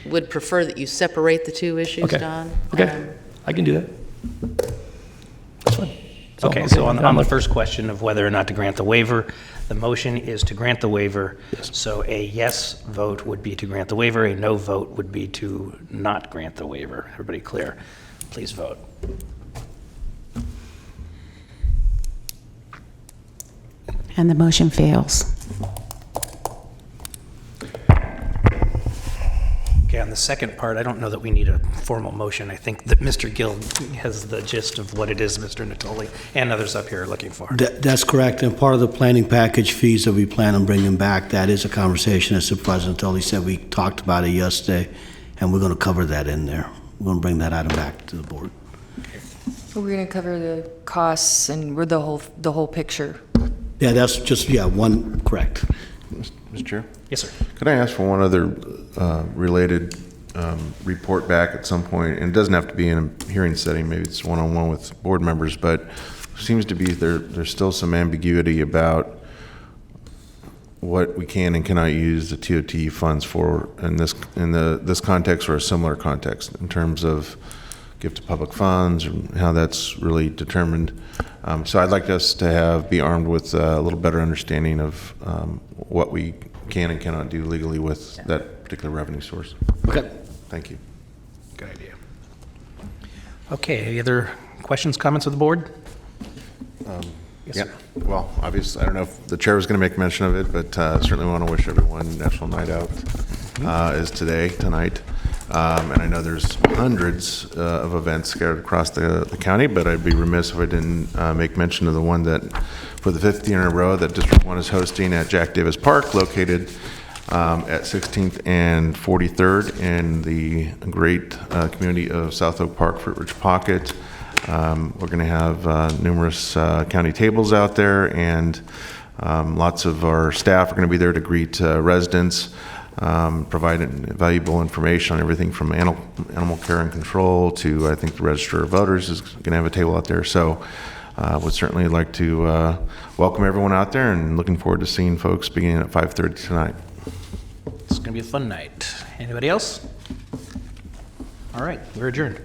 would prefer that you separate the two issues, okay. Don. Okay. I can do that. That's fine. Okay, so on the first question of whether or not to grant the waiver, the motion is to grant the waiver. Yes. So a yes vote would be to grant the waiver. A no vote would be to not grant the waiver. Everybody clear? Please vote. And the motion fails. Okay, on the second part, I don't know that we need a formal motion. I think that Mr. Gill has the gist of what it is Mr. Natoli and others up here are looking for. That's correct. And part of the planning package fees that we plan on bringing back, that is a conversation, as Supervisor Natoli said. We talked about it yesterday, and we're going to cover that in there. We're going to bring that item back to the board. We're going to cover the costs and we're the whole picture. Yeah, that's just, one, correct. Mr. Chair? Yes, sir. Could I ask for one other related report back at some point? And it doesn't have to be in a hearing setting, maybe it's one-on-one with board members, but seems to be there's still some ambiguity about what we can and cannot use the TOT funds for in this context or a similar context in terms of gift to public funds and how that's really determined. So I'd like us to be armed with a little better understanding of what we can and cannot do legally with that particular revenue source. Okay. Thank you. Good idea. Okay, any other questions, comments of the board? Yes, yeah. sir. Well, obviously, I don't know if the chair was going to make mention of it, but certainly want to wish everyone National Night Out is tonight. And I know there's hundreds of events scattered across the county, but I'd be remiss if I didn't make mention of the one that, for the 5th year in a row, that District 1 is hosting at Jack Davis Park, located at 16th and 43rd in the great community of South Oak Park, Fruit Ridge Pocket. We're going to have numerous county tables out there, and lots of our staff are going to be there to greet residents, provide valuable information on everything from animal care and control to, I think, the Register of Voters is going to have a table out there. So would certainly like to welcome everyone out there, and looking forward to seeing folks beginning at 5:30 tonight. It's going to be a fun night. Anybody else? All right, we're adjourned.